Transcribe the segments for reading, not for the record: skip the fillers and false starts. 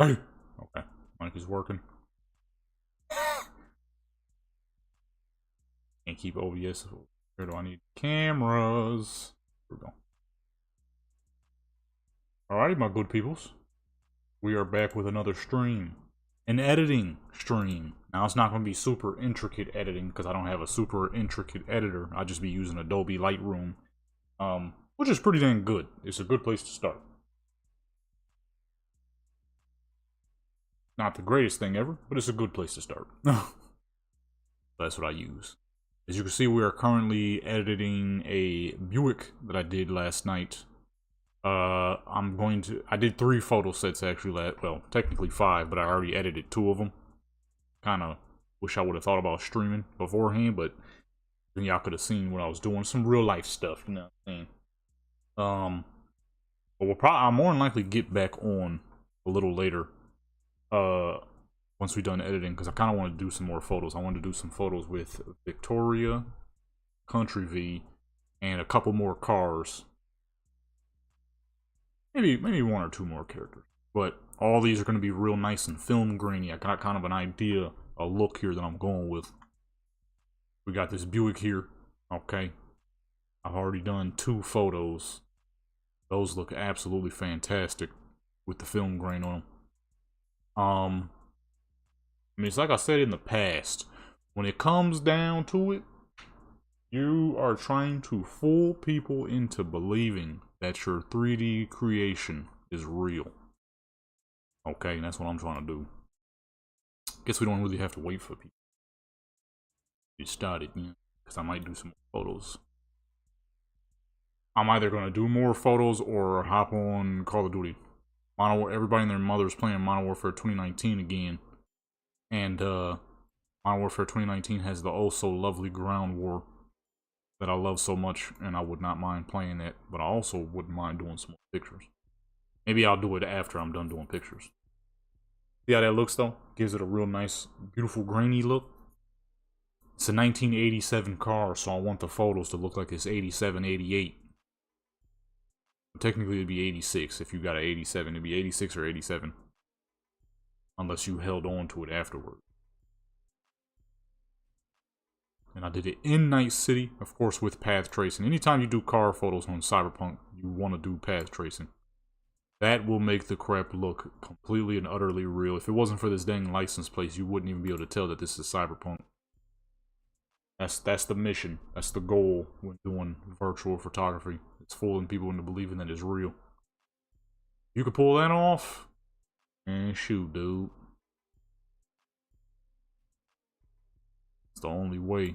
Hey! Okay, mic is working. Can't keep OBS. Where do I need cameras? Here we go. Alrighty, my good peoples. We are back with another stream. An editing stream. Now, it's not going to be super intricate editing because I don't have a super intricate editor. I'll just be using Adobe Lightroom, which is pretty dang good. It's a good place to start. Not the greatest thing ever, but it's a good place to start. That's what I use. As you can see, we are currently editing a Buick that I did last night. I did 3 photo sets actually, well, technically 5, but I already edited 2 of them. Kind of wish I would have thought about streaming beforehand, but then y'all could have seen what I was doing. Some real life stuff, you know what I'm saying? But I'll more than likely get back on a little later. Once we're done editing, because I kind of want to do some more photos. I want to do some photos with Victoria, Country V, and a couple more cars. Maybe 1 or 2 more characters. But all these are going to be real nice and film grainy. I got kind of an idea, a look here that I'm going with. We got this Buick here. Okay. I've already done 2 photos. Those look absolutely fantastic with the film grain on them. I mean, it's like I said in the past. When it comes down to it, you are trying to fool people into believing that your 3D creation is real. Okay, and that's what I'm trying to do. Guess we don't really have to wait for people to get started, you know, because I might do some more photos. I'm either going to do more photos or hop on Call of Duty. Everybody and their mother's playing Modern Warfare 2019 again. And Modern Warfare 2019 has the oh so lovely ground war that I love so much, and I would not mind playing that, but I also wouldn't mind doing some more pictures. Maybe I'll do it after I'm done doing pictures. See how that looks though? Gives it a real nice, beautiful, grainy look. It's a 1987 car, so I want the photos to look like it's 87, 88. Technically it'd be 86 if you got an 87. It'd be 86 or 87. Unless you held on to it afterward. And I did it in Night City, of course, with path tracing. Anytime you do car photos on Cyberpunk, you want to do path tracing. That will make the crap look completely and utterly real. If it wasn't for this dang license plate, you wouldn't even be able to tell that this is Cyberpunk. That's the mission. That's the goal when doing virtual photography. It's fooling people into believing that it's real. You could pull that off, and shoot, dude. It's the only way.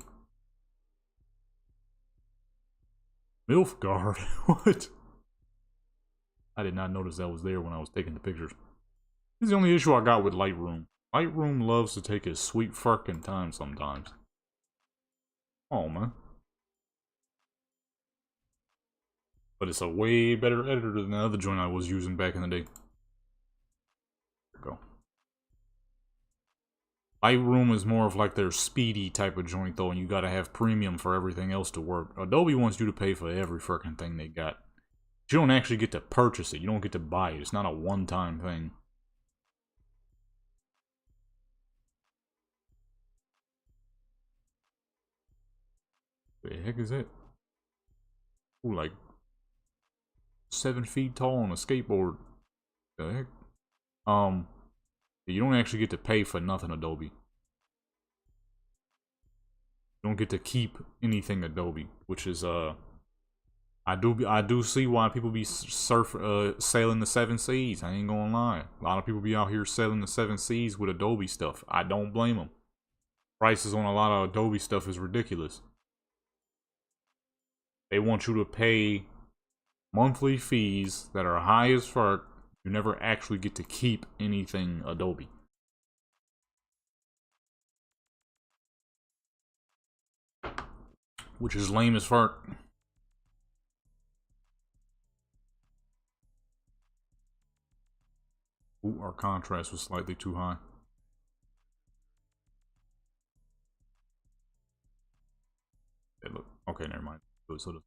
MILF guard? What? I did not notice that was there when I was taking the pictures. This is the only issue I got with Lightroom. Lightroom loves to take its sweet fucking time sometimes. Oh, man. But it's a way better editor than the other joint I was using back in the day. There we go. Lightroom is more of like their speedy type of joint though, and you gotta have premium for everything else to work. Adobe wants you to pay for every freaking thing they got. But you don't actually get to purchase it. You don't get to buy it. It's not a one-time thing. What the heck is that? Ooh, like 7 feet tall on a skateboard. The heck? You don't actually get to pay for nothing, Adobe. You don't get to keep anything Adobe, which is I do see why people be sailing the 7 seas. I ain't gonna lie. A lot of people be out here sailing the 7 seas with Adobe stuff. I don't blame them. Prices on a lot of Adobe stuff is ridiculous. They want you to pay monthly fees that are high as fuck. You never actually get to keep anything Adobe. Which is lame as fuck. Ooh, our contrast was slightly too high. Look, okay, never mind. So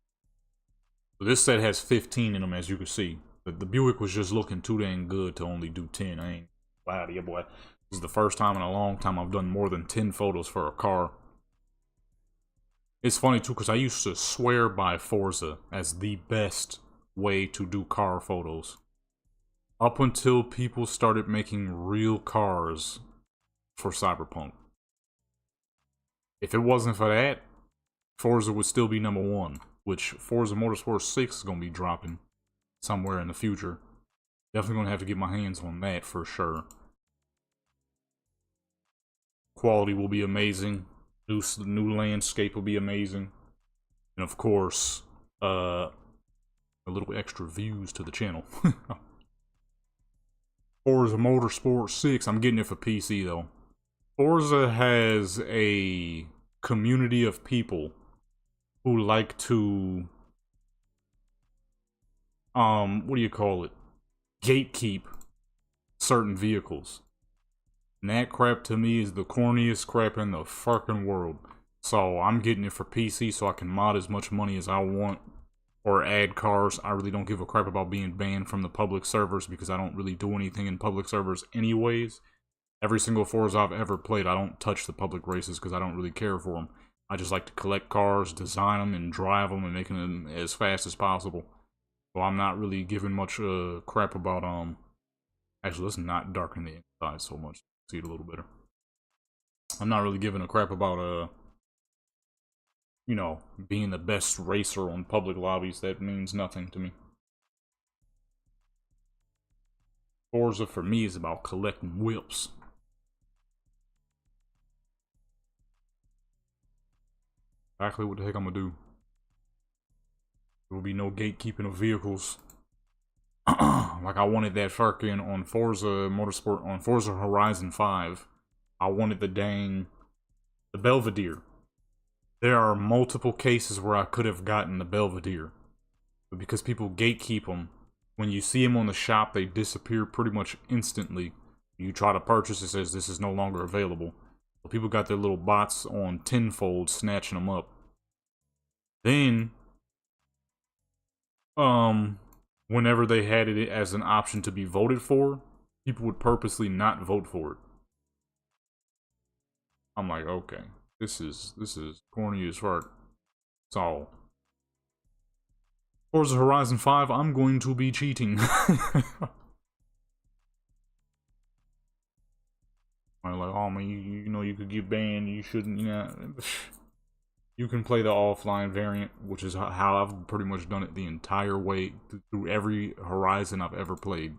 this set has 15 in them, as you can see. The Buick was just looking too dang good to only do 10. Wow, yeah, boy. This is the first time in a long time I've done more than 10 photos for a car. It's funny, too, because I used to swear by Forza as the best way to do car photos. Up until people started making real cars for Cyberpunk. If it wasn't for that, Forza would still be #1, which Forza Motorsport 6 is going to be dropping somewhere in the future. Definitely going to have to get my hands on that for sure. Quality will be amazing. New landscape will be amazing. And of course, a little extra views to the channel. Forza Motorsport 6, I'm getting it for PC though. Forza has a community of people who like to, what do you call it? Gatekeep certain vehicles. And that crap to me is the corniest crap in the fucking world. So I'm getting it for PC so I can mod as much money as I want or add cars. I really don't give a crap about being banned from the public servers because I don't really do anything in public servers anyways. Every single Forza I've ever played, I don't touch the public races because I don't really care for them. I just like to collect cars, design them, and drive them and make them as fast as possible. So I'm not really giving much crap about, actually, let's not darken the inside so much. See it a little better. I'm not really giving a crap about, you know, being the best racer on public lobbies. That means nothing to me. Forza for me is about collecting whips. Exactly what the heck I'm gonna do. There will be no gatekeeping of vehicles. Like I wanted that fucking on Forza Motorsport, on Forza Horizon 5. I wanted the Belvedere. There are multiple cases where I could have gotten the Belvedere. But because people gatekeep them, when you see them on the shop, they disappear pretty much instantly. You try to purchase, it says this is no longer available. So people got their little bots on tenfold snatching them up. Then, whenever they had it as an option to be voted for, people would purposely not vote for it. I'm like, okay, this is corny as fuck. So, Forza Horizon 5, I'm going to be cheating. I'm like, oh man, you know you could get banned, you shouldn't, you know. You can play the offline variant, which is how I've pretty much done it the entire way through every Horizon I've ever played.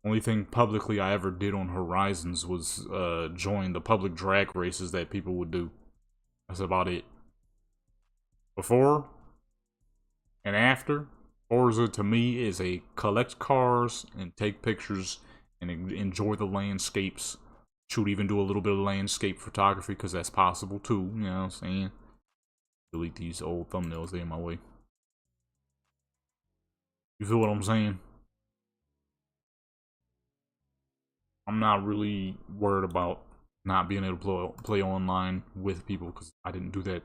Only thing publicly I ever did on Horizons was join the public drag races that people would do. That's about it. Before and after, Forza to me is a collect cars and take pictures and enjoy the landscapes. Should even do a little bit of landscape photography because that's possible too, you know what I'm saying? Delete these old thumbnails, they're in my way. You feel what I'm saying? I'm not really worried about not being able to play online with people because I didn't do that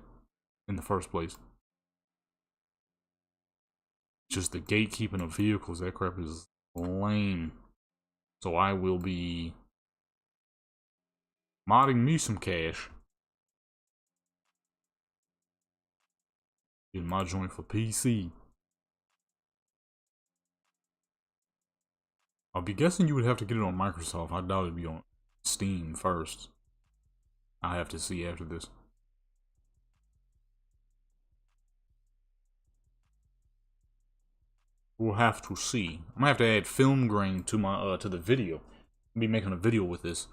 in the first place. Just the gatekeeping of vehicles, that crap is lame. So I will be modding me some cash. Getting my joint for PC. I'll be guessing you would have to get it on Microsoft. I doubt it'd be on Steam first. I have to see after this. We'll have to see. I'm gonna have to add film grain to my to the video. I'll be making a video with this.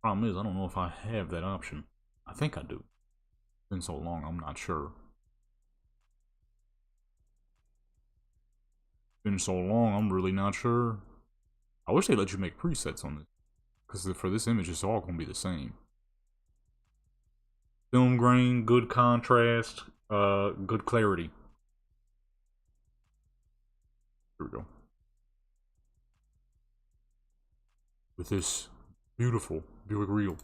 Problem is, I don't know if I have that option. I think I do. It's been so long, I'm not sure. It's been so long, I'm really not sure. I wish they let you make presets on this, because for this image, it's all gonna be the same. Film grain, good contrast, good clarity. Here we go. With this beautiful Buick Regal.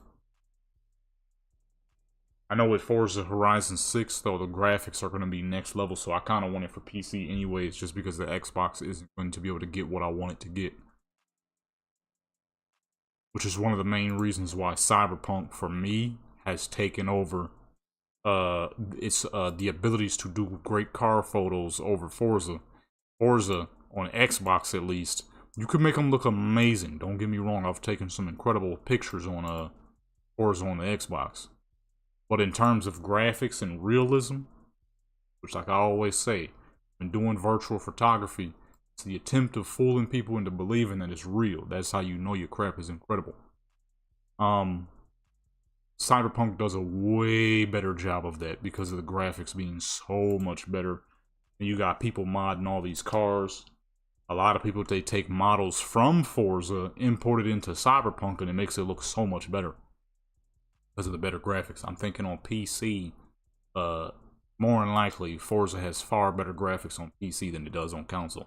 I know with Forza Horizon 6, though, the graphics are going to be next level, so I kind of want it for PC, anyways, just because the Xbox isn't going to be able to get what I want it to get. which is one of the main reasons why Cyberpunk, for me, has taken over it's the abilities to do great car photos over Forza. Forza, on Xbox at least, you could make them look amazing. Don't get me wrong, I've taken some incredible pictures on Forza on the Xbox. But in terms of graphics and realism, which like I always say, when doing virtual photography, it's the attempt of fooling people into believing that it's real. That's how you know your crap is incredible. Cyberpunk does a way better job of that because of the graphics being so much better. And you got people modding all these cars. A lot of people, they take models from Forza, import it into Cyberpunk, and it makes it look so much better because of the better graphics. I'm thinking on PC, more than likely, Forza has far better graphics on PC than it does on console,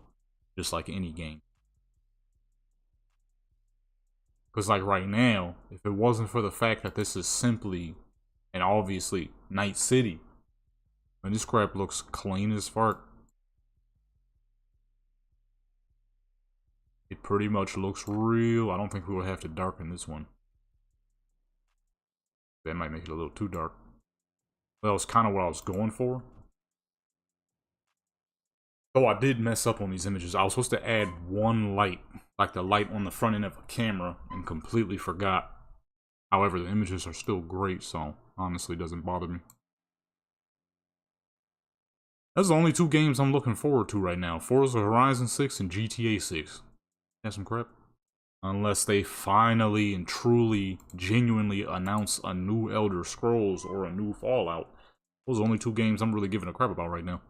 just like any game. Because like right now, if it wasn't for the fact that this is simply and obviously Night City, and this crap looks clean as fuck. It pretty much looks real. I don't think we would have to darken this one. That might make it a little too dark. That was kind of what I was going for. Oh, I did mess up on these images. I was supposed to add one light, like the light on the front end of a camera, and completely forgot. However, the images are still great, so honestly, it doesn't bother me. Those are the only two games I'm looking forward to right now. Forza Horizon 6 and GTA 6. That's some crap. Unless they finally and truly, genuinely announce a new Elder Scrolls or a new Fallout. Those are the only two games I'm really giving a crap about right now.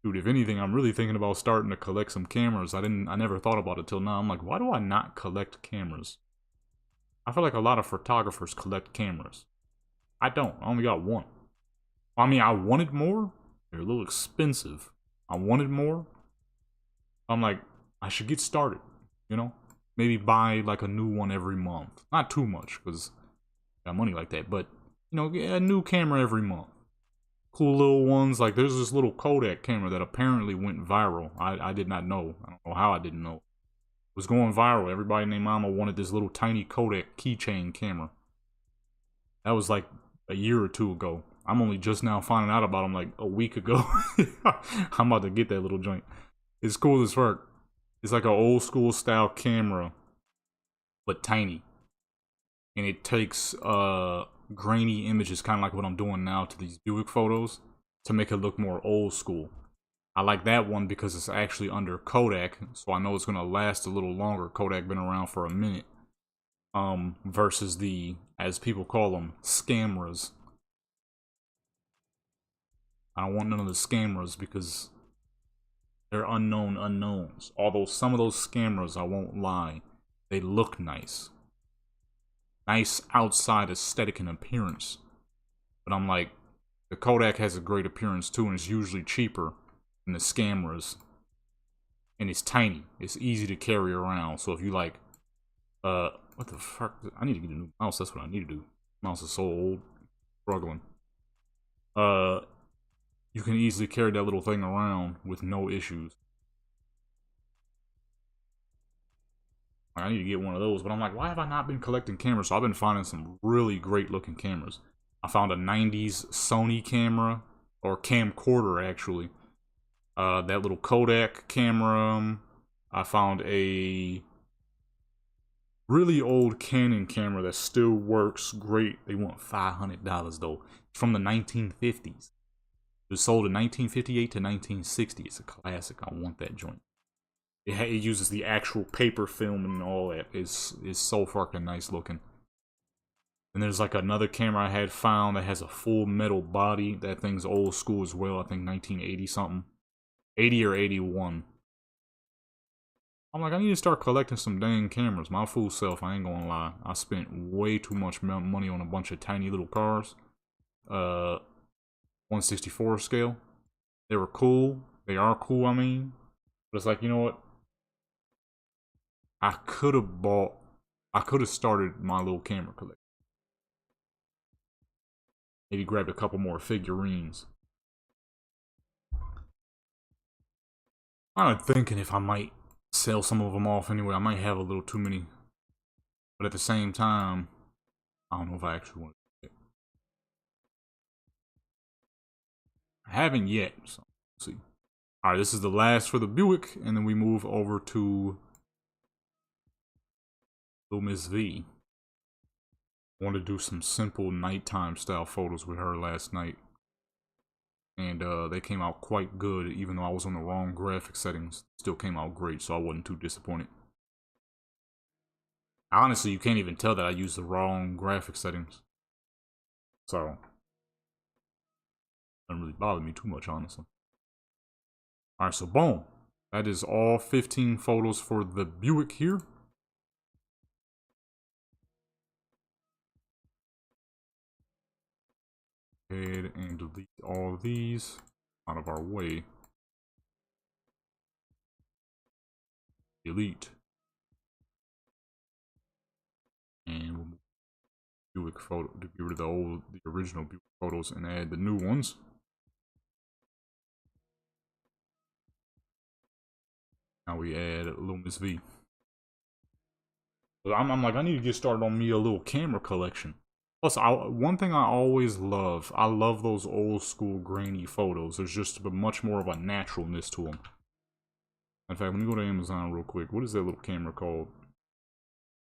Dude, if anything, I'm really thinking about starting to collect some cameras. I never thought about it till now. I'm like, why do I not collect cameras? I feel like a lot of photographers collect cameras. I don't. I only got one. I mean, I wanted more. They're a little expensive. I wanted more. I'm like, I should get started, you know? Maybe buy like a new one every month. Not too much, because I got money like that, but, you know, get a new camera every month. Cool little ones, like there's this little Kodak camera that apparently went viral. I did not know. I don't know how I didn't know. It was going viral. Everybody named Mama wanted this little tiny Kodak keychain camera. That was like a year or two ago. I'm only just now finding out about them like a week ago. I'm about to get that little joint. It's cool as fuck. It's like an old school style camera, but tiny. And it takes grainy images, kind of like what I'm doing now to these Buick photos, to make it look more old school. I like that one because it's actually under Kodak, so I know it's gonna last a little longer. Kodak been around for a minute. Versus the, as people call them, scammers. I don't want none of the scammers because they're unknown unknowns. Although some of those scammers, I won't lie, they look nice. Nice outside aesthetic and appearance. But I'm like, the Kodak has a great appearance too, and it's usually cheaper than the scammers. And it's tiny. It's easy to carry around. So if you like, what the fuck? I need to get a new mouse. That's what I need to do. Mouse is so old. Struggling. You can easily carry that little thing around with no issues. I need to get one of those, but I'm like, why have I not been collecting cameras? So I've been finding some really great looking cameras. I found a 90s Sony camera, or camcorder actually. That little Kodak camera. I found a really old Canon camera that still works great. They want $500 though. It's from the 1950s. It was sold in 1958 to 1960. It's a classic. I want that joint. It uses the actual paper film and all that. It's so fucking nice looking. And there's like another camera I had found that has a full metal body. That thing's old school as well. I think 1980 something. 80 or 81. I'm like, I need to start collecting some dang cameras. My fool self, I ain't gonna lie. I spent way too much money on a bunch of tiny little cars. 1/64 scale. They were cool. They are cool, I mean. But it's like, you know what? I could have started my little camera collection. Maybe grabbed a couple more figurines. I'm thinking if I might sell some of them off anyway. I might have a little too many. But at the same time, I don't know if I actually want to do it. I haven't yet, so we'll see. Alright, this is the last for the Buick, and then we move over to Little Miss V. I wanted to do some simple nighttime style photos with her last night. And they came out quite good, even though I was on the wrong graphic settings. Still came out great, so I wasn't too disappointed. Honestly, you can't even tell that I used the wrong graphic settings. So, doesn't really bother me too much, honestly. Alright, so boom. That is all 15 photos for the Buick here. Ahead and delete all of these out of our way. Delete. And we'll move Buick photo to get rid of the original Buick photos and add the new ones. Now we add Little Miss V. I'm like, I need to get started on me a little camera collection. Plus, one thing I always love, I love those old school grainy photos. There's just much more of a naturalness to them. In fact, let me go to Amazon real quick. What is that little camera called?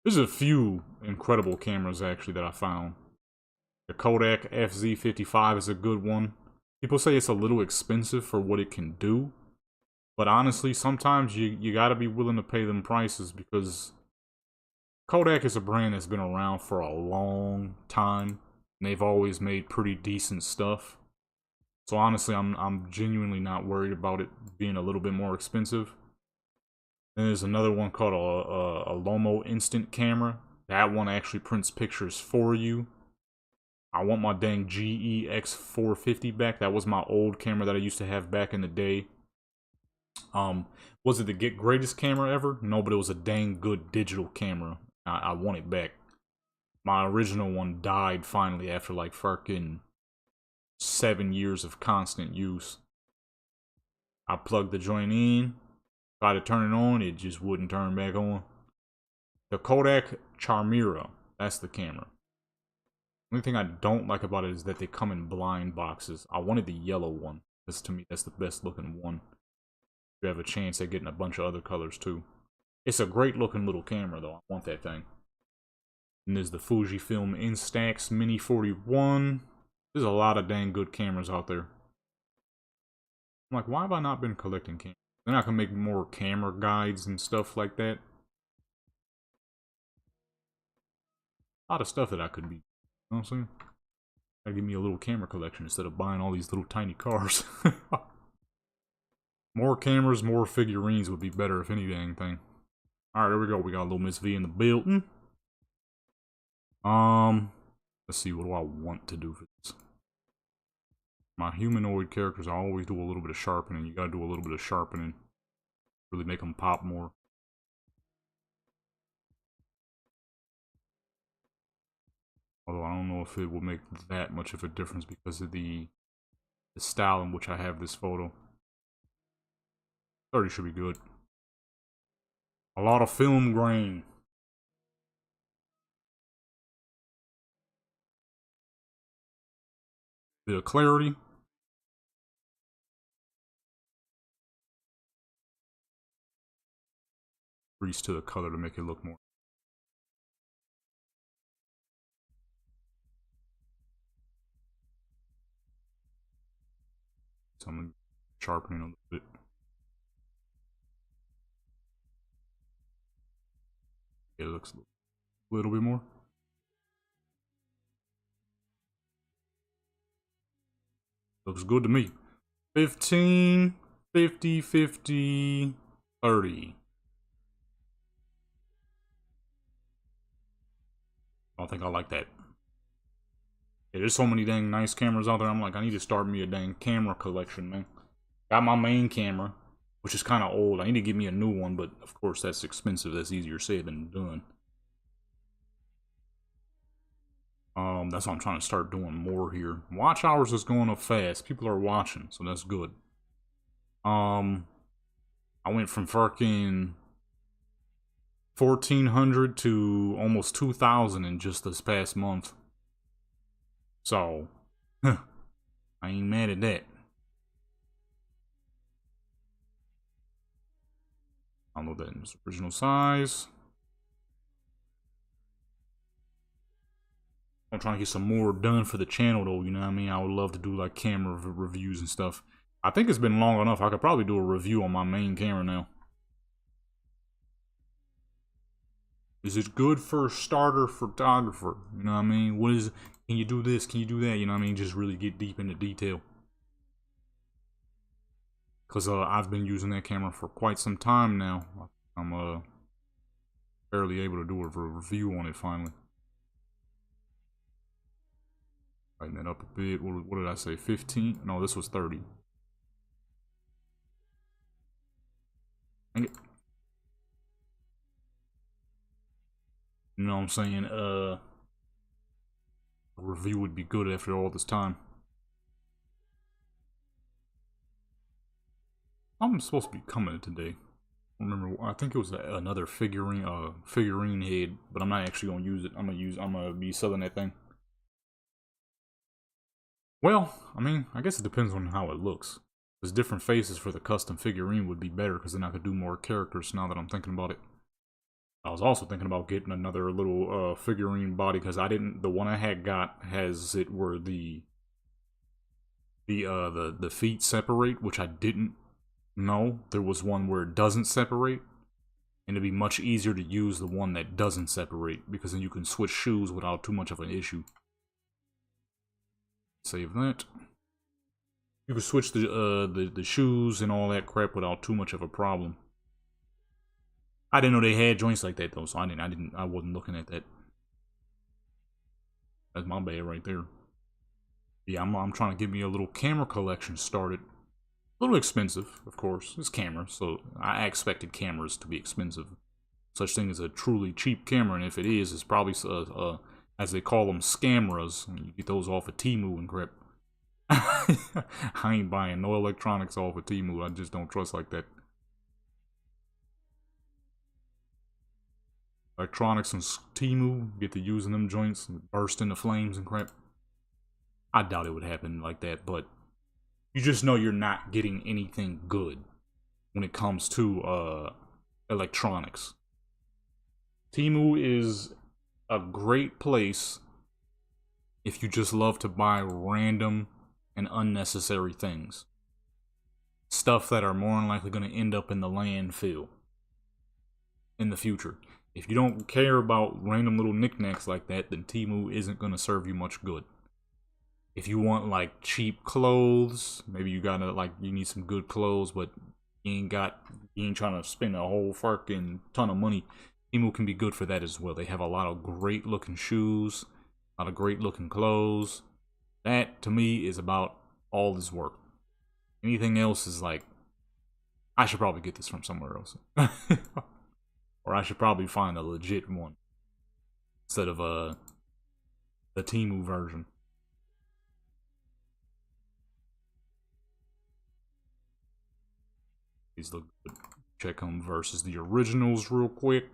There's a few incredible cameras, actually, that I found. The Kodak FZ55 is a good one. People say it's a little expensive for what it can do. But honestly, sometimes you gotta be willing to pay them prices because Kodak is a brand that's been around for a long time. And they've always made pretty decent stuff. So honestly, I'm genuinely not worried about it being a little bit more expensive. Then there's another one called a Lomo Instant Camera. That one actually prints pictures for you. I want my dang GE X450 back. That was my old camera that I used to have back in the day. Was it the greatest camera ever? No, but it was a dang good digital camera. I want it back. My original one died finally after like fucking 7 years of constant use. I plugged the joint in, tried to turn it on, it just wouldn't turn back on. The Kodak Charmira, that's the camera. The only thing I don't like about it is that they come in blind boxes. I wanted the yellow one, because to me that's the best looking one. You have a chance at getting a bunch of other colors too. It's a great looking little camera though, I want that thing. And there's the Fujifilm Instax Mini 41. There's a lot of dang good cameras out there. I'm like, why have I not been collecting cameras? Then I can make more camera guides and stuff like that. A lot of stuff that I could be, you know what I'm saying? Gotta give me a little camera collection instead of buying all these little tiny cars. More cameras, more figurines would be better if any dang thing. Alright, there we go. We got Little Miss V in the building. Let's see, what do I want to do for this? My humanoid characters, I always do a little bit of sharpening. You gotta do a little bit of sharpening. Really make them pop more. Although I don't know if it will make that much of a difference because of the style in which I have this photo. 30 should be good. A lot of film grain. Bit of clarity. Increase to the color to make it look more. So I'm sharpening a little bit. It looks a little bit more. Looks good to me. 15, 50, 50, 30. I don't think I like that. Yeah, there's so many dang nice cameras out there. I'm like, I need to start me a dang camera collection, man. Got my main camera, which is kind of old. I need to get me a new one, but of course that's expensive. That's easier said than done. That's why I'm trying to start doing more here. Watch hours is going up fast. People are watching, so that's good. I went from fucking 1,400 to almost 2,000 in just this past month. So, I ain't mad at that. Download that in its original size. I'm trying to get some more done for the channel though, you know what I mean? I would love to do like camera reviews and stuff. I think it's been long enough. I could probably do a review on my main camera now. Is it good for a starter photographer? You know what I mean? What is, can you do this? Can you do that? You know what I mean? Just really get deep into detail. Because I've been using that camera for quite some time now. I'm barely able to do a review on it finally. Tighten that up a bit. What did I say? 15? No, this was 30. Dang it. You know what I'm saying? A review would be good after all this time. I'm supposed to be coming today. I remember, I think it was another figurine head, but I'm not actually gonna use it. I'm gonna be selling that thing. Well, I mean, I guess it depends on how it looks. Because different faces for the custom figurine would be better, because then I could do more characters now that I'm thinking about it. I was also thinking about getting another little figurine body, because the one I had got has it where the feet separate, which I didn't know. There was one where it doesn't separate, and it'd be much easier to use the one that doesn't separate, because then you can switch shoes without too much of an issue. Save that. You can switch the shoes and all that crap without too much of a problem. I didn't know they had joints like that though, so I wasn't looking at that. That's my bad right there. Yeah, I'm trying to get me a little camera collection started. A little expensive, of course. It's camera, so I expected cameras to be expensive. Such thing as a truly cheap camera, and if it is, it's probably as they call them, scamras. You get those off of Temu and crap. I ain't buying no electronics off of Temu. I just don't trust like that. Electronics and Temu, get to using them joints and burst into flames and crap. I doubt it would happen like that, but you just know you're not getting anything good when it comes to electronics. Temu is a great place if you just love to buy random and unnecessary things. Stuff that are more than likely going to end up in the landfill in the future. If you don't care about random little knickknacks like that, then Temu isn't going to serve you much good. If you want like cheap clothes, maybe you gotta you need some good clothes, but you ain't trying to spend a whole fucking ton of money. Temu can be good for that as well. They have a lot of great looking shoes, a lot of great looking clothes. That to me is about all this work. Anything else is like, I should probably get this from somewhere else. Or I should probably find a legit one instead of the Temu version. These look good. Check them versus the originals real quick.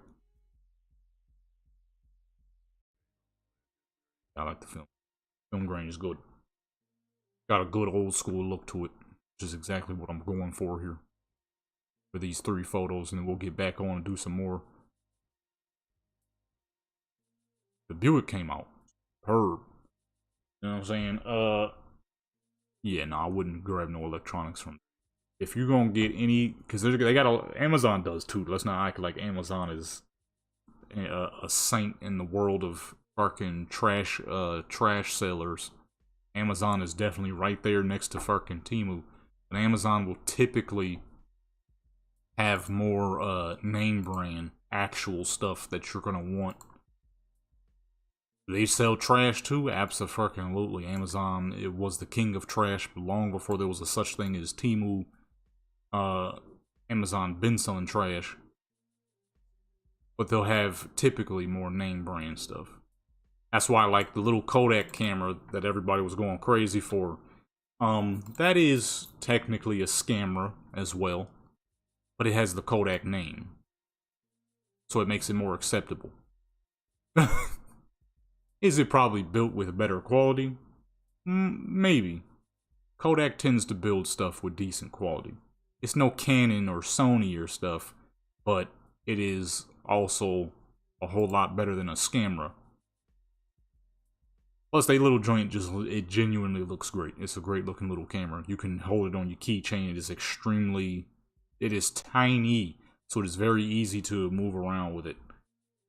I like the film. Film grain is good. Got a good old school look to it, which is exactly what I'm going for here. For these 3 photos, and then we'll get back on and do some more. The Buick came out. Herb. You know what I'm saying? Yeah, no, I wouldn't grab no electronics from. If you're gonna get any, because they got Amazon does too. Let's not act like Amazon is a saint in the world of fucking trash sellers. Amazon is definitely right there next to fucking Temu, and Amazon will typically have more name brand actual stuff that you're gonna want. They sell trash too? Absolutely. Amazon, it was the king of trash long before there was a such thing as Temu. Amazon been selling trash, but they'll have typically more name brand stuff. That's why, like the little Kodak camera that everybody was going crazy for, that is technically a scammer as well, but it has the Kodak name. so it makes it more acceptable. Is it probably built with better quality? Maybe. Kodak tends to build stuff with decent quality. It's no Canon or Sony or stuff, but it is also a whole lot better than a Scamera. Plus, they little joint it genuinely looks great. It's a great looking little camera. You can hold it on your keychain. It is tiny, so it is very easy to move around with it.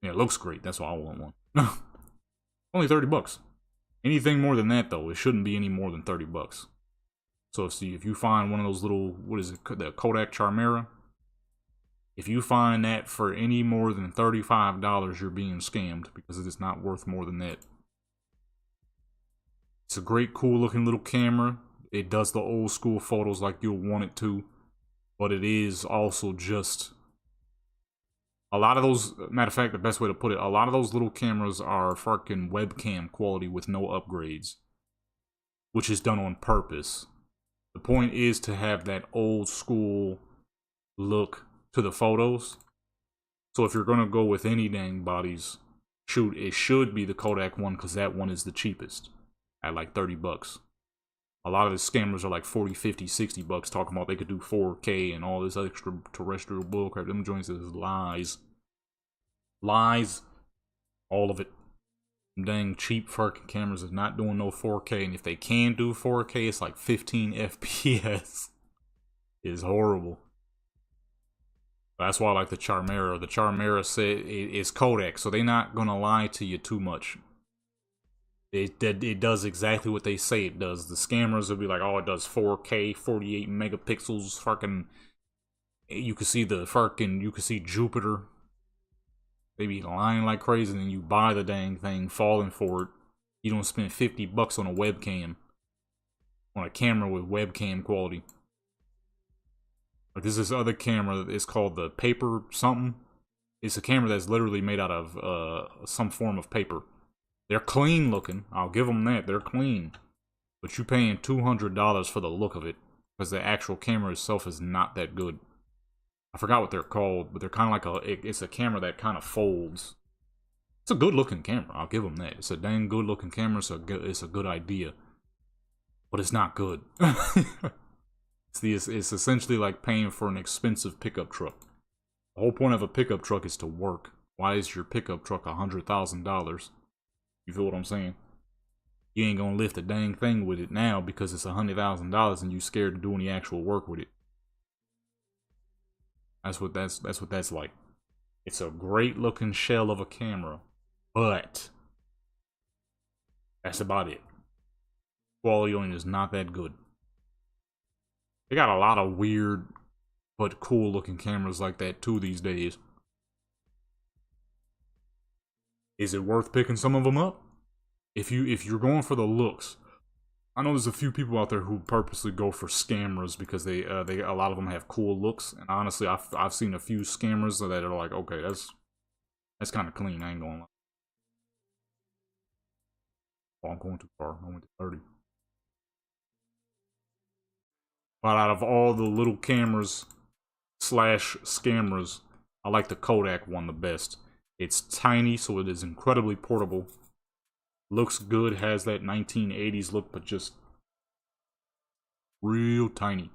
Yeah, it looks great. That's why I want one. Only 30 bucks. Anything more than that, though, it shouldn't be any more than 30 bucks. So see, if you find one of those little, what is it, the Kodak Charmera, if you find that for any more than $35, you're being scammed, because it is not worth more than that. It's a great, cool looking little camera. It does the old school photos like you'll want it to, but it is also just a lot of those. Matter of fact, the best way to put it, a lot of those little cameras are fucking webcam quality with no upgrades, which is done on purpose. The point is to have that old school look to the photos. So if you're gonna go with any dang bodies, shoot, it should be the Kodak one, because that one is the cheapest at like 30 bucks. A lot of the scammers are like 40, 50, 60 bucks, talking about they could do 4K and all this extraterrestrial bullcrap. Them joints is lies. Lies. All of it. Them dang cheap fucking cameras is not doing no 4K, and if they can do 4K, it's like 15 FPS. It's horrible. That's why I like the Charmera. The Charmera is Kodak, so they're not gonna lie to you too much. It does exactly what they say it does. The scammers will be like, oh, it does 4K, 48 megapixels, fucking. You can see Jupiter. They be lying like crazy, and then you buy the dang thing, falling for it. You don't spend 50 bucks on a webcam. On a camera with webcam quality. Like, there's this other camera, it's called the Paper something. It's a camera that's literally made out of some form of paper. They're clean looking, I'll give them that, they're clean. But you're paying $200 for the look of it, because the actual camera itself is not that good. I forgot what they're called, but they're kind of like it's a camera that kind of folds. It's a good looking camera, I'll give them that. It's a dang good looking camera, so it's a good idea. But it's not good. It's essentially like paying for an expensive pickup truck. The whole point of a pickup truck is to work. Why is your pickup truck $100,000? You feel what I'm saying? You ain't gonna lift a dang thing with it now because it's $100,000 and you scared to do any actual work with it. That's what that's like. It's a great looking shell of a camera, but that's about it. Quality on it is not that good. They got a lot of weird but cool looking cameras like that too these days. Is it worth picking some of them up? If you're going for the looks, I know there's a few people out there who purposely go for scammers because they a lot of them have cool looks, and honestly, I've seen a few scammers that are like, okay, that's kind of clean. I ain't going. Oh, I'm going too far. I went to 30. But out of all the little cameras slash scammers, I like the Kodak one the best. It's tiny, so it is incredibly portable. Looks good, has that 1980s look, but just real tiny.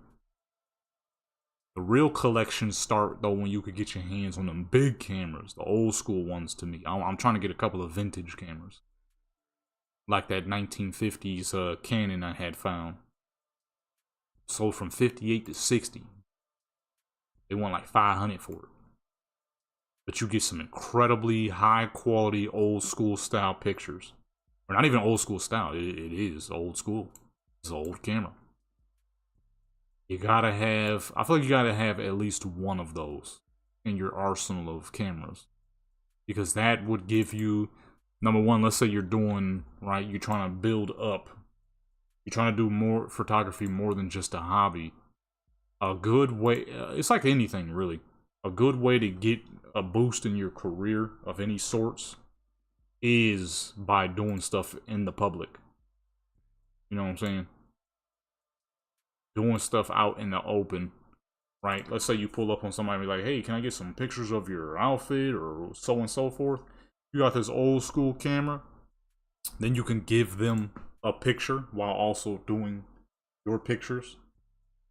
The real collections start, though, when you could get your hands on them big cameras, the old school ones to me. I'm trying to get a couple of vintage cameras. Like that 1950s Canon I had found. Sold from 58 to 60. They want like 500 for it. But you get some incredibly high quality old school style pictures. Or not even old school style, it is old school. It's an old camera. You gotta have, I feel like you gotta have at least one of those in your arsenal of cameras. Because that would give you, number one, let's say you're doing, right, you're trying to build up. You're trying to do more photography more than just a hobby. A good way, it's like anything really. A good way to get a boost in your career of any sorts is by doing stuff in the public. You know what I'm saying? Doing stuff out in the open right? Let's say you pull up on somebody and be like, hey, can I get some pictures of your outfit or so and so forth? You got this old school camera, then you can give them a picture while also doing your pictures.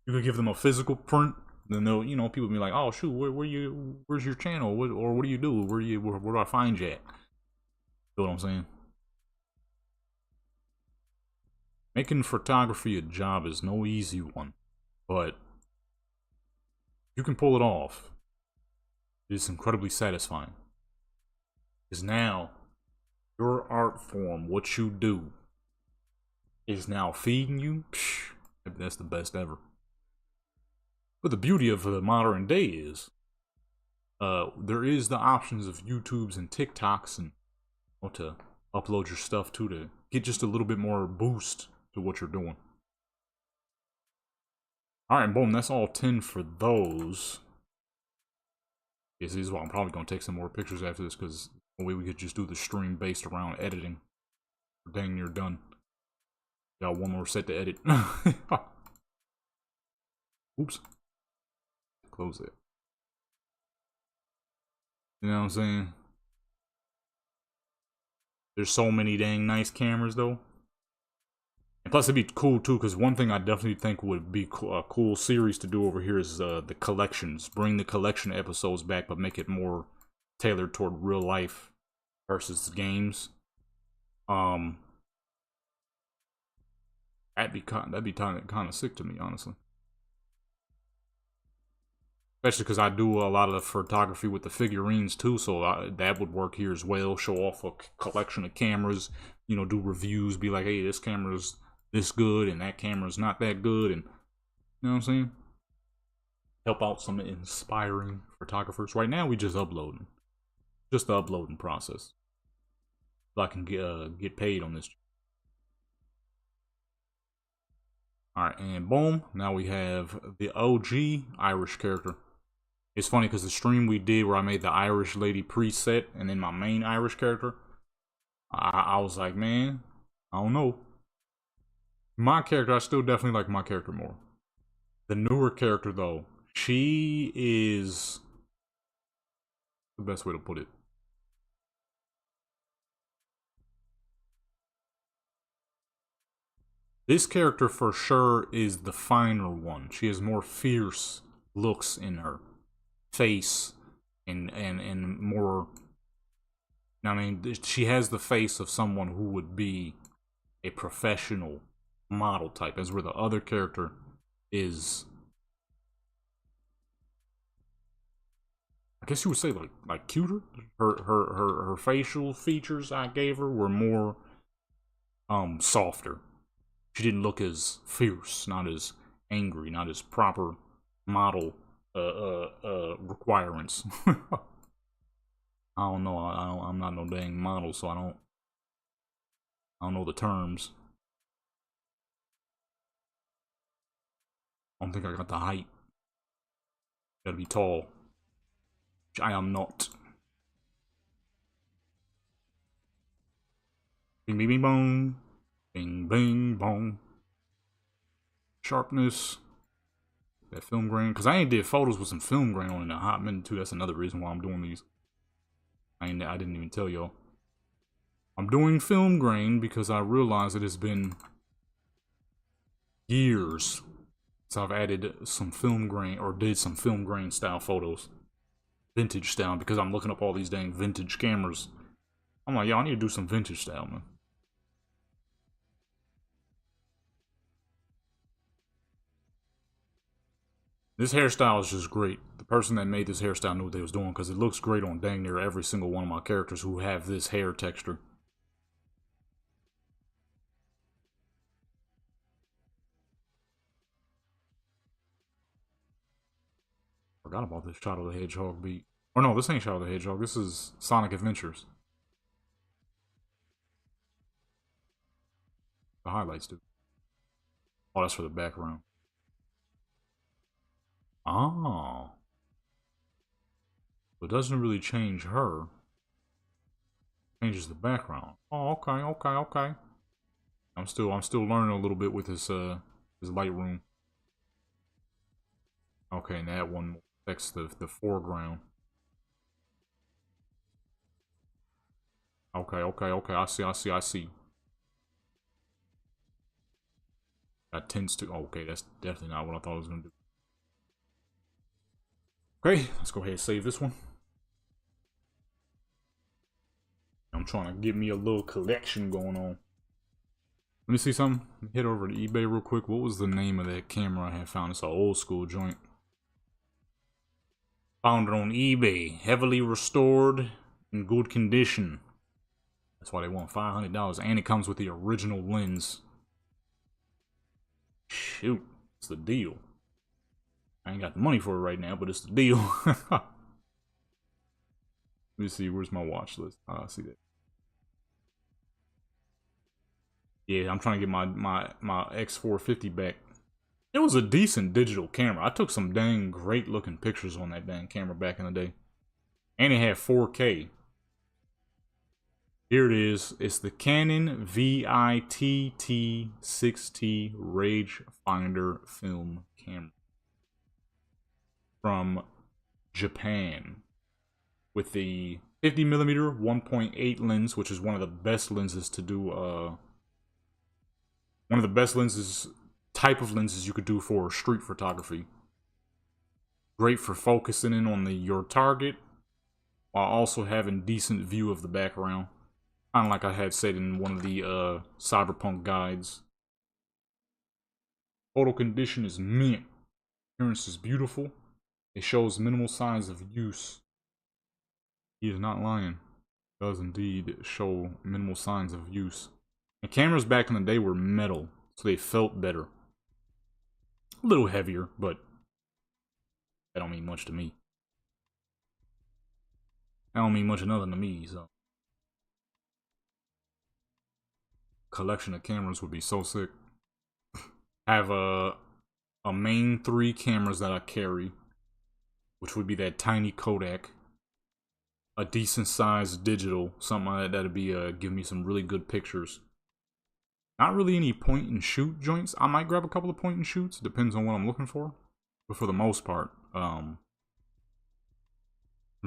You can give them a physical print. Then they'll, people be like, "Oh shoot, where's your channel? Or what do you do? Where do I find you at?" You know what I'm saying? Making photography a job is no easy one, but you can pull it off. It is incredibly satisfying. Because now, your art form, what you do, is now feeding you. Psh, that's the best ever. But the beauty of the modern day is, there is the options of YouTubes and TikToks and to upload your stuff to get just a little bit more boost to what you're doing. Alright, boom, that's all 10 for those. This is why I'm probably going to take some more pictures after this, because the way we could just do the stream based around editing. We're dang near done. Got one more set to edit. Oops. Close it. You know what I'm saying? There's so many dang nice cameras, though. And plus, it'd be cool, too, because one thing I definitely think would be a cool series to do over here is the collections. Bring the collection episodes back, but make it more tailored toward real life versus games. That'd be kind of sick to me, honestly. Especially because I do a lot of the photography with the figurines too, so that would work here as well. Show off a collection of cameras, do reviews, be like, hey, this camera's this good and that camera's not that good, and you know what I'm saying? Help out some inspiring photographers. Right now, we just uploading. Just the uploading process. So I can get paid on this. Alright, and boom. Now we have the OG Irish character. It's funny because the stream we did where I made the Irish lady preset and then my main Irish character, I was like, man, I don't know. My character, I still definitely like my character more. The newer character, though, she is the best way to put it. This character for sure is the finer one. She has more fierce looks in her face and more. I mean, she has the face of someone who would be a professional model type, as where the other character is, I guess you would say like cuter. Her facial features I gave her were more softer. She didn't look as fierce, not as angry, not as proper model requirements. I don't know. I'm not no dang model, so I don't know the terms. I don't think I got the height. Gotta be tall. Which I am not. Bing bing bing bong. Bing bing bong. Sharpness. That film grain. Because I ain't did photos with some film grain on in a hot minute too. That's another reason why I'm doing these. I didn't even tell y'all. I'm doing film grain because I realize it has been years since I've added some film grain or did some film grain style photos. Vintage style, because I'm looking up all these dang vintage cameras. I'm like, yo, I need to do some vintage style, man. This hairstyle is just great. The person that made this hairstyle knew what they was doing, because it looks great on dang near every single one of my characters who have this hair texture. Forgot about this Shadow the Hedgehog beat. Or no, this ain't Shadow the Hedgehog. This is Sonic Adventures. The highlights do. Oh, that's for the background. Oh. It doesn't really change her. Changes the background. Oh, okay. I'm still learning a little bit with this Lightroom. Okay, and that one affects the foreground. Okay, okay. I see. That tends to. Okay, that's definitely not what I thought it was gonna do. Okay, let's go ahead and save this one. I'm trying to get me a little collection going on. Let me see something. Hit over to eBay real quick. What was the name of that camera I had found? It's an old school joint. Found it on eBay. Heavily restored, in good condition. That's why they want $500. And it comes with the original lens. Shoot, it's the deal. I ain't got the money for it right now, but it's the deal. Let me see, where's my watch list? I see that. Yeah, I'm trying to get my X450 back. It was a decent digital camera. I took some dang great looking pictures on that dang camera back in the day. And it had 4K. Here it is. It's the Canon VITT6T Rangefinder film camera from Japan with the 50mm 1.8 lens, which is one of the best lenses to do one of the best type of lenses you could do for street photography. Great for focusing in on your target while also having decent view of the background. Kind of like I had said in one of the Cyberpunk guides. Photo condition is mint. Appearance is beautiful. It shows minimal signs of use. He is not lying. It does indeed show minimal signs of use. And cameras back in the day were metal, so they felt better. A little heavier, but that don't mean much to me. That don't mean much of nothing to me, so. Collection of cameras would be so sick. I have a main 3 cameras that I carry, which would be that tiny Kodak, a decent sized digital, something like that'd be give me some really good pictures. Not really any point and shoot joints. I might grab a couple of point and shoots, depends on what I'm looking for. But for the most part,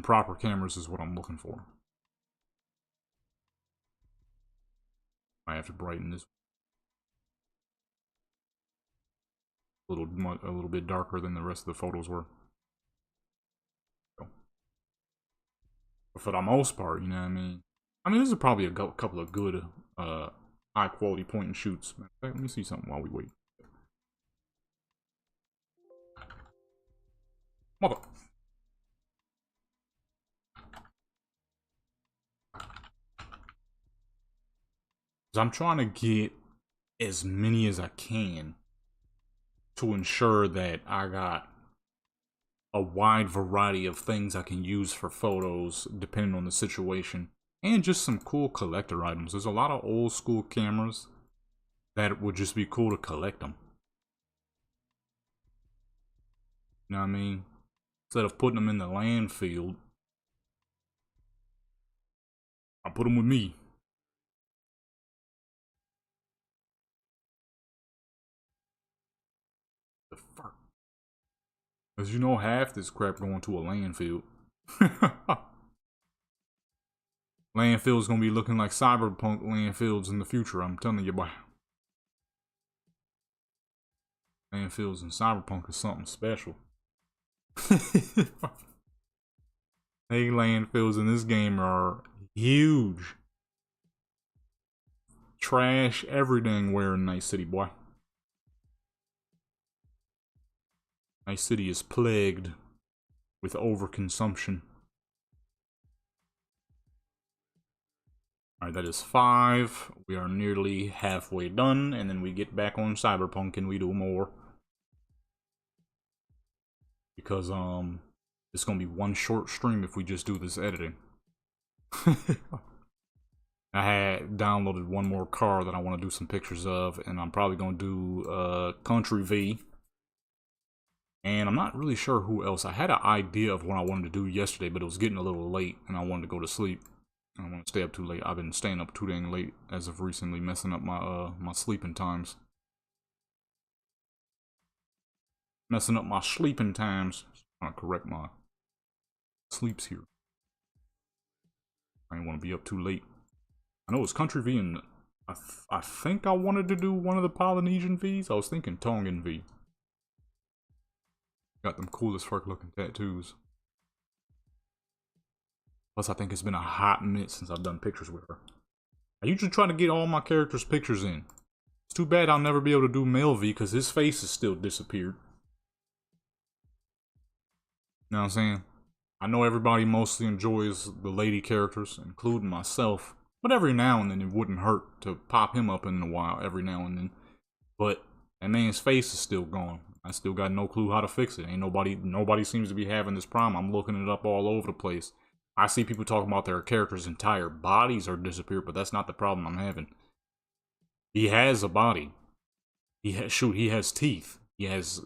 proper cameras is what I'm looking for. I have to brighten this a little bit darker than the rest of the photos were. But for the most part, you know what I mean? This is probably a couple of good, high quality point and shoots. Let me see something while we wait. Mother. I'm trying to get as many as I can to ensure that I got a wide variety of things I can use for photos depending on the situation, and just some cool collector items. There's a lot of old school cameras that would just be cool to collect them. You know what I mean? Instead of putting them in the landfill, I put them with me. The fuck? As you know, half this crap going to a landfill. Landfill's gonna be looking like Cyberpunk landfills in the future, I'm telling you, boy. Landfills in Cyberpunk is something special. Hey, landfills in this game are huge. Trash everything where in Night City, boy. Night City is plagued with overconsumption. Alright, that is 5. We are nearly halfway done, and then we get back on Cyberpunk and we do more. Because, it's gonna be one short stream if we just do this editing. I had downloaded one more car that I want to do some pictures of, and I'm probably gonna do, Country V. And I'm not really sure who else. I had an idea of what I wanted to do yesterday, but it was getting a little late, and I wanted to go to sleep. I don't want to stay up too late. I've been staying up too dang late as of recently, messing up my my sleeping times. Messing up my sleeping times. Trying to correct my sleeps here. I didn't want to be up too late. I know it's Country V, and I think I wanted to do one of the Polynesian Vs. I was thinking Tongan V. Got them coolest fuck looking tattoos. Plus, I think it's been a hot minute since I've done pictures with her. I usually try to get all my characters' pictures in. It's too bad I'll never be able to do Male V because his face is still disappeared. You know what I'm saying? I know everybody mostly enjoys the lady characters, including myself. But every now and then it wouldn't hurt to pop him up in a while, every now and then. But that man's face is still gone. I still got no clue how to fix it. Ain't nobody seems to be having this problem. I'm looking it up all over the place. I see people talking about their characters' entire bodies are disappeared, but that's not the problem I'm having. He has a body. He has teeth. He has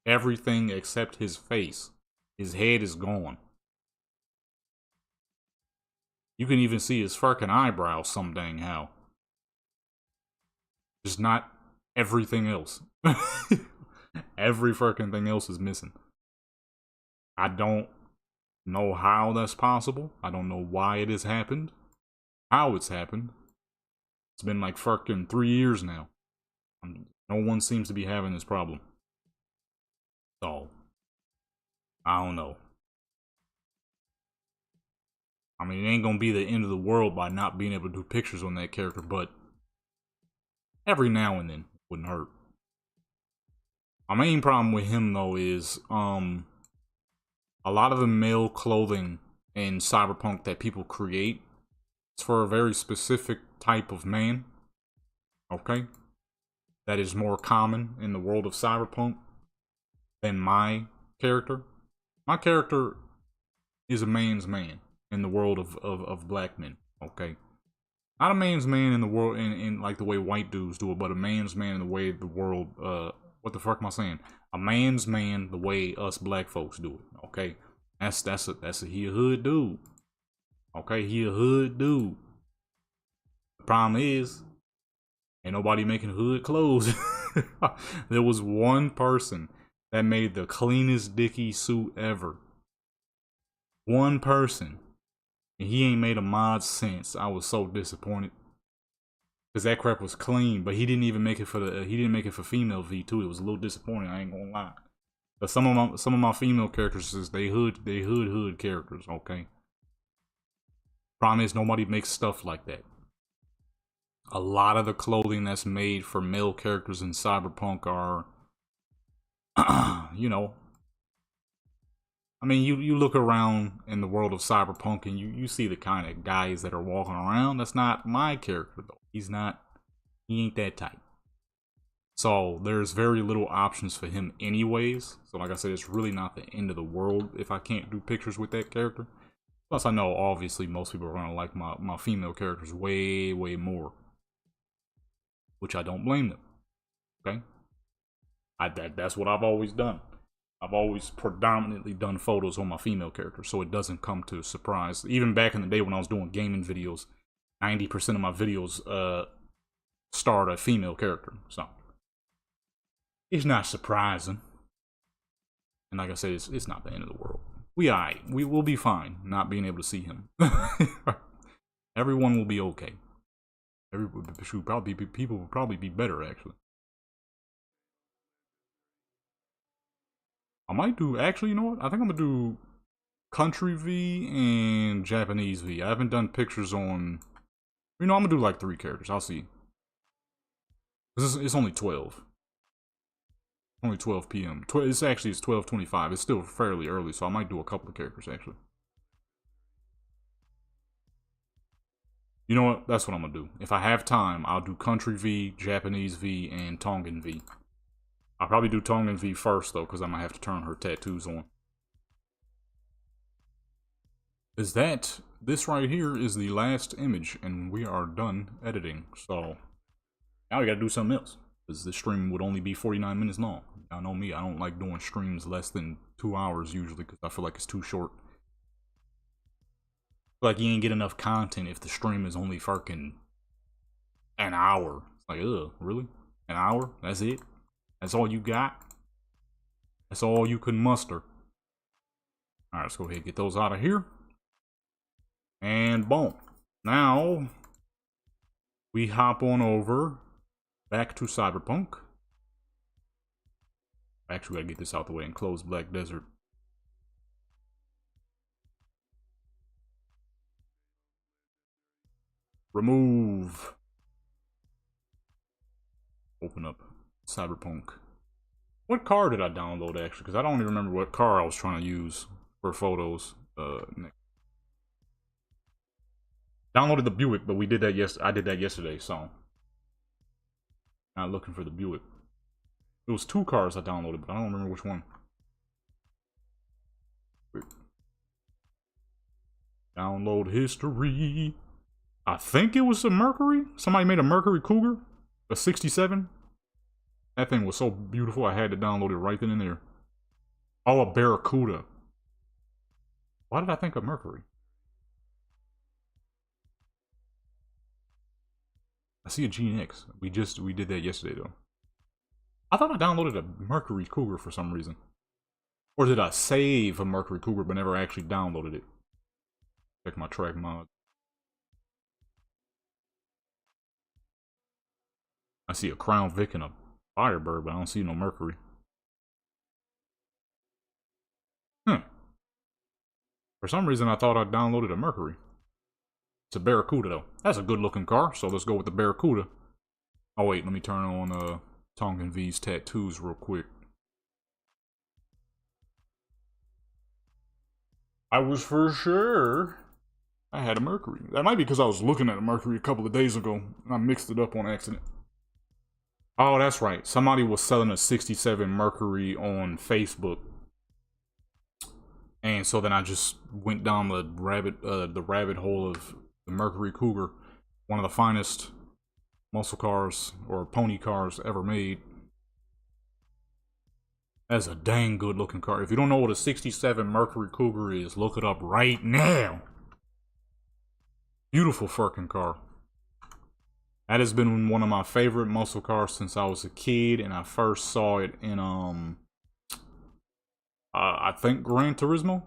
everything except his face. His head is gone. You can even see his fucking eyebrows some dang how. Just not everything else. Every fucking thing else is missing. I don't know how that's possible. I don't know why it has happened. How it's happened. It's been like fucking 3 years now. No one seems to be having this problem. So, I don't know. I mean, it ain't gonna be the end of the world by not being able to do pictures on that character, but every now and then wouldn't hurt. My main problem with him, though, is a lot of the male clothing in Cyberpunk that people create is for a very specific type of man. Okay? That is more common in the world of Cyberpunk than my character. My character is a man's man in the world of black men. Okay? Not a man's man in the world in like the way white dudes do it, but a man's man in the way the world what the fuck am I saying? A man's man the way us black folks do it. Okay? That's he a hood dude. Okay, he a hood dude. The problem is, ain't nobody making hood clothes. There was one person that made the cleanest Dickie suit ever. One person. And he ain't made a mod since. I was so disappointed. Cause that crap was clean, but he didn't even make it for the he didn't make it for female V2. It was a little disappointing, I ain't gonna lie. But some of my female characters is they hood characters, okay? Problem is nobody makes stuff like that. A lot of the clothing that's made for male characters in Cyberpunk are you know, I mean, you look around in the world of Cyberpunk and you see the kind of guys that are walking around. That's not my character, though. He ain't that type. So, there's very little options for him anyways. So, like I said, it's really not the end of the world if I can't do pictures with that character. Plus, I know, obviously, most people are going to like my female characters way, way more. Which I don't blame them. Okay? That's what I've always done. I've always predominantly done photos on my female characters, so it doesn't come to a surprise. Even back in the day when I was doing gaming videos, 90% of my videos starred a female character, so it's not surprising. And like I said, it's not the end of the world. We alright. We will be fine not being able to see him. Everyone will be okay. People will probably be better, actually. I might do, actually, you know what? I think I'm gonna do Country V and Japanese V. I haven't done pictures on, you know, I'm gonna do like 3 characters. I'll see. It's only 12. Only 12 p.m. It's 12:25. It's still fairly early, so I might do a couple of characters, actually. You know what? That's what I'm gonna do. If I have time, I'll do Country V, Japanese V, and Tongan V. I'll probably do Tongan V first, though, because I might have to turn her tattoos on. This right here is the last image, and we are done editing. So, now we gotta do something else. Because this stream would only be 49 minutes long. Y'all know me, I don't like doing streams less than 2 hours usually, because I feel like it's too short. I feel like you ain't get enough content if the stream is only fucking an hour. It's like, ugh, really? An hour? That's it? That's all you got? That's all you can muster. Alright, let's go ahead and get those out of here. And boom. Now, we hop on over back to Cyberpunk. Actually, we gotta get this out the way and close Black Desert. Remove. Open up Cyberpunk. What car did I download actually? Because I don't even remember what car I was trying to use for photos. Downloaded the Buick, but we did that I did that yesterday, so not looking for the Buick. It was 2 cars I downloaded, but I don't remember which one. Download history. I think it was a Mercury. Somebody made a Mercury Cougar, a 67. That thing was so beautiful, I had to download it right then and there. Oh, a Barracuda. Why did I think of Mercury? I see a GNX. We did that yesterday though. I thought I downloaded a Mercury Cougar for some reason. Or did I save a Mercury Cougar but never actually downloaded it? Check my track mod. I see a Crown Vic and a Firebird, but I don't see no Mercury. For some reason, I thought I downloaded a Mercury. It's a Barracuda, though. That's a good-looking car, so let's go with the Barracuda. Oh, wait, let me turn on Tonkin V's tattoos real quick. I was for sure I had a Mercury. That might be because I was looking at a Mercury a couple of days ago, and I mixed it up on accident. Oh, that's right. Somebody was selling a 67 Mercury on Facebook. And so then I just went down the rabbit hole of the Mercury Cougar, one of the finest muscle cars or pony cars ever made. That's a dang good looking car. If you don't know what a 67 Mercury Cougar is, look it up right now. Beautiful fucking car. That has been one of my favorite muscle cars since I was a kid, and I first saw it in I think Gran Turismo.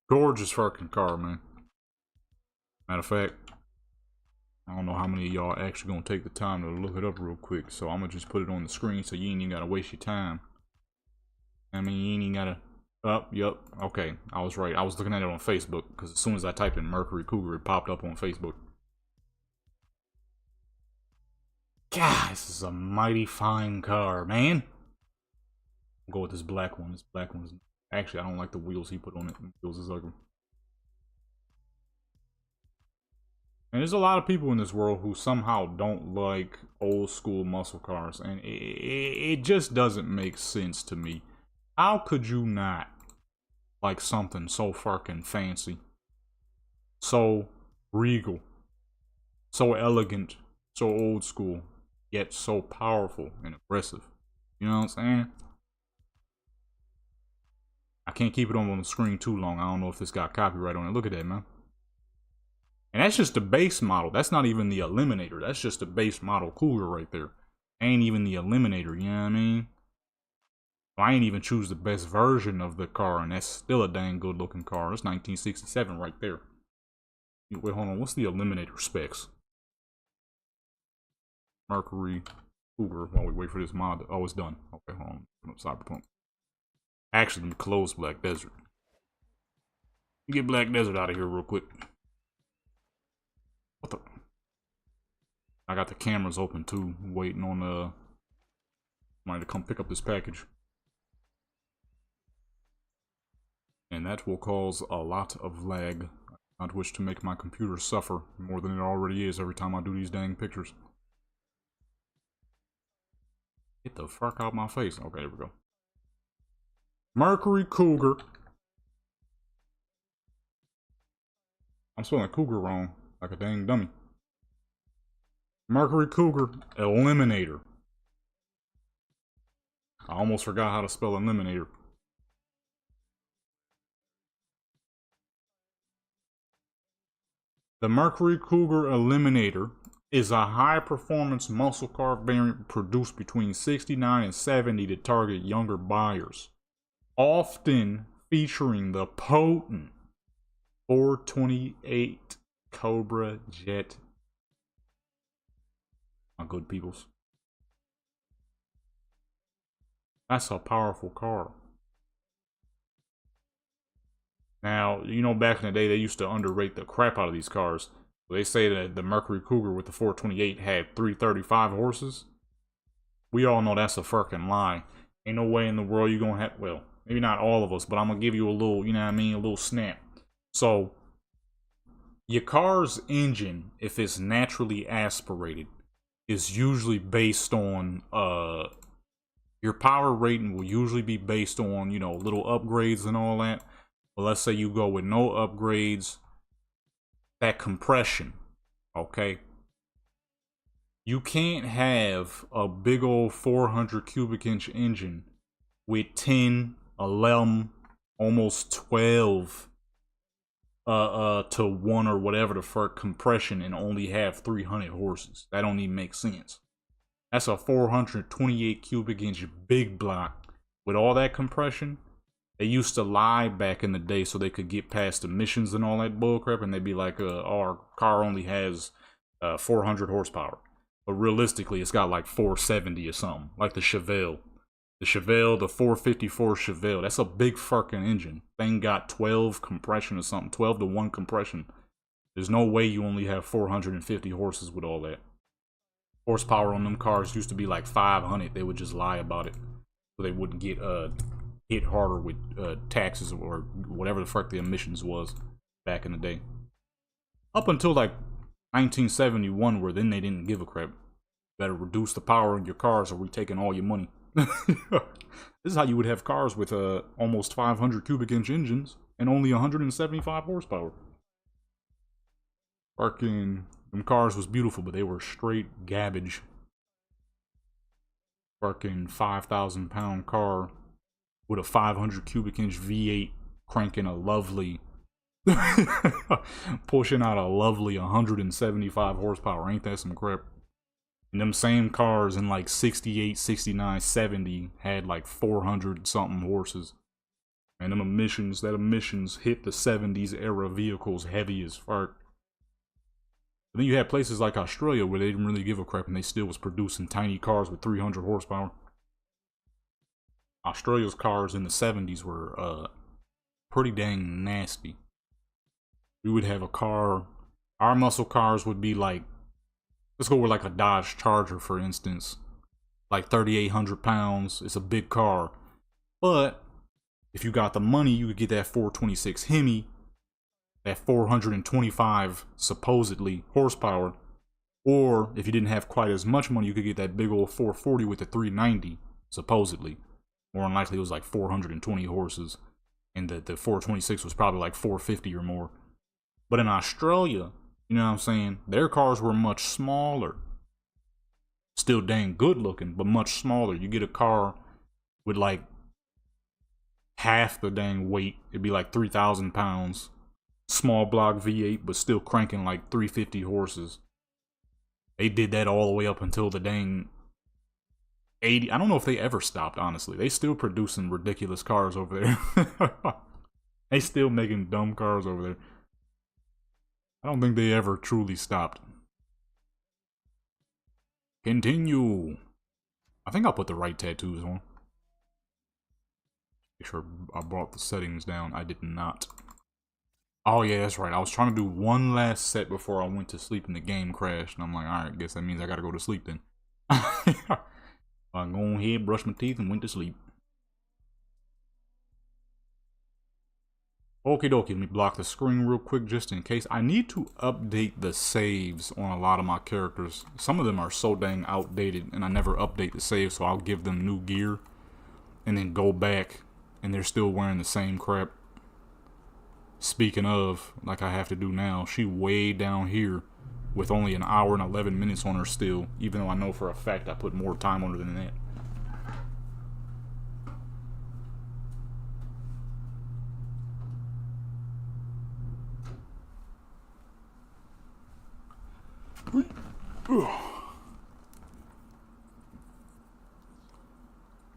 Gorgeous fucking car, man. Matter of fact, I don't know how many of y'all actually gonna take the time to look it up real quick, so I'm gonna just put it on the screen so you ain't even gotta waste your time. I mean, you ain't even gotta. Yup. Okay, I was right. I was looking at it on Facebook because as soon as I typed in Mercury Cougar, it popped up on Facebook. God, this is a mighty fine car, man. I'll go with this black one. This black one's actually, I don't like the wheels he put on it. The wheels is ugly. And there's a lot of people in this world who somehow don't like old school muscle cars, and it just doesn't make sense to me. How could you not like something so fucking fancy, so regal, so elegant, so old school, yet so powerful and aggressive? You know what I'm saying? I can't keep it on the screen too long. I don't know if this got copyright on it. Look at that, man. And that's just the base model. That's not even the Eliminator. That's just the base model Cougar right there. Ain't even the Eliminator, you know what I mean? I ain't even choose the best version of the car, and that's still a dang good looking car. That's 1967 right there. Wait, hold on. What's the Eliminator specs? Mercury Cougar. While we wait for this mod. Oh, it's done. Okay, hold on. Cyberpunk. Actually, let me close Black Desert. Get Black Desert out of here real quick. What the? I got the cameras open too, waiting on somebody to come pick up this package. And that will cause a lot of lag. I don't wish to make my computer suffer more than it already is every time I do these dang pictures. Get the fuck out my face. Okay, there we go. Mercury Cougar. I'm spelling Cougar wrong, like a dang dummy. Mercury Cougar Eliminator. I almost forgot how to spell Eliminator. The Mercury Cougar Eliminator is a high-performance muscle car variant produced between 69 and 70 to target younger buyers, often featuring the potent 428 Cobra Jet. My good peoples. That's a powerful car. Now, you know, back in the day, they used to underrate the crap out of these cars. They say that the Mercury Cougar with the 428 had 335 horses. We all know that's a fucking lie. Ain't no way in the world you're gonna have, well, maybe not all of us, but I'm gonna give you a little, you know what I mean, a little snap. So, your car's engine, if it's naturally aspirated, is usually based on, your power rating will usually be based on, you know, little upgrades and all that. But let's say you go with no upgrades, that compression, okay? You can't have a big old 400 cubic inch engine with 10, 11, almost 12 to 1 or whatever the fuck compression and only have 300 horses. That don't even make sense. That's a 428 cubic inch big block with all that compression. They used to lie back in the day so they could get past emissions and all that bullcrap, and they'd be like, our car only has 400 horsepower. But realistically, it's got like 470 or something, like the Chevelle. The Chevelle, the 454 Chevelle, that's a big fucking engine. Thing got 12 compression or something, 12 to 1 compression. There's no way you only have 450 horses with all that. Horsepower on them cars used to be like 500. They would just lie about it so they wouldn't get hit harder with taxes or whatever the fuck the emissions was back in the day. Up until like 1971, where then they didn't give a crap. Better reduce the power in your cars or we taking all your money. This is how you would have cars with almost 500 cubic inch engines and only 175 horsepower. Fucking them cars was beautiful, but they were straight garbage. Fucking 5,000 pound car with a 500 cubic inch V8 cranking a lovely pushing out a lovely 175 horsepower. Ain't that some crap? And them same cars in like 68, 69, 70 had like 400 something horses. And them emissions, that emissions hit the 70s era vehicles heavy as fuck. But then you had places like Australia where they didn't really give a crap and they still was producing tiny cars with 300 horsepower. Australia's cars in the 70s were pretty dang nasty. We would have a car, our muscle cars would be like, let's go with like a Dodge Charger, for instance. Like 3,800 pounds. It's a big car. But if you got the money, you could get that 426 Hemi. That 425, supposedly, horsepower. Or, if you didn't have quite as much money, you could get that big old 440 with the 390, supposedly. More than likely, it was like 420 horses. And the 426 was probably like 450 or more. But in Australia, you know what I'm saying? Their cars were much smaller. Still dang good looking, but much smaller. You get a car with like half the dang weight. It'd be like 3,000 pounds. Small block V8, but still cranking like 350 horses. They did that all the way up until the dang 80. I don't know if they ever stopped, honestly. They still producing ridiculous cars over there. They still making dumb cars over there. I don't think they ever truly stopped. Continue. I think I'll put the right tattoos on. Make sure I brought the settings down. I did not. Oh yeah, that's right. I was trying to do one last set before I went to sleep and the game crashed. And I'm like, alright, guess that means I gotta go to sleep then. I go ahead, brushed my teeth, and went to sleep. Okie dokie, let me block the screen real quick just in case. I need to update the saves on a lot of my characters. Some of them are so dang outdated and I never update the saves, so I'll give them new gear and then go back and they're still wearing the same crap. Speaking of, like I have to do now, she way down here with only an hour and 11 minutes on her still, even though I know for a fact I put more time on her than that.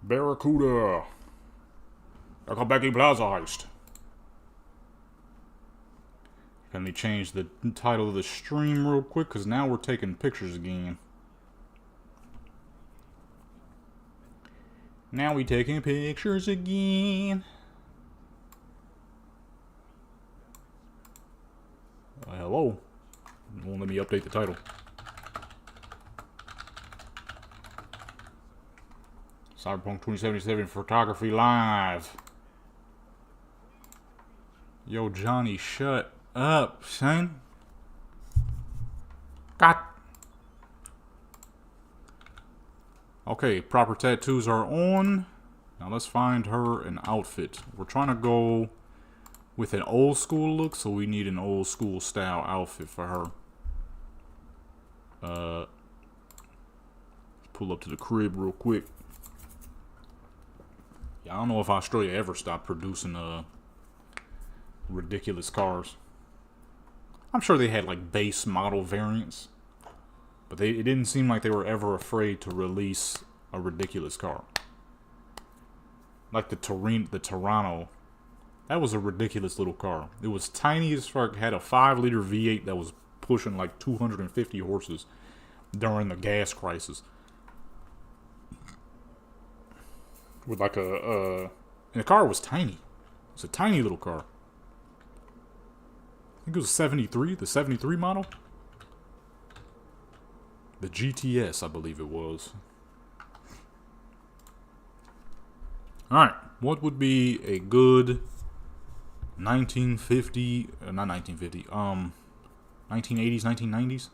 Barracuda. Akabeki Plaza heist. Let me change the title of the stream real quick, because now we're taking pictures again. Now we taking pictures again. Hello. It won't let me update the title. Cyberpunk 2077 Photography Live. Yo, Johnny, shut up, son. God. Okay, proper tattoos are on. Now let's find her an outfit. We're trying to go with an old school look, so we need an old school style outfit for her. Let's pull up to the crib real quick. Yeah, I don't know if Australia ever stopped producing ridiculous cars. I'm sure they had like base model variants, but it didn't seem like they were ever afraid to release a ridiculous car. Like the Toronto, that was a ridiculous little car. It was tiny as fuck, had a 5-liter V8 that was pushing like 250 horses during the gas crisis. With like and the car was tiny. It was a tiny little car. I think it was 73, the 73 model. The GTS, I believe it was. Alright, what would be a good 1950, not 1950, 1980s, 1990s?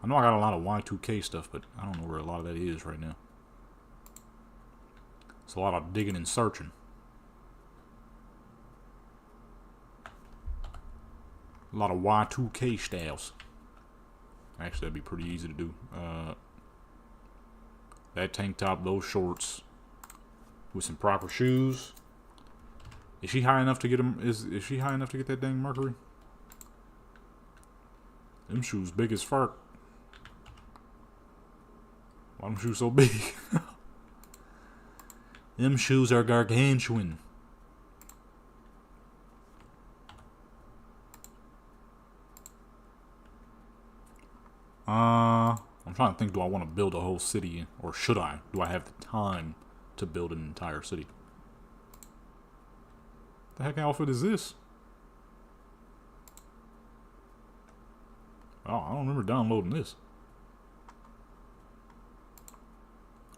I know I got a lot of Y2K stuff, but I don't know where a lot of that is right now. It's a lot of digging and searching. A lot of Y2K styles. Actually, that'd be pretty easy to do. That tank top, those shorts, with some proper shoes. Is she high enough to get him? Is she high enough to get that dang Mercury? Them shoes big as fuck. Why them shoes so big? Them shoes are gargantuan. I'm trying to think, do I want to build a whole city, or should I? Do I have the time to build an entire city? The heck outfit is this? Oh, I don't remember downloading this.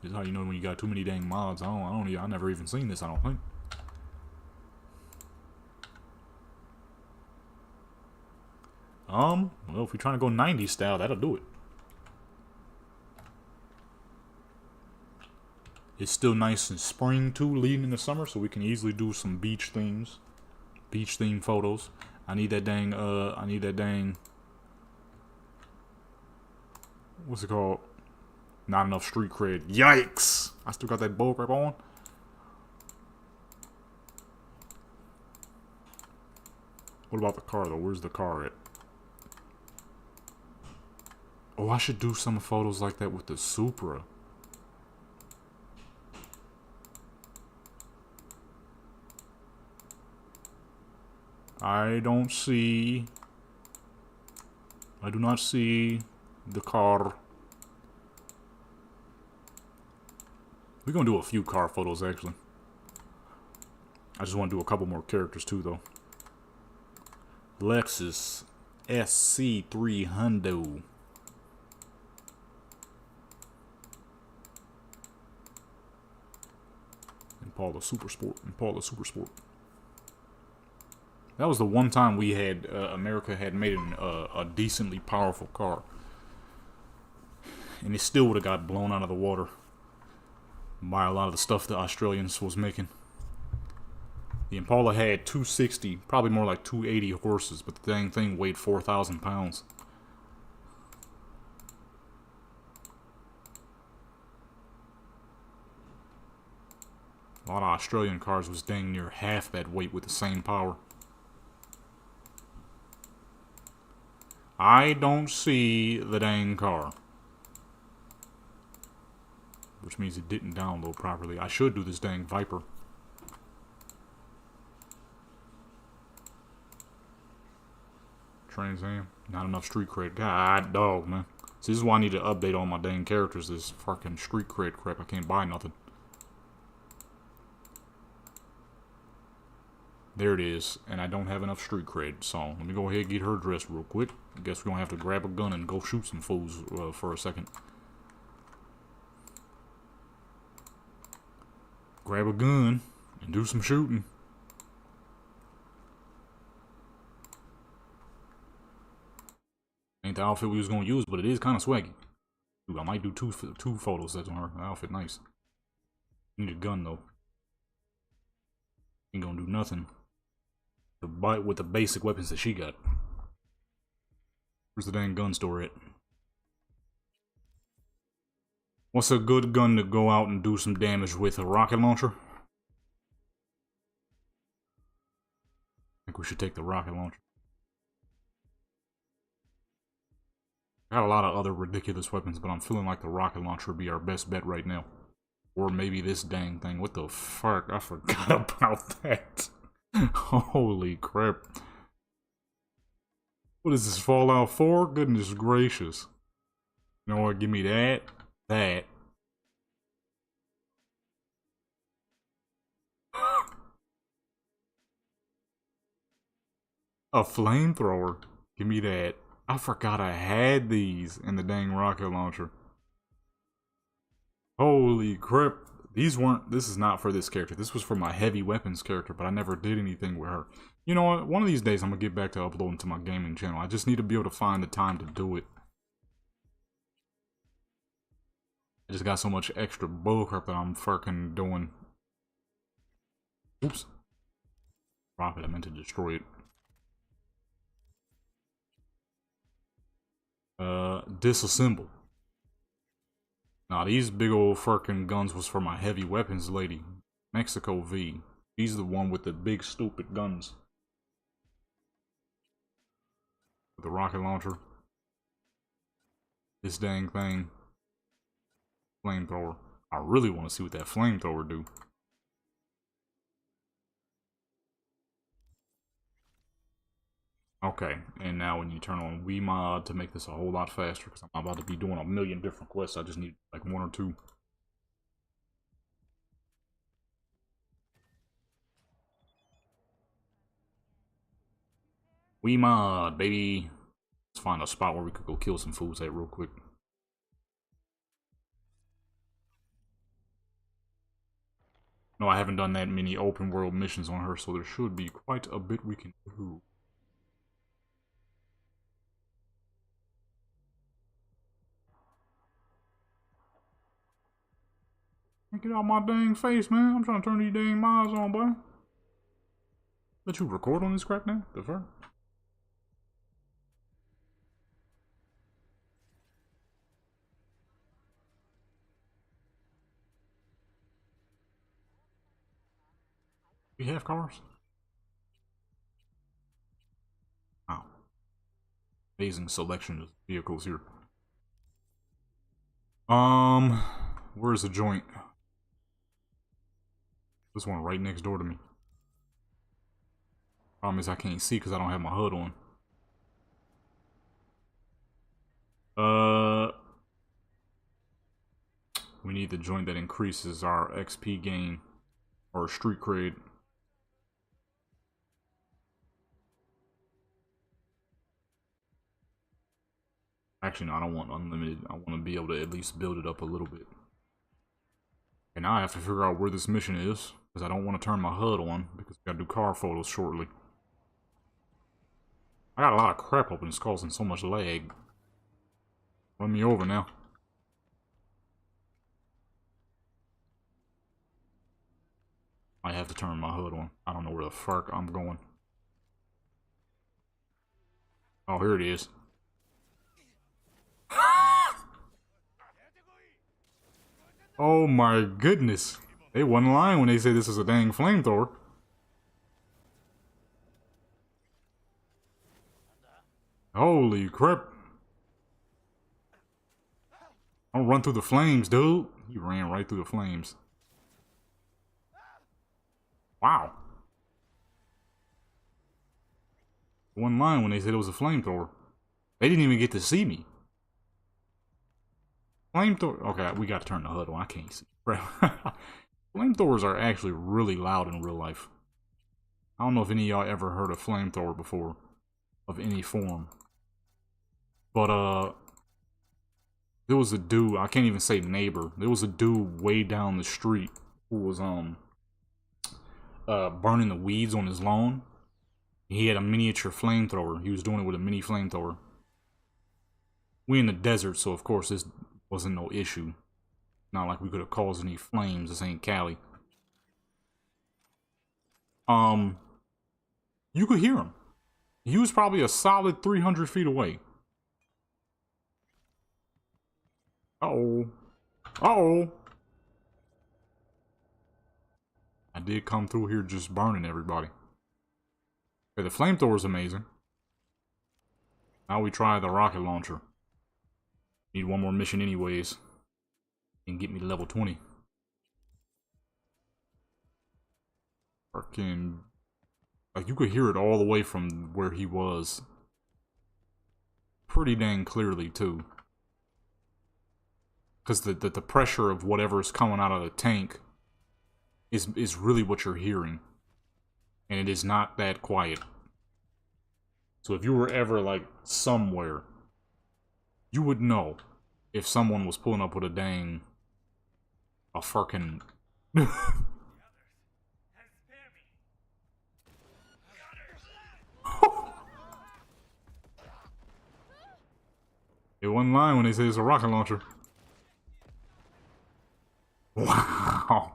This is how you know when you got too many dang mods. I never even seen this, I don't think. Well, if we're trying to go 90s style, that'll do it. It's still nice and spring too, leading into summer, so we can easily do some beach themes. Beach theme photos. I need that dang, what's it called? Not enough street cred. Yikes! I still got that bull crap on. What about the car though? Where's the car at? Oh, I should do some photos like that with the Supra. I do not see the car. We're gonna do a few car photos actually. I just want to do a couple more characters too though. Lexus SC300. Impala Super Sport. That was the one time we had America had made a decently powerful car, and it still would have got blown out of the water by a lot of the stuff the Australians was making. The Impala had 260, probably more like 280 horses, but the dang thing weighed 4,000 pounds. A lot of Australian cars was dang near half that weight with the same power. I don't see the dang car. which means it didn't download properly. I should do this dang Viper. Trans Am. Not enough street cred. God dog, man. See, this is why I need to update all my dang characters. This fucking street cred crap. I can't buy nothing. There it is. And I don't have enough street cred. So, let me go ahead and get her dressed real quick. I guess we're gonna have to grab a gun and go shoot some fools for a second. Grab a gun and do some shooting. Ain't the outfit we was gonna use, but it is kind of swaggy. Dude, I might do two photo sets on her. The outfit nice. Need a gun though. Ain't gonna do nothing. With the basic weapons that she got. Where's the dang gun store at? What's a good gun to go out and do some damage with? A rocket launcher? I think we should take the rocket launcher. Got a lot of other ridiculous weapons, but I'm feeling like the rocket launcher would be our best bet right now. Or maybe this dang thing. What the fuck? I forgot about that. Holy crap. What is this, Fallout 4? Goodness gracious. You know what? Give me that. That. A flamethrower. Give me that. I forgot I had these in the dang rocket launcher. Holy crap. These weren't, this is not for this character. This was for my heavy weapons character, but I never did anything with her. You know what? One of these days I'm gonna get back to uploading to my gaming channel. I just need to be able to find the time to do it. I just got so much extra bullcrap that I'm fucking doing. Oops. Rocket, I meant to destroy it. Disassemble. Nah, these big old fucking guns was for my heavy weapons lady. Mexico V. She's the one with the big stupid guns. With the rocket launcher. This dang thing. Flamethrower. I really want to see what that flamethrower do. Okay, and now when you turn on Wii Mod to make this a whole lot faster, because I'm about to be doing a million different quests, I just need like one or two. Wii Mod, baby. Let's find a spot where we could go kill some fools at real quick. No, I haven't done that many open world missions on her, so there should be quite a bit we can do. Get out my dang face, man. I'm trying to turn these dang mods on, boy. Let you record on this crap now? The fuck? We have cars? Wow. Amazing selection of vehicles here. Where's the joint? This one right next door to me. Problem is I can't see because I don't have my HUD on. We need the joint that increases our XP gain or street cred. Actually, no, I don't want unlimited. I want to be able to at least build it up a little bit. And now I have to figure out where this mission is, because I don't want to turn my HUD on, because we gotta do car photos shortly. I got a lot of crap open, it's causing so much lag. Run me over now. I have to turn my HUD on. I don't know where the fuck I'm going. Oh, here it is. Oh my goodness. They wasn't lying when they said this is a dang flamethrower. Holy crap. Don't run through the flames, dude. He ran right through the flames. Wow. One line when they said it was a flamethrower. They didn't even get to see me. Flamethrower. Okay, we got to turn the HUD on. I can't see. Flamethrowers are actually really loud in real life. I don't know if any of y'all ever heard a flamethrower before, of any form. But there was a dude. I can't even say neighbor. There was a dude way down the street who was burning the weeds on his lawn. He had a miniature flamethrower. He was doing it with a mini flamethrower. We in the desert, so of course this wasn't no issue. Not like we could have caused any flames. This ain't Cali. You could hear him. He was probably a solid 300 feet away. Uh-oh. Uh-oh. I did come through here just burning everybody. Okay, the flamethrower is amazing. Now we try the rocket launcher. Need one more mission anyways. And get me to level 20. Fucking... Like, you could hear it all the way from where he was. Pretty dang clearly, too. Because the pressure of whatever is coming out of the tank is really what you're hearing. And it is not that quiet. So if you were ever, like, somewhere, you would know if someone was pulling up with a fucking... It wasn't lying when they said it's a rocket launcher. Wow.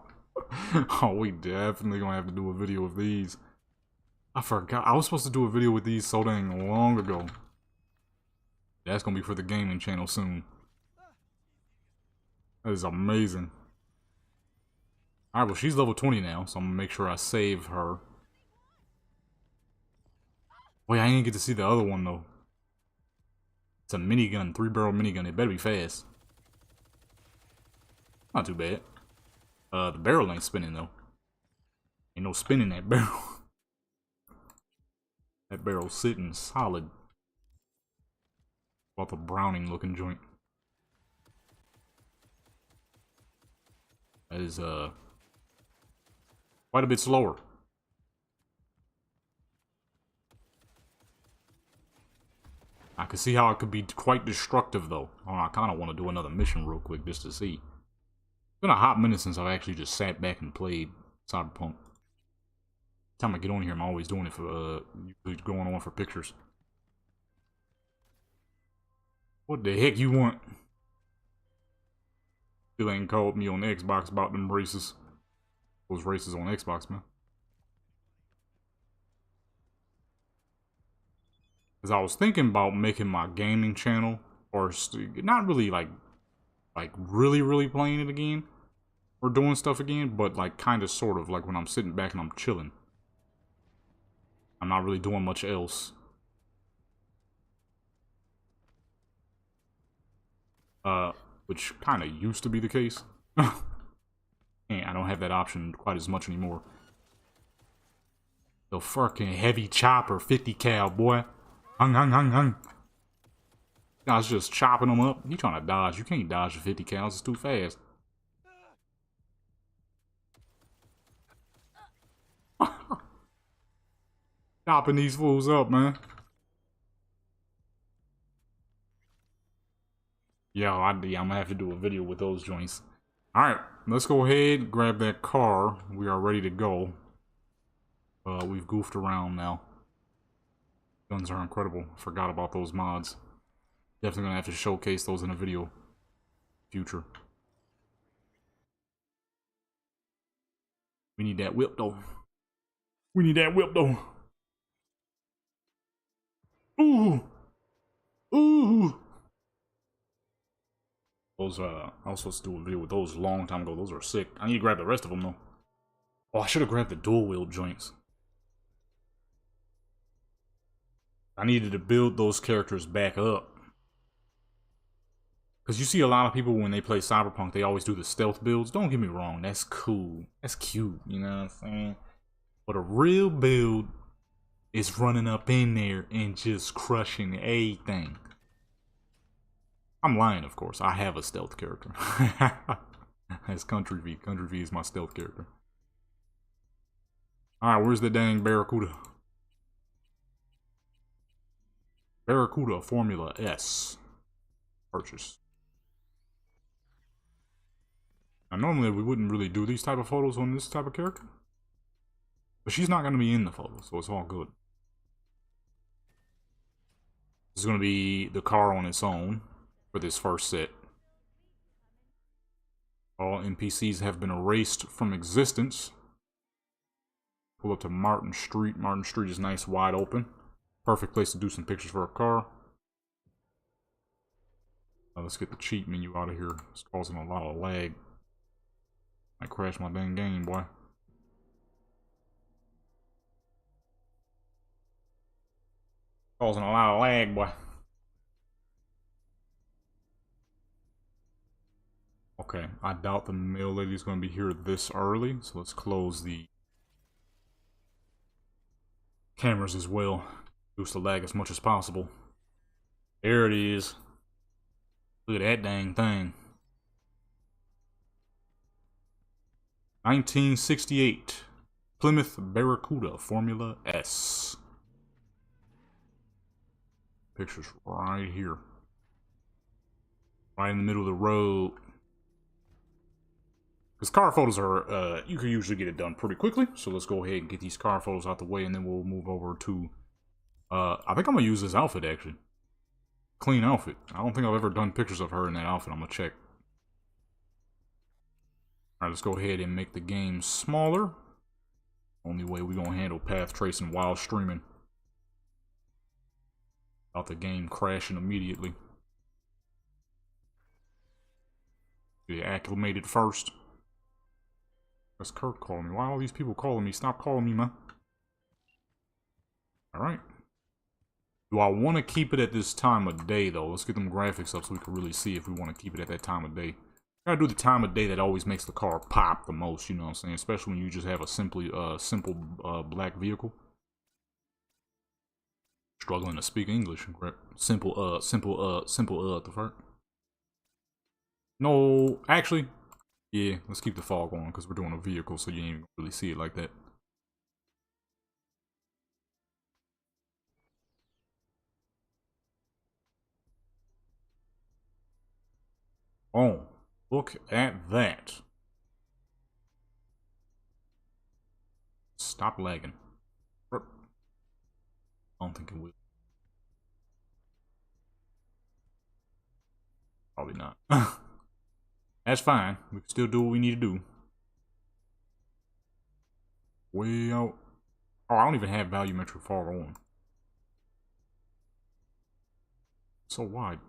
Oh, we definitely gonna have to do a video of these. I forgot. I was supposed to do a video with these so dang long ago. That's gonna be for the gaming channel soon. That is amazing. Alright, well, she's level 20 now, so I'm gonna make sure I save her. Wait, I didn't get to see the other one, though. It's a minigun, 3-barrel minigun. It better be fast. Not too bad. The barrel ain't spinning, though. Ain't no spin in that barrel. That barrel's sitting solid. About the Browning looking joint. That is, quite a bit slower. I can see how it could be quite destructive, though. Oh, I kind of want to do another mission real quick just to see. It's been a hot minute since I've actually just sat back and played Cyberpunk. Time I get on here, I'm always doing it for, usually going on for pictures. What the heck you want? Still ain't called me on Xbox about them races. Those races on Xbox, man. Because I was thinking about making my gaming channel, or not really like really playing it again, or doing stuff again, but like kind of sort of like when I'm sitting back and I'm chilling. I'm not really doing much else. Which kind of used to be the case. And I don't have that option quite as much anymore. The fucking heavy chopper, 50 cal, boy. Hung. I was just chopping them up. You trying to dodge. You can't dodge the 50 cals. It's too fast. Chopping these fools up, man. Yeah, I'm gonna have to do a video with those joints. Alright, let's go ahead, grab that car. We are ready to go. We've goofed around now. Guns are incredible. Forgot about those mods. Definitely gonna have to showcase those in a video. Future. We need that whip, though. We need that whip, though. Ooh! Ooh! Those, I was supposed to do a video with those a long time ago. Those are sick. I need to grab the rest of them, though. Oh, I should have grabbed the dual-wheel joints. I needed to build those characters back up. Because you see a lot of people when they play Cyberpunk, they always do the stealth builds. Don't get me wrong, that's cool. That's cute, you know what I'm saying? But a real build is running up in there and just crushing everything. I'm lying, of course. I have a stealth character. That's Country V. Country V is my stealth character. Alright, where's the dang Barracuda? Barracuda Formula S. Purchase. Now, normally we wouldn't really do these type of photos on this type of character. But she's not going to be in the photo, so it's all good. This is going to be the car on its own for this first set. All NPCs have been erased from existence. Pull up to Martin Street. Martin Street is nice, wide open. Perfect place to do some pictures for a car. Let's get the cheat menu out of here. It's causing a lot of lag. Might crash my dang game, boy. Causing a lot of lag, boy. Okay, I doubt the mail lady is going to be here this early, so let's close the cameras as well. Reduce the lag as much as possible. There it is. Look at that dang thing. 1968 Plymouth Barracuda Formula S. Pictures right here. Right in the middle of the road. Because car photos are, you can usually get it done pretty quickly. So let's go ahead and get these car photos out the way, and then we'll move over to, I think I'm going to use this outfit, actually. Clean outfit. I don't think I've ever done pictures of her in that outfit. I'm going to check. Alright, let's go ahead and make the game smaller. Only way we're going to handle path tracing while streaming. Without the game crashing immediately. Get acclimated first. That's Kurt calling me. Why are all these people calling me? Stop calling me, man. Alright. Do I want to keep it at this time of day, though? Let's get them graphics up so we can really see if we want to keep it at that time of day. Gotta do the time of day that always makes the car pop the most, you know what I'm saying? Especially when you just have a simple black vehicle. Struggling to speak English. Simple the fuck? No, actually, yeah, let's keep the fog on because we're doing a vehicle, so you ain't even really see it like that. Oh, look at that. Stop lagging. I don't think it will. Probably not. That's fine. We can still do what we need to do. Way out. Oh, I don't even have volumetric fog on. So wide.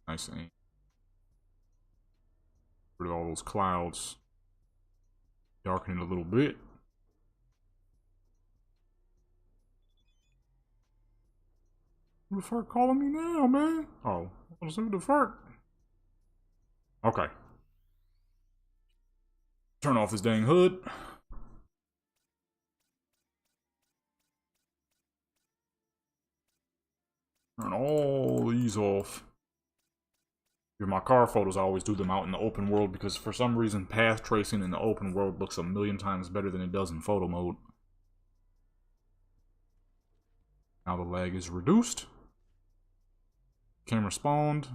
Nice aim. Rid of all those clouds. Darken it a little bit. Who the fuck calling me now, man? Oh, what's the fuck? Okay. Turn off this dang hood. Turn all these off. Here, my car photos, I always do them out in the open world because for some reason path tracing in the open world looks a million times better than it does in photo mode. Now the lag is reduced. Camera spawned.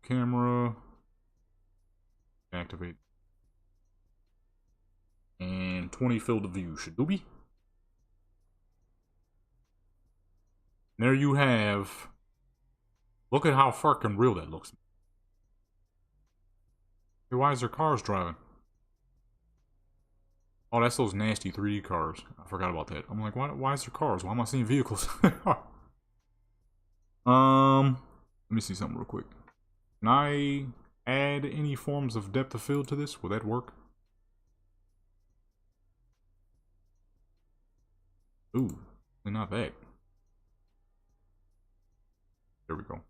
Camera. Activate. And 20 field of view. Shadooby. There you have. Look at how fucking real that looks. Hey, why is there cars driving? Oh, that's those nasty 3D cars. I forgot about that. I'm like, why is there cars? Why am I seeing vehicles? Let me see something real quick. Can I add any forms of depth of field to this? Will that work? Ooh, not that. There we go.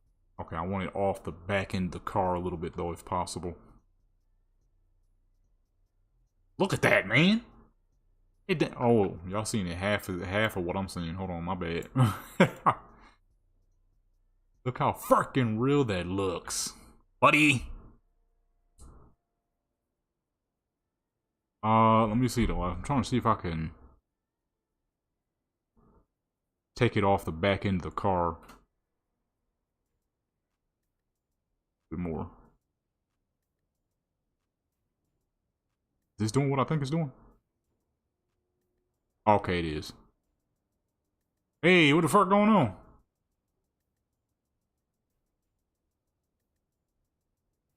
Okay, I want it off the back end of the car a little bit, though, if possible. Look at that, man! Oh, y'all seen it half of what I'm seeing. Hold on, my bad. Look how freaking real that looks, buddy. Let me see though. I'm trying to see if I can take it off the back end of the car a bit more. Is this doing what I think it's doing? Okay, it is. Hey, what the fuck going on?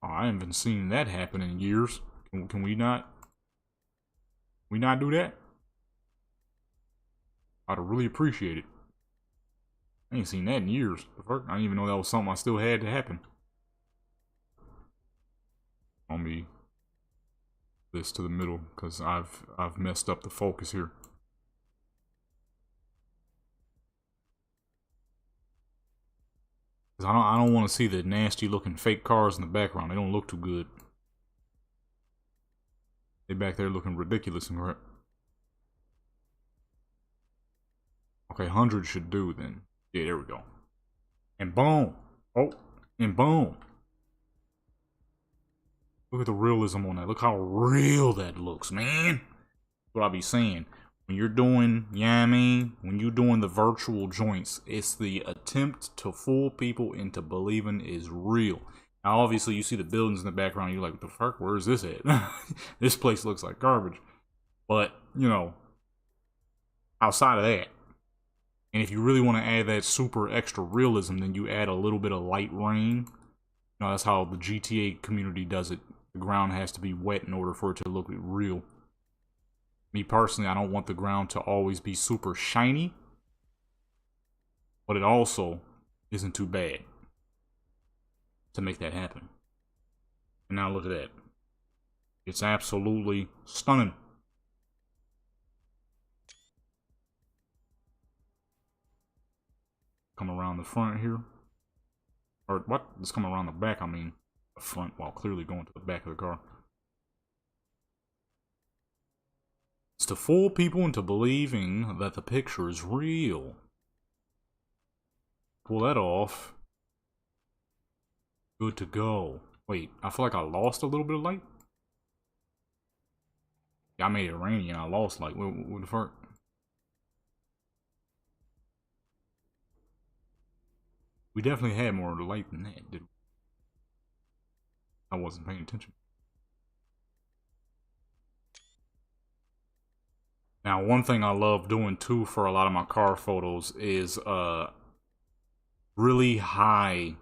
Oh, I haven't seen that happen in years. Can we not? We not do that? I'd really appreciate it. I ain't seen that in years. The fuck? I didn't even know that was something I still had to happen. On me. This to the middle, because I've messed up the focus here. Cause I don't want to see the nasty looking fake cars in the background. They don't look too good. They back there looking ridiculous and crap. Okay, 100 should do then. Yeah, there we go. And boom. Oh, and boom. Look at the realism on that. Look how real that looks, man. That's what I be saying. When you're doing, you know what I mean? When you're doing the virtual joints, it's the attempt to fool people into believing is real. Now, obviously, you see the buildings in the background, you're like, what the fuck? Where is this at? This place looks like garbage. But, you know, outside of that, and if you really want to add that super extra realism, then you add a little bit of light rain. You know, that's how the GTA community does it. The ground has to be wet in order for it to look real. Me personally, I don't want the ground to always be super shiny, but it also isn't too bad to make that happen. And now look at that. It's absolutely stunning. Come around the front here. Or what? Let's come around the back, I mean. The front, while clearly going to the back of the car. It's to fool people into believing that the picture is real. Pull that off. Good to go. Wait, I feel like I lost a little bit of light. Yeah, I made it rainy and I lost light. What the fuck? We definitely had more light than that, didn't we? I wasn't paying attention. Now, one thing I love doing too for a lot of my car photos is really high.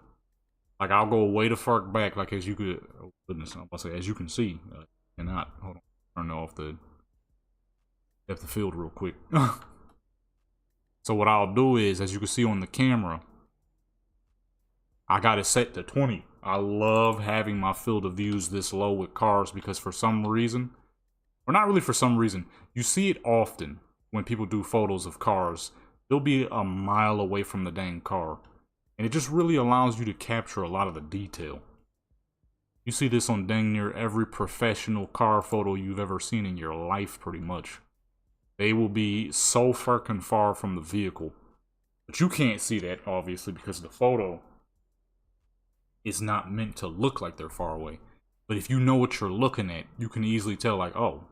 Like I'll go way the fuck back, like as you could. Oh goodness, I'm about to say as you can see. Cannot hold on. Turn off the depth of field real quick. So what I'll do is, as you can see on the camera, I got it set to 20. I love having my field of views this low with cars because for some reason, or not really for some reason, you see it often when people do photos of cars. They'll be a mile away from the dang car. And it just really allows you to capture a lot of the detail. You see this on dang near every professional car photo you've ever seen in your life, pretty much. They will be so fucking far from the vehicle. But you can't see that, obviously, because the photo is not meant to look like they're far away. But if you know what you're looking at, you can easily tell, like, oh,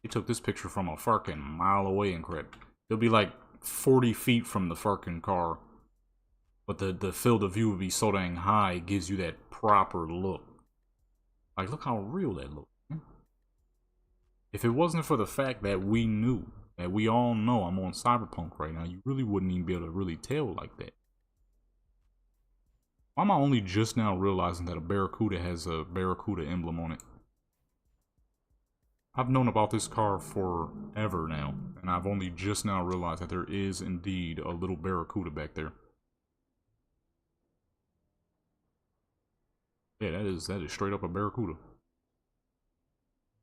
he took this picture from a fucking mile away and crap. They'll be like 40 feet from the fucking car. But the field of view would be so dang high, it gives you that proper look. Like, look how real that looks. If it wasn't for the fact that we knew, that we all know I'm on Cyberpunk right now, you really wouldn't even be able to really tell like that. Why am I only just now realizing that a Barracuda has a Barracuda emblem on it? I've known about this car forever now, and I've only just now realized that there is indeed a little Barracuda back there. Yeah, that is straight up a Barracuda.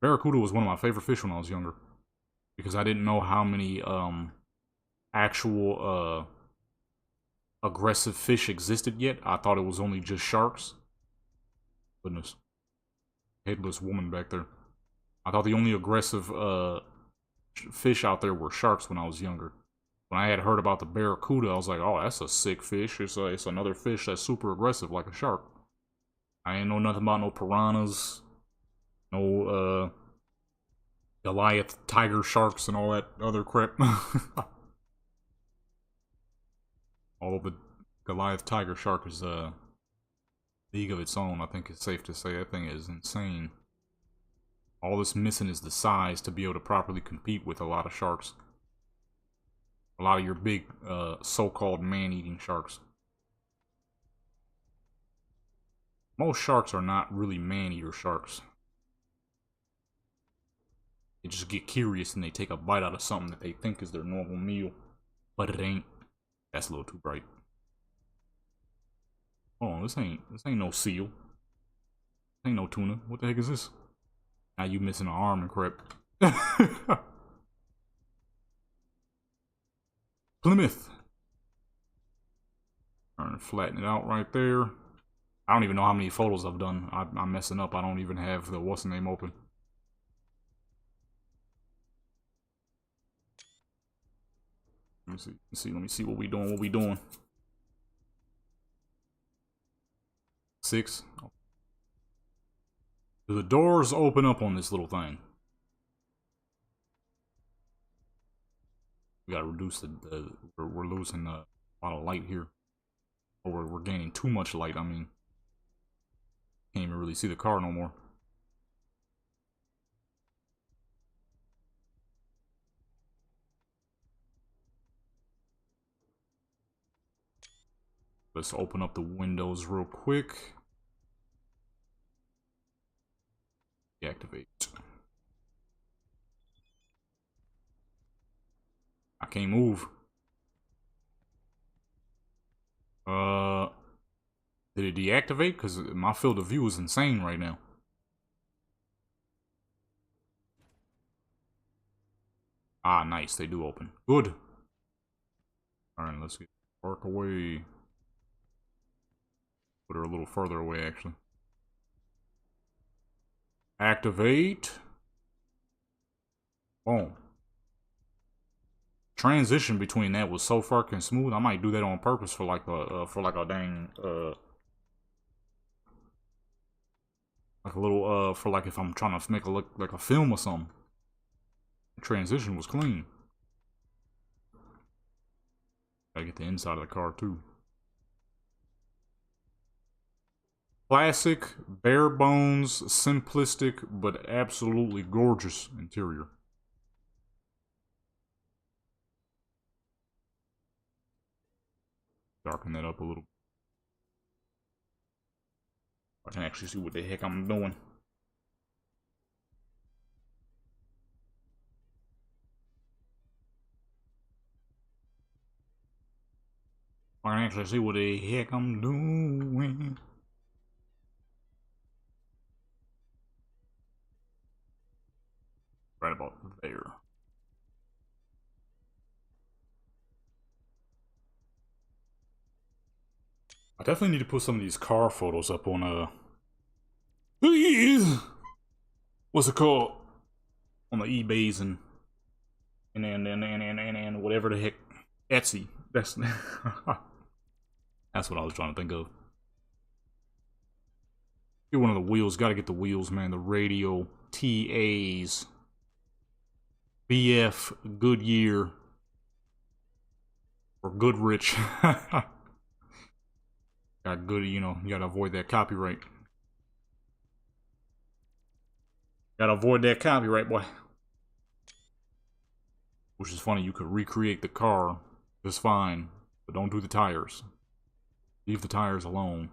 Barracuda was one of my favorite fish when I was younger, because I didn't know how many actual aggressive fish existed yet. I thought it was only just sharks. Goodness. Headless woman back there. I thought the only aggressive fish out there were sharks when I was younger. When I had heard about the barracuda, I was like, oh, that's a sick fish. It's another fish that's super aggressive like a shark. I ain't know nothing about no piranhas, no Goliath tiger sharks and all that other crap. Although the Goliath tiger shark is a league of its own, I think it's safe to say that thing is insane. All that's missing is the size to be able to properly compete with a lot of sharks. A lot of your big so-called man-eating sharks. Most sharks are not really man-eater sharks. They just get curious and they take a bite out of something that they think is their normal meal. But it ain't. That's a little too bright. Oh, this ain't no seal. This ain't no tuna. What the heck is this? Now you missing an arm and crap. Plymouth. Trying to flatten it out right there. I don't even know how many photos I've done. I'm messing up. I don't even have the what's the name open. Let me see what we doing. 6. Do the doors open up on this little thing? We gotta reduce we're losing a lot of light here. Or we're gaining too much light, I mean. Can't even really see the car no more. Let's open up the windows real quick. Deactivate. I can't move. Did it deactivate? Because my field of view is insane right now. Ah, nice. They do open. Good. Alright, let's get Park away. Put her a little further away, actually. Activate. Boom. Transition between that was so fucking smooth. I might do that on purpose for like a dang like a little for like if I'm trying to make it look like a film or something. The transition was clean. Gotta get the inside of the car too. Classic, bare bones, simplistic, but absolutely gorgeous interior. Darken that up a little. I can actually see what the heck I'm doing. I can actually see what the heck I'm doing. Right about there. I definitely need to put some of these car photos up on what's it called? On the eBays and whatever the heck, Etsy. That's that's what I was trying to think of. Get one of the wheels. Got to get the wheels, man. The radial TAs, BF Goodyear or Goodrich. Got good, you know. You gotta avoid that copyright. Gotta avoid that copyright, boy. Which is funny, you could recreate the car just fine, but don't do the tires. Leave the tires alone.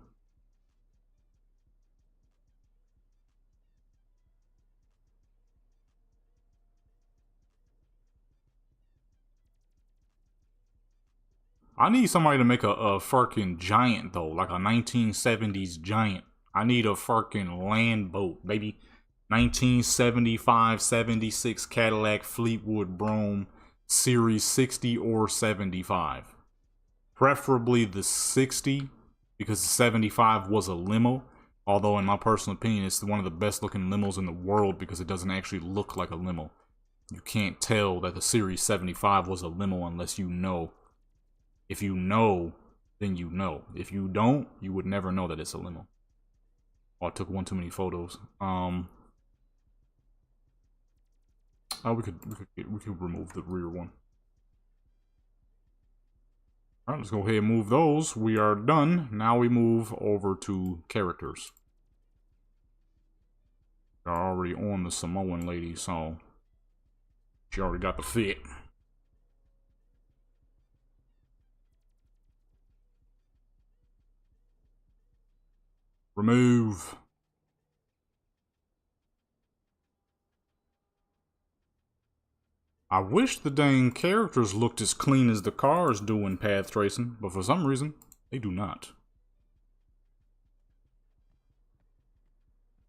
I need somebody to make a fucking giant, though. Like a 1970s giant. I need a fucking land boat, baby. 1975, 76 Cadillac Fleetwood Brougham Series 60 or 75. Preferably the 60, because the 75 was a limo. Although, in my personal opinion, it's one of the best looking limos in the world because it doesn't actually look like a limo. You can't tell that the Series 75 was a limo unless you know. If you know, then you know. If you don't, you would never know that it's a limo. Oh, I took one too many photos. Oh, we could remove the rear one. Alright, let's go ahead and move those. We are done. Now we move over to characters. They're already on the Samoan lady, so she already got the fit. Remove. I wish the dang characters looked as clean as the cars do in path tracing, but for some reason, they do not.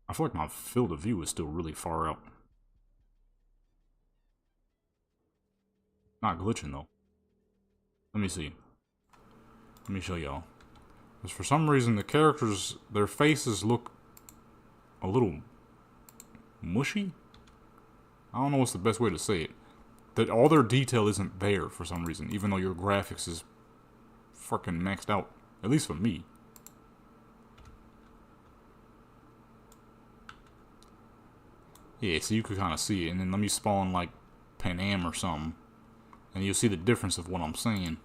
I feel like my field of view is still really far out. Not glitching, though. Let me see. Let me show y'all. Because for some reason, the characters, their faces look a little mushy? I don't know what's the best way to say it. That all their detail isn't there for some reason, even though your graphics is fucking maxed out. At least for me. Yeah, so you could kind of see it, and then let me spawn like Pan Am or something, and you'll see the difference of what I'm saying.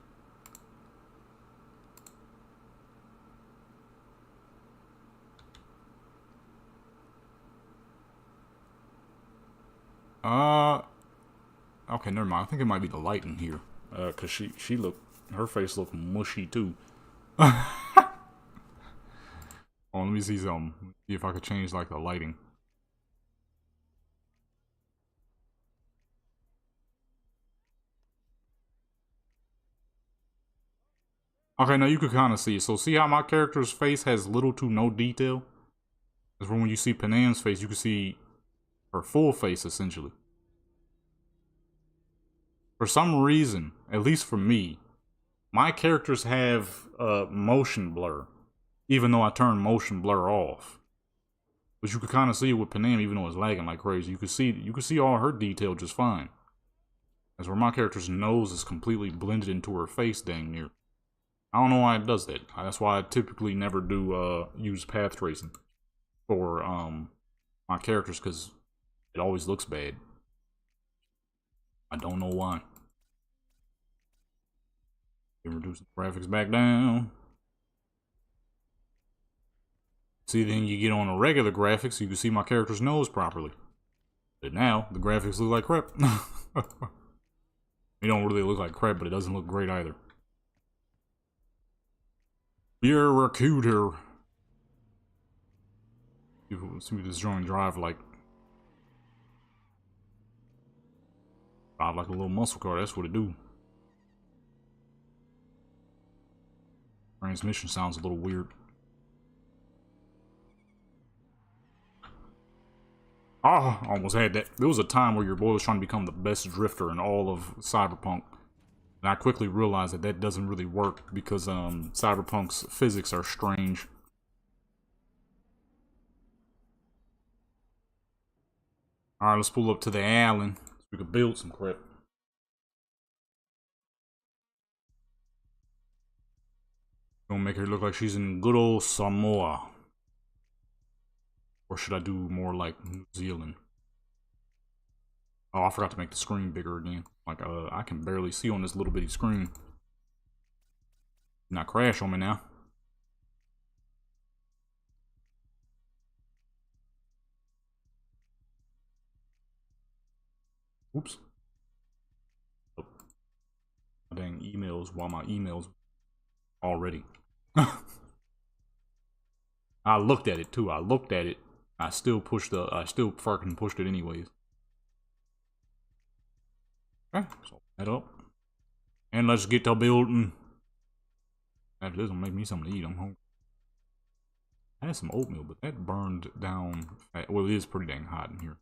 Okay, never mind. I think it might be the lighting here, cause her face looked mushy too. Oh, let me see something. See if I could change like the lighting. Okay, now you could kind of see it. So see how my character's face has little to no detail? That's when you see Panam's face, you can see her full face, essentially. For some reason, at least for me, my characters have motion blur, even though I turn motion blur off. But you could kind of see it with Panam, even though it's lagging like crazy. You could see all her detail just fine. That's where my character's nose is completely blended into her face, dang near. I don't know why it does that. That's why I typically never do use path tracing for my characters, because it always looks bad. I don't know why. Reduce the graphics back down. See, then you get on a regular graphics, so you can see my character's nose properly. But now, the graphics look like crap. They don't really look like crap, but it doesn't look great either. You're a cooter. See me this joint drive like a little muscle car. That's what it do. Transmission sounds a little weird. Ah, almost had that. There was a time where your boy was trying to become the best drifter in all of Cyberpunk. And I quickly realized that that doesn't really work because Cyberpunk's physics are strange. Alright, let's pull up to the island so we can build some crap. Gonna make her look like she's in good old Samoa. Or should I do more like New Zealand? Oh, I forgot to make the screen bigger again. Like, I can barely see on this little bitty screen. Not crash on me now. Oops. Oh. My dang emails, while my emails already. I looked at it too. I looked at it. I still fucking pushed it anyways. Okay, so that up. And let's get to building. After this will make me something to eat. I'm hungry. I had some oatmeal, but that burned down. Well, it is pretty dang hot in here.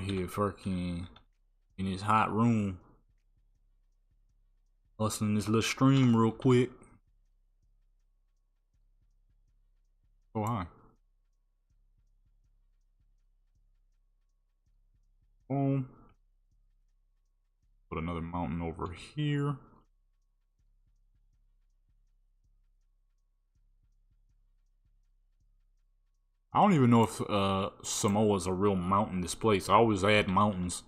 out here fucking in his hot room. Hustling this little stream real quick. Oh, hi. Boom. Put another mountain over here. I don't even know if Samoa's a real mountainous place. I always add mountains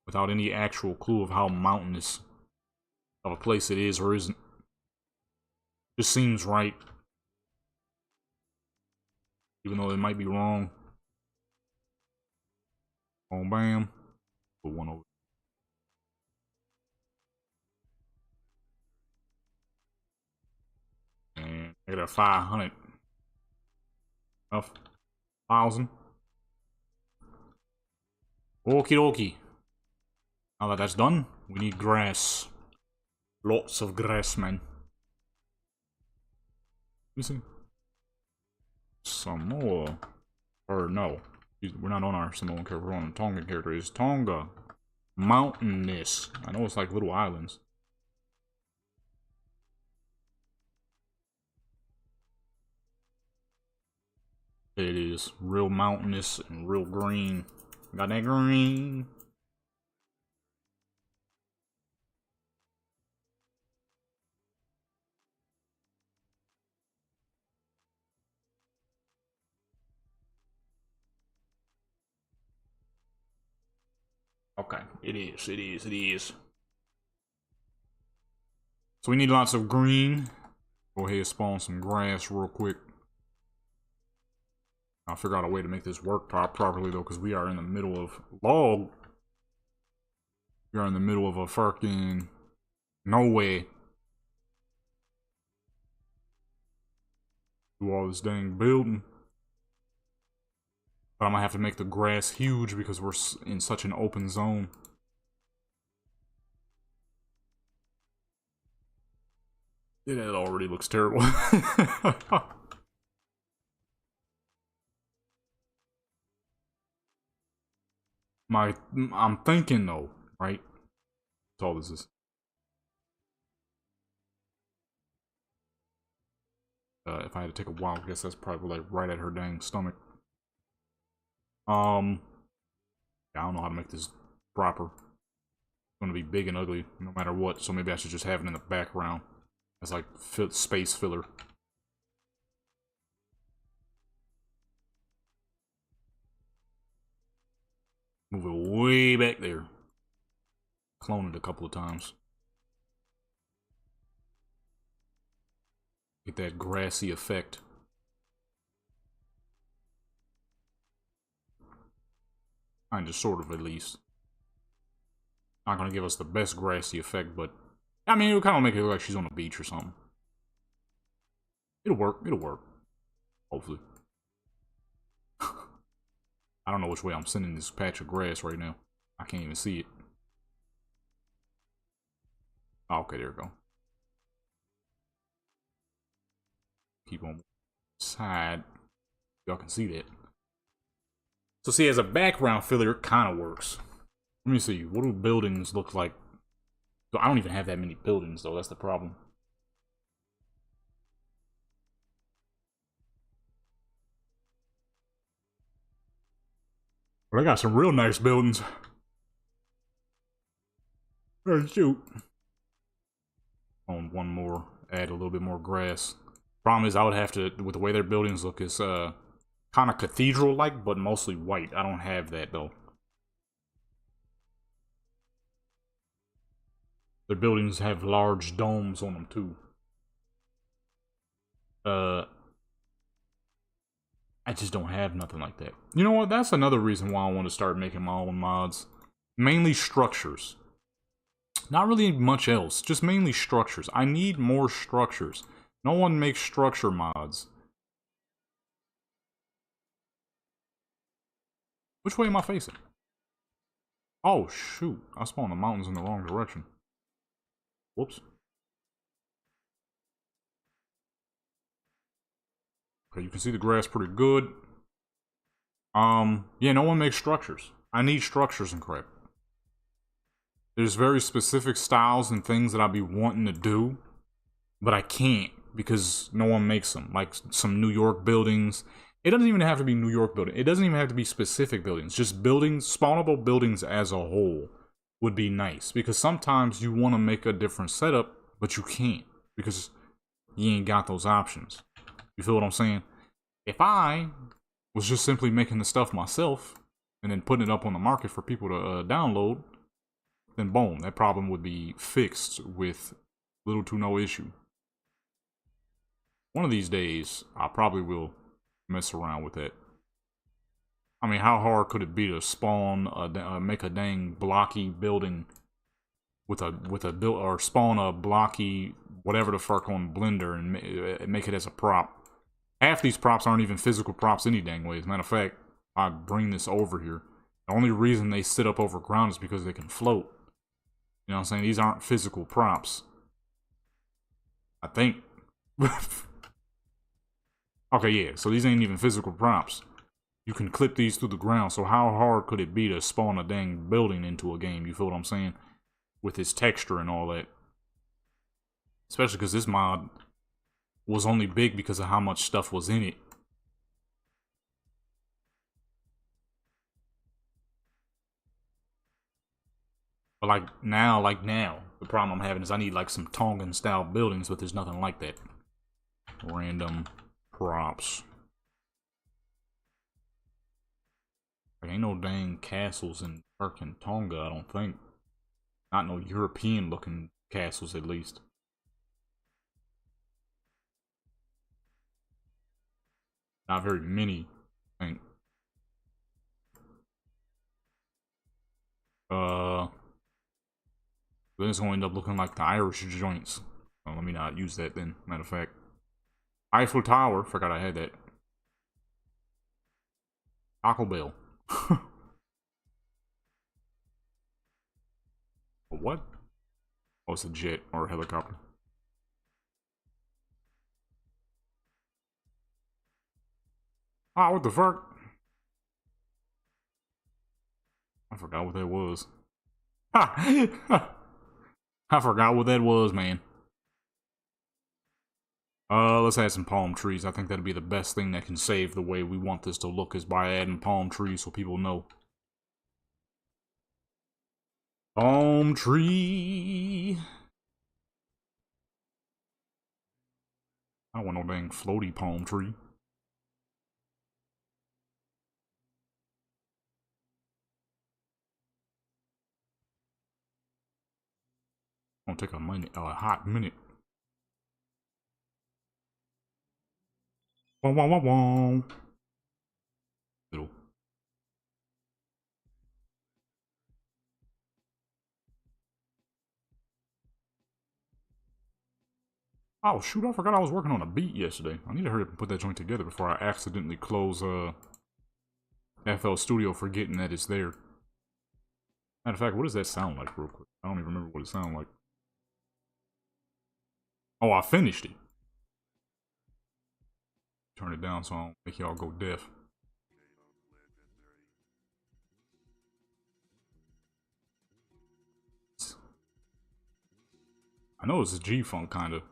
without any actual clue of how mountainous of a place it is or isn't. Just seems right. Even though it might be wrong. Boom, bam. Put one over. And I got a 500. Enough. 1,000. Okie dokie. Now that that's done, we need grass. Lots of grass, man. Let me see. Samoa. Or no. We're not on our Samoan character, we're on the Tongan character. Is Tonga mountainous? I know it's like little islands. It is real mountainous and real green. Got that green. Okay, it is, it is, it is. So we need lots of green. Go ahead and spawn some grass real quick. I'll figure out a way to make this work properly though, because we are in the middle of log. We are in the middle of a fucking nowhere. Do all this dang building. But I'm gonna have to make the grass huge because we're in such an open zone. It already looks terrible. I'm thinking though, right? That's all this is. If I had to take a wild guess, that's probably like right at her dang stomach. Yeah, I don't know how to make this proper. It's gonna be big and ugly no matter what, so maybe I should just have it in the background as like space filler. Move it way back there. Clone it a couple of times. Get that grassy effect. Kinda, sort of, at least. Not gonna give us the best grassy effect, but I mean, it'll kind of make it look like she's on a beach or something. It'll work. It'll work. Hopefully. I don't know which way I'm sending this patch of grass right now. I can't even see it. Oh, okay, there we go. Keep on side. Y'all can see that. So see, as a background filler, it kind of works. Let me see. What do buildings look like? So I don't even have that many buildings, though. That's the problem. But I got some real nice buildings. Oh, shoot. On one more. Add a little bit more grass. Problem is, I would have to, with the way their buildings look, it's kind of cathedral-like, but mostly white. I don't have that, though. Their buildings have large domes on them, too. I just don't have nothing like that. You know what? That's another reason why I want to start making my own mods. Mainly structures. Not really much else. Just mainly structures. I need more structures. No one makes structure mods. Which way am I facing? Oh, shoot. I spawned the mountains in the wrong direction. Whoops. Okay, you can see the grass pretty good. Yeah, no one makes structures. I need structures and crap. There's very specific styles and things that I be wanting to do, but I can't because no one makes them. Like some New York buildings. It doesn't even have to be New York building. It doesn't even have to be specific buildings. Just buildings, spawnable buildings as a whole would be nice. Because sometimes you want to make a different setup, but you can't. Because you ain't got those options. You feel what I'm saying? If I was just simply making the stuff myself, and then putting it up on the market for people to download, then boom, that problem would be fixed with little to no issue. One of these days, I probably will mess around with that. I mean, how hard could it be to spawn, make a dang blocky building with a build, or spawn a blocky whatever the fuck on Blender and make it as a prop? Half these props aren't even physical props any dang way. As a matter of fact, I bring this over here. The only reason they sit up over ground is because they can float. You know what I'm saying? These aren't physical props. I think. Okay, yeah, so these ain't even physical props. You can clip these through the ground, so how hard could it be to spawn a dang building into a game? You feel what I'm saying? With its texture and all that. Especially because this mod was only big because of how much stuff was in it. But like now, the problem I'm having is I need like some Tongan style buildings, but there's nothing like that. Random props. There ain't no dang castles in fucking Tonga, I don't think. Not no European looking castles, at least. Not very many, I think. Then it's gonna end up looking like the Irish joints. Well, let me not use that then, matter of fact. Eiffel Tower, forgot I had that. Taco Bell. What? Oh, it's a jet or a helicopter. Ah, what the fuck? I forgot what that was. Ha! I forgot what that was, man. Let's add some palm trees. I think that'd be the best thing that can save the way we want this to look, is by adding palm trees so people know. Palm tree. I don't want no dang floaty palm tree. Gonna take a hot minute. Wah, wah, wah, wah. Little. Oh shoot, I forgot I was working on a beat yesterday. I need to hurry up and put that joint together before I accidentally close FL Studio, forgetting that it's there. Matter of fact, what does that sound like real quick? I don't even remember what it sounded like. Oh, I finished it. Turn it down so I don't make y'all go deaf. I know it's a G-Funk, kinda.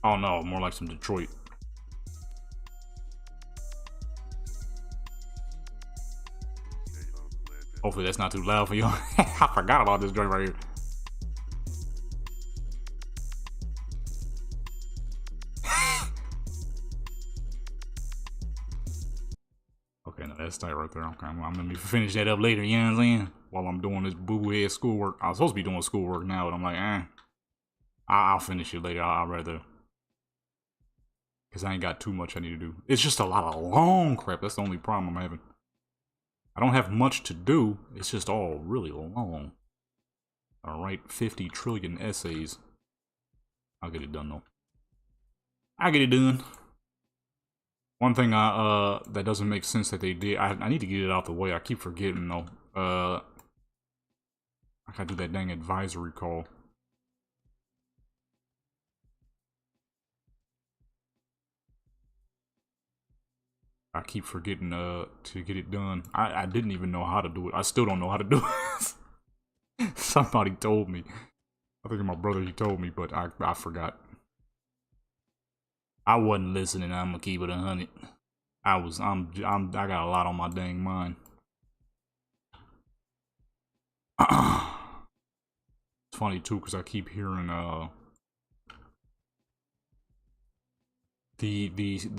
Oh no, more like some Detroit. Hopefully that's not too loud for y'all. I forgot about this joint right here. Okay, no, that's tight right there. Okay, I'm gonna finish that up later, you know what I'm saying? While I'm doing this boo-head schoolwork. I was supposed to be doing schoolwork now, but I'm like, I'll finish it later. I'll rather. Because I ain't got too much I need to do. It's just a lot of long crap. That's the only problem I'm having. I don't have much to do. It's just all really long. I'll write 50 trillion essays. I'll get it done, though. I'll get it done. One thing that doesn't make sense that they did. I need to get it out the way. I keep forgetting, though. I gotta do that dang advisory call. I keep forgetting to get it done. I didn't even know how to do it. I still don't know how to do it. Somebody told me. I think my brother, he told me, but I forgot. I wasn't listening. I'm gonna keep it 100. I got a lot on my dang mind. It's funny too, because I keep hearing the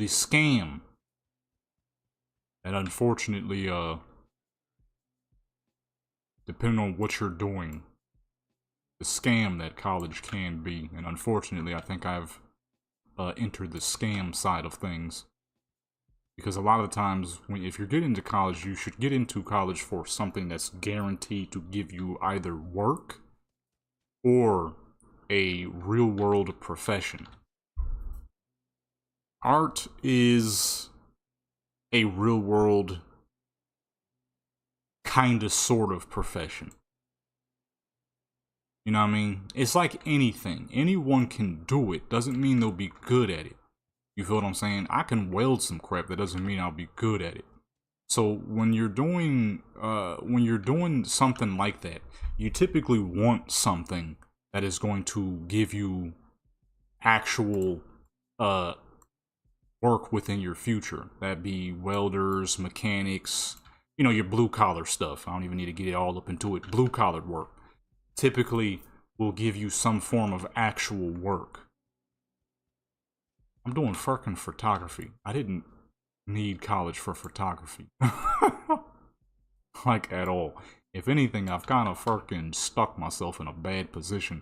scam that unfortunately depending on what you're doing, the scam that college can be, and unfortunately I think I've entered the scam side of things. Because a lot of the times, if you're getting into college, you should get into college for something that's guaranteed to give you either work or a real-world profession. Art is a real-world, kind of, sort of profession. You know what I mean? It's like anything. Anyone can do it. Doesn't mean they'll be good at it. You feel what I'm saying? I can weld some crap. That doesn't mean I'll be good at it. So when you're doing something like that, you typically want something that is going to give you actual work within your future. That'd be welders, mechanics, you know, your blue collar stuff. I don't even need to get it all up into it. Blue collar work typically will give you some form of actual work. I'm doing fucking photography. I didn't need college for photography. Like, at all. If anything, I've kind of fucking stuck myself in a bad position.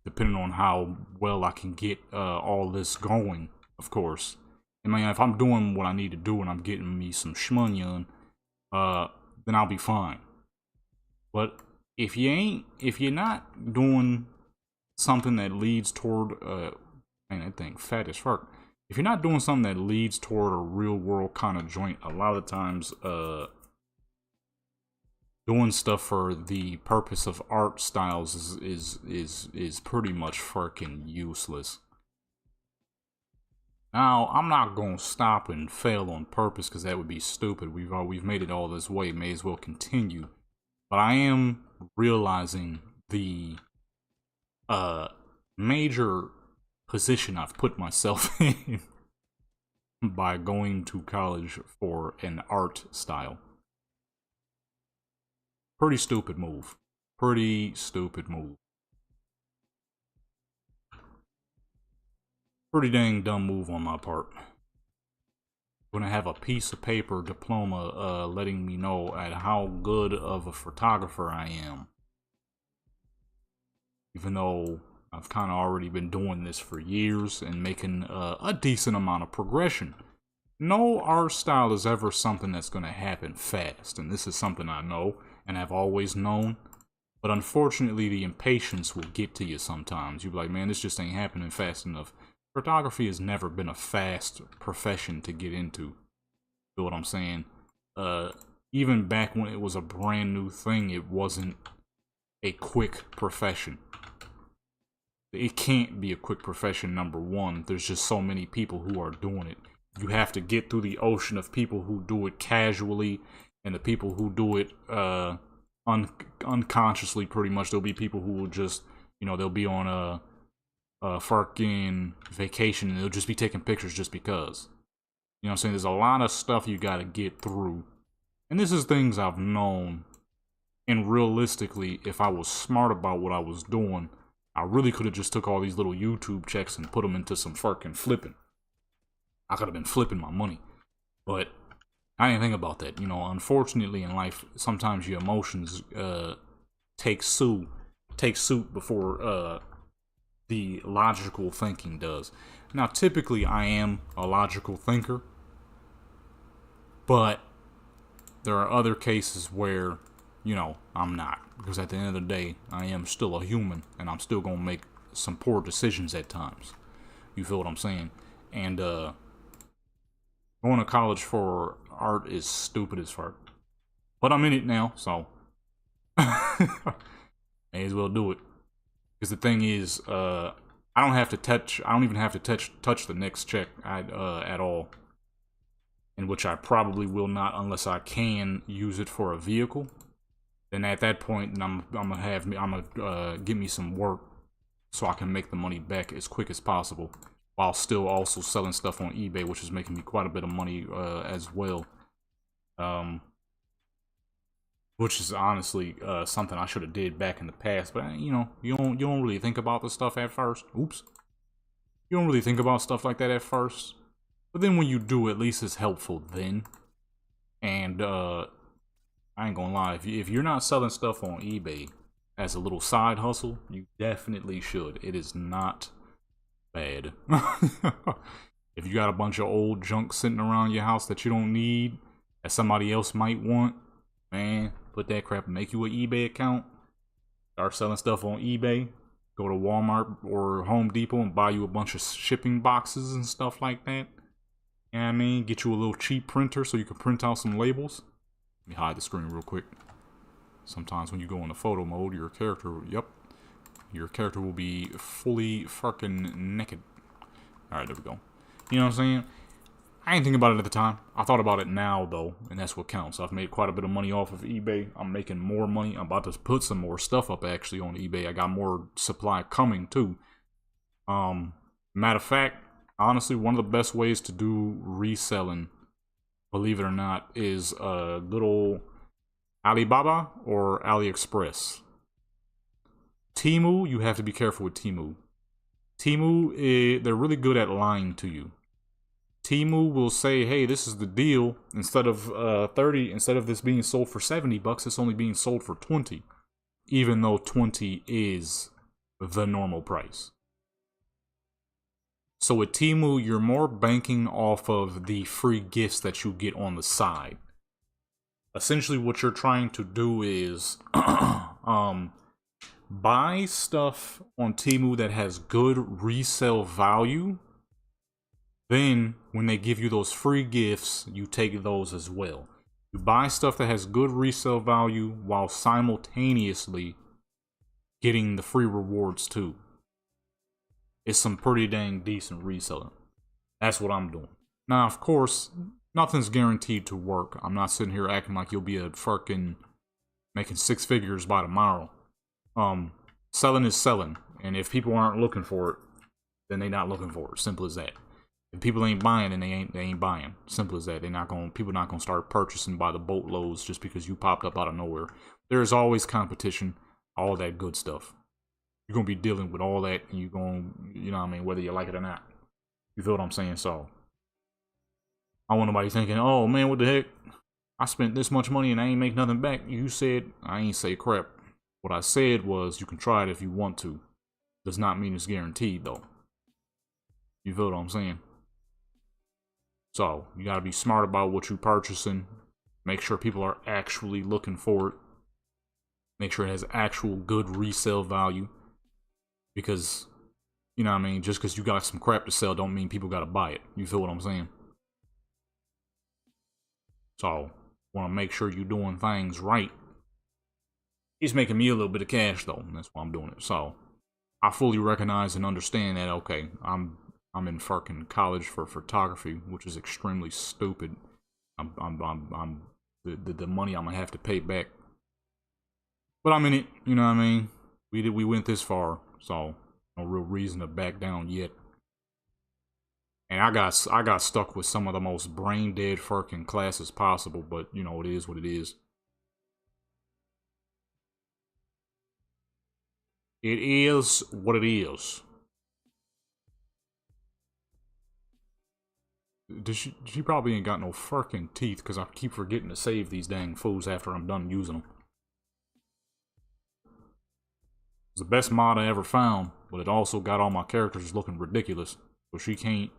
Depending on how well I can get all this going, of course. I mean, if I'm doing what I need to do and I'm getting me some shmoney on, then I'll be fine. But if you're not doing something that leads toward man, that thing fat as fuck. If you're not doing something that leads toward a real world kind of joint, a lot of times doing stuff for the purpose of art styles is pretty much fucking useless. Now, I'm not gonna stop and fail on purpose because that would be stupid. We've made it all this way, may as well continue. But I am realizing the major position I've put myself in by going to college for an art style. Pretty stupid move. Pretty stupid move. Pretty dang dumb move on my part. When I have a piece of paper diploma letting me know at how good of a photographer I am. Even though I've kind of already been doing this for years and making a decent amount of progression. No art style is ever something that's going to happen fast, and this is something I know and have always known. But unfortunately, the impatience will get to you sometimes. You'll be like, man, this just ain't happening fast enough. Photography has never been a fast profession to get into. Feel what I'm saying? Even back when it was a brand new thing, it wasn't a quick profession. It can't be a quick profession, number one. There's just so many people who are doing it. You have to get through the ocean of people who do it casually and the people who do it unconsciously, pretty much. There'll be people who will just, you know, they'll be on a fucking vacation and they'll just be taking pictures just because. You know what I'm saying? There's a lot of stuff you gotta get through. And this is things I've known. And realistically, if I was smart about what I was doing, I really could have just took all these little YouTube checks and put them into some fucking flipping. I could have been flipping my money. But I didn't think about that. You know, unfortunately in life, sometimes your emotions take suit before the logical thinking does. Now, typically I am a logical thinker. But there are other cases where, you know, I'm not. Because at the end of the day, I am still a human. And I'm still going to make some poor decisions at times. You feel what I'm saying? And, going to college for art is stupid as fuck. But I'm in it now, so. May as well do it. Because the thing is, I don't even have to touch the next check at all. in which I probably will not unless I can use it for a vehicle. Then at that point, I'm gonna get me some work so I can make the money back as quick as possible, while still also selling stuff on eBay, which is making me quite a bit of money as well. Which is honestly something I should have did back in the past, but you know, you don't really think about this stuff at first. Oops, you don't really think about stuff like that at first, but then when you do, at least it's helpful then. And I ain't gonna lie, if you're not selling stuff on eBay as a little side hustle, you definitely should. It is not bad. If you got a bunch of old junk sitting around your house that you don't need, that somebody else might want, man, put that crap, make you an eBay account, start selling stuff on eBay, go to Walmart or Home Depot and buy you a bunch of shipping boxes and stuff like that. You know what I mean? Get you a little cheap printer so you can print out some labels. Let me hide the screen real quick. Sometimes when you go into photo mode, your character, your character will be fully fucking naked. Alright, there we go. You know what I'm saying? I didn't think about it at the time. I thought about it now, though, and that's what counts. I've made quite a bit of money off of eBay. I'm making more money. I'm about to put some more stuff up, actually, on eBay. I got more supply coming, too. Matter of fact, honestly, one of the best ways to do reselling, believe it or not, is little Alibaba or AliExpress. Temu, you have to be careful with Temu. Temu, they're really good at lying to you. Temu will say, hey, this is the deal. Instead of 30, instead of this being sold for 70 bucks, it's only being sold for 20. Even though 20 is the normal price. So with Temu, you're more banking off of the free gifts that you get on the side. Essentially, what you're trying to do is buy stuff on Temu that has good resale value. Then, when they give you those free gifts, you take those as well. You buy stuff that has good resale value while simultaneously getting the free rewards too. It's some pretty dang decent reselling. That's what I'm doing. Now, of course, nothing's guaranteed to work. I'm not sitting here acting like you'll be a fucking making six figures by tomorrow. Selling is selling, and if people aren't looking for it, then they're not looking for it. Simple as that. If people ain't buying, then they ain't buying. Simple as that. People not gonna start purchasing by the boatloads just because you popped up out of nowhere. There is always competition, all that good stuff. You're gonna be dealing with all that, and you're gonna, you know what I mean, whether you like it or not. You feel what I'm saying? So I want nobody thinking, oh man, what the heck? I spent this much money and I ain't make nothing back. You said I ain't say crap. What I said was you can try it if you want to. Does not mean it's guaranteed though. You feel what I'm saying? So, you gotta be smart about what you're purchasing. Make sure people are actually looking for it. Make sure it has actual good resale value. Because, you know what I mean, just because you got some crap to sell don't mean people gotta buy it. You feel what I'm saying? So, wanna make sure you're doing things right. It's making me a little bit of cash though, and that's why I'm doing it. So, I fully recognize and understand that, okay, I'm in fucking college for photography, which is extremely stupid. The money I'm gonna have to pay back, but I'm in it. You know what I mean? We went this far, so no real reason to back down yet. And I got stuck with some of the most brain dead fucking classes possible, but you know it is what it is. It is what it is. She probably ain't got no fucking teeth, because I keep forgetting to save these dang fools after I'm done using them. It's the best mod I ever found, but it also got all my characters looking ridiculous. So she can't...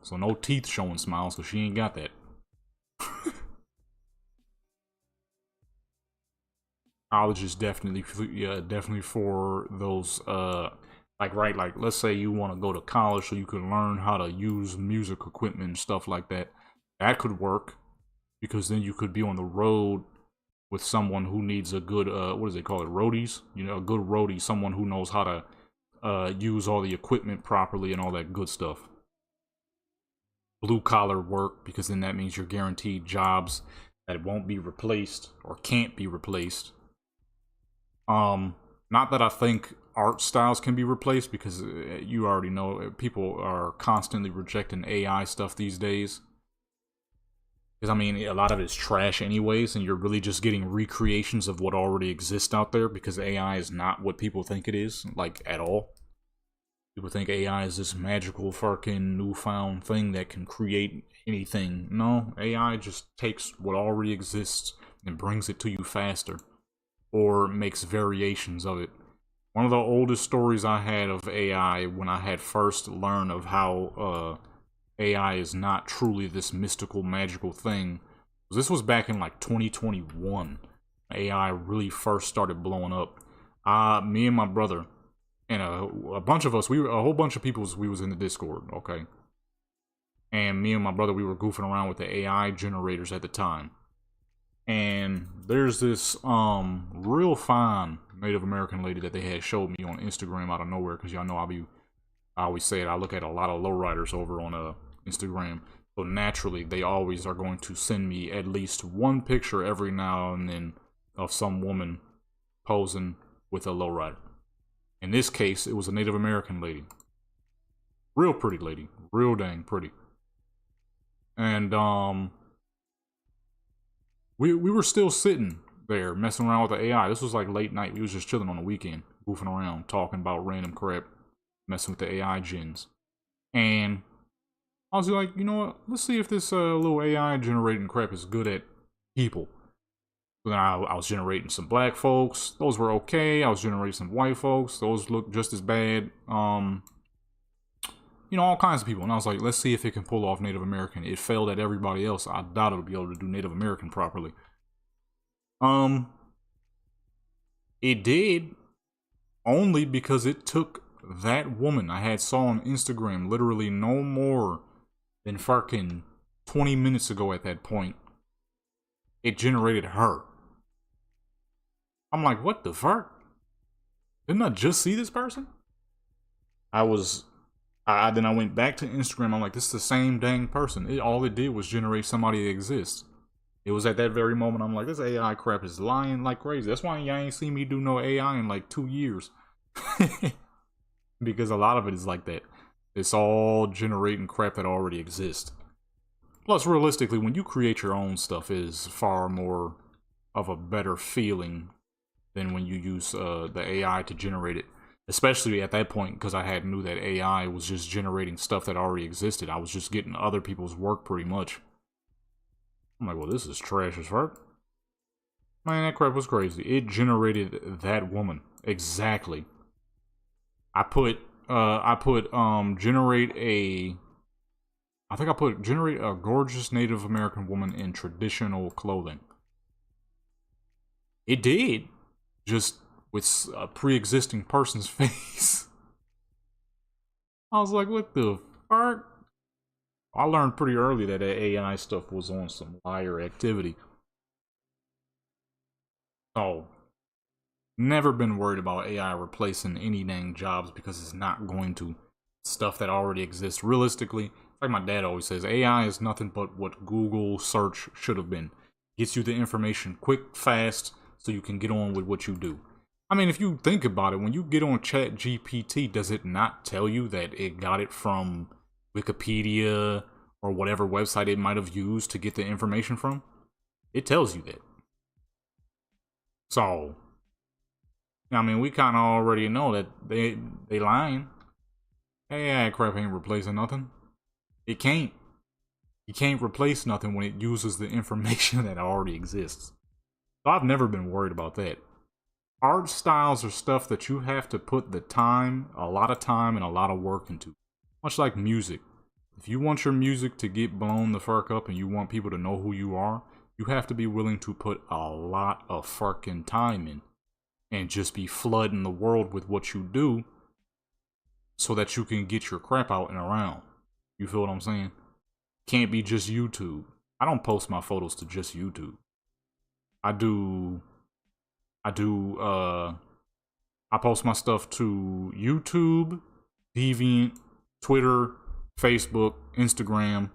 So no teeth showing smiles, because she ain't got that. College is definitely, definitely for those, like let's say you want to go to college so you can learn how to use music equipment and stuff like that. That could work, because then you could be on the road with someone who needs a good, what do they call it, roadies? You know, a good roadie, someone who knows how to use all the equipment properly and all that good stuff. blue collar work, because then that means you're guaranteed jobs that won't be replaced or can't be replaced. Not that I think art styles can be replaced, because you already know people are constantly rejecting AI stuff these days. Because, I mean, a lot of it's trash anyways, and you're really just getting recreations of what already exists out there, because AI is not what people think it is, like, at all. People think AI is this magical fucking newfound thing that can create anything. No, AI just takes what already exists and brings it to you faster, or makes variations of it. One of the oldest stories I had of AI, when I had first learned of how AI is not truly this mystical, magical thing, this was back in like 2021. AI really first started blowing up. Me and my brother, and a bunch of us, a whole bunch of people, we was in the Discord, okay? And me and my brother, we were goofing around with the AI generators at the time. And there's this real fine Native American lady that they had showed me on Instagram out of nowhere, because y'all know I always say it, I look at a lot of lowriders over on Instagram. So naturally, they always are going to send me at least one picture every now and then of some woman posing with a lowrider. In this case, it was a Native American lady. Real pretty lady. Real dang pretty. And we were still sitting there messing around with the AI. This was like late night. We was just chilling on the weekend, goofing around, talking about random crap, messing with the AI gens. And I was like, you know what? Let's see if this little AI generating crap is good at people. So then I was generating some black folks. Those were okay. I was generating some white folks. Those looked just as bad. You know, all kinds of people. And I was like, let's see if it can pull off Native American. It failed at everybody else. I doubt it'll be able to do Native American properly. It did, only because it took that woman I saw on Instagram literally no more than fucking 20 minutes ago at that point. It generated her. I'm like, what the fuck? Didn't I just see this person? Then I went back to Instagram. I'm like, this is the same dang person. All it did was generate somebody that exists. It was at that very moment I'm like, this AI crap is lying like crazy. That's why y'all ain't seen me do no AI in like 2 years. Because a lot of it is like that. It's all generating crap that already exists. Plus, realistically, when you create your own stuff, it is far more of a better feeling than when you use the AI to generate it. Especially at that point, because I knew that AI was just generating stuff that already existed. I was just getting other people's work pretty much. I'm like, well, this is trash as fuck. Man, that crap was crazy. It generated that woman. Exactly. I put generate a gorgeous Native American woman in traditional clothing. It did. Just with a pre-existing person's face. I was like, what the fuck? I learned pretty early that AI stuff was on some liar activity. So, never been worried about AI replacing any dang jobs, because it's not going to. Stuff that already exists. Realistically, like my dad always says, AI is nothing but what Google search should have been. Gets you the information quick, fast, so you can get on with what you do. I mean, if you think about it, when you get on ChatGPT, does it not tell you that it got it from Wikipedia or whatever website it might have used to get the information from? It tells you that. So, I mean, we kind of already know that they lying. AI crap ain't replacing nothing. It can't. You can't replace nothing when it uses the information that already exists. So I've never been worried about that. Art styles are stuff that you have to put the time, a lot of time, and a lot of work into. Much like music. If you want your music to get blown the fuck up and you want people to know who you are, you have to be willing to put a lot of fucking time in. And just be flooding the world with what you do, so that you can get your crap out and around. You feel what I'm saying? Can't be just YouTube. I don't post my photos to just YouTube. I post my stuff to YouTube, Deviant, Twitter, Facebook, Instagram,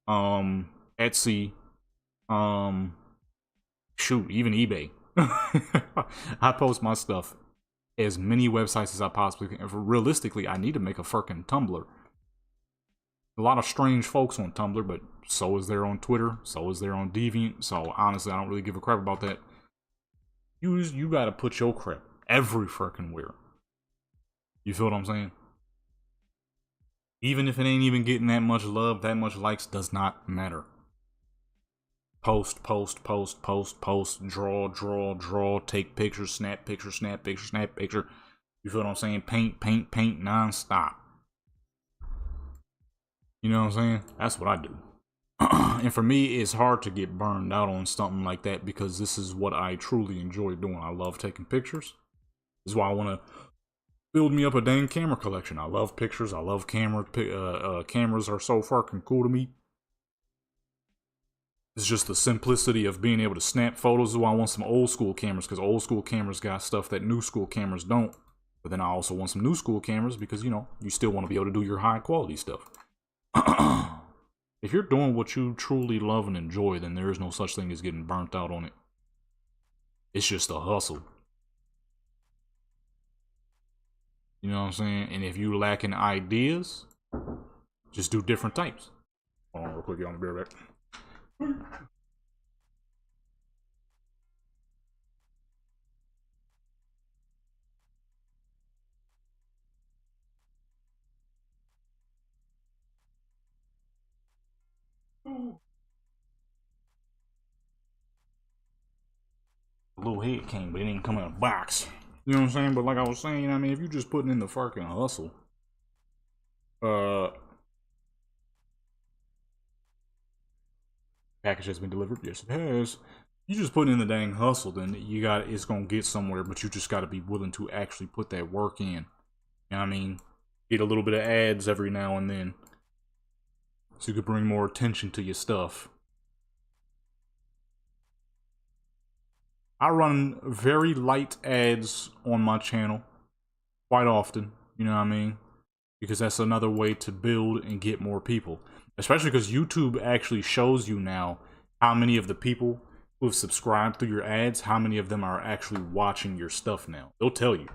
Etsy, um, shoot, even eBay. I post my stuff as many websites as I possibly can. Realistically, I need to make a fucking Tumblr. A lot of strange folks on Tumblr, but so is there on Twitter, so is there on Deviant. So honestly, I don't really give a crap about that. You gotta put your crap every fucking where. You feel what I'm saying? Even if it ain't even getting that much love, that much likes, does not matter. Post, post, post, post, post, draw, draw, draw, take pictures, snap picture, snap picture, snap picture. You feel what I'm saying? Paint, paint, paint, non-stop. You know what I'm saying? That's what I do. And for me, it's hard to get burned out on something like that because this is what I truly enjoy doing. I love taking pictures. This is why I want to build me up a dang camera collection. I love pictures. I love cameras. Cameras are so fucking cool to me. It's just the simplicity of being able to snap photos. This is why I want some old school cameras, because old school cameras got stuff that new school cameras don't. But then I also want some new school cameras because, you know, you still want to be able to do your high quality stuff. If you're doing what you truly love and enjoy, then there is no such thing as getting burnt out on it. It's just a hustle. You know what I'm saying? And if you lacking ideas, just do different types. Hold on real quick, y'all. I'll be right back. A little head came, but it didn't come in a box. You know what I'm saying? But like I was saying, I mean, if you're just putting in the fucking hustle, package has been delivered. Yes, it has. You just putting in the dang hustle, then it's gonna get somewhere. But you just got to be willing to actually put that work in. You know what I mean? Get a little bit of ads every now and then, so you could bring more attention to your stuff. I run very light ads on my channel quite often, you know what I mean? Because that's another way to build and get more people. Especially because YouTube actually shows you now how many of the people who have subscribed through your ads, how many of them are actually watching your stuff now. They'll tell you.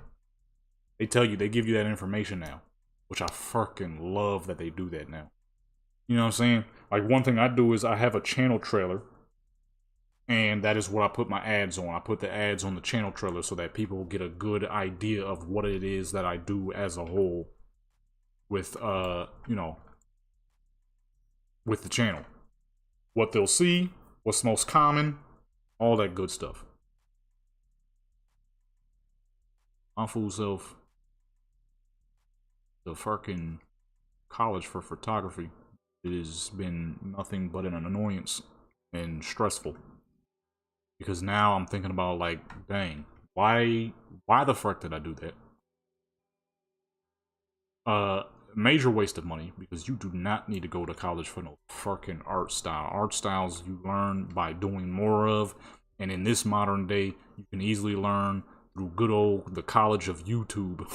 They tell you, they give you that information now. Which I fucking love that they do that now. You know what I'm saying? Like, one thing I do is I have a channel trailer. And that is what I put my ads on. I put the ads on the channel trailer so that people get a good idea of what it is that I do as a whole with, you know, with the channel. What they'll see, what's most common, all that good stuff. My fool self, the fucking college for photography, it has been nothing but an annoyance and stressful. Because now I'm thinking about, like, dang, why the fuck did I do that? Major waste of money, because you do not need to go to college for no fucking art style. Art styles you learn by doing more of, and in this modern day, you can easily learn through good old the college of YouTube.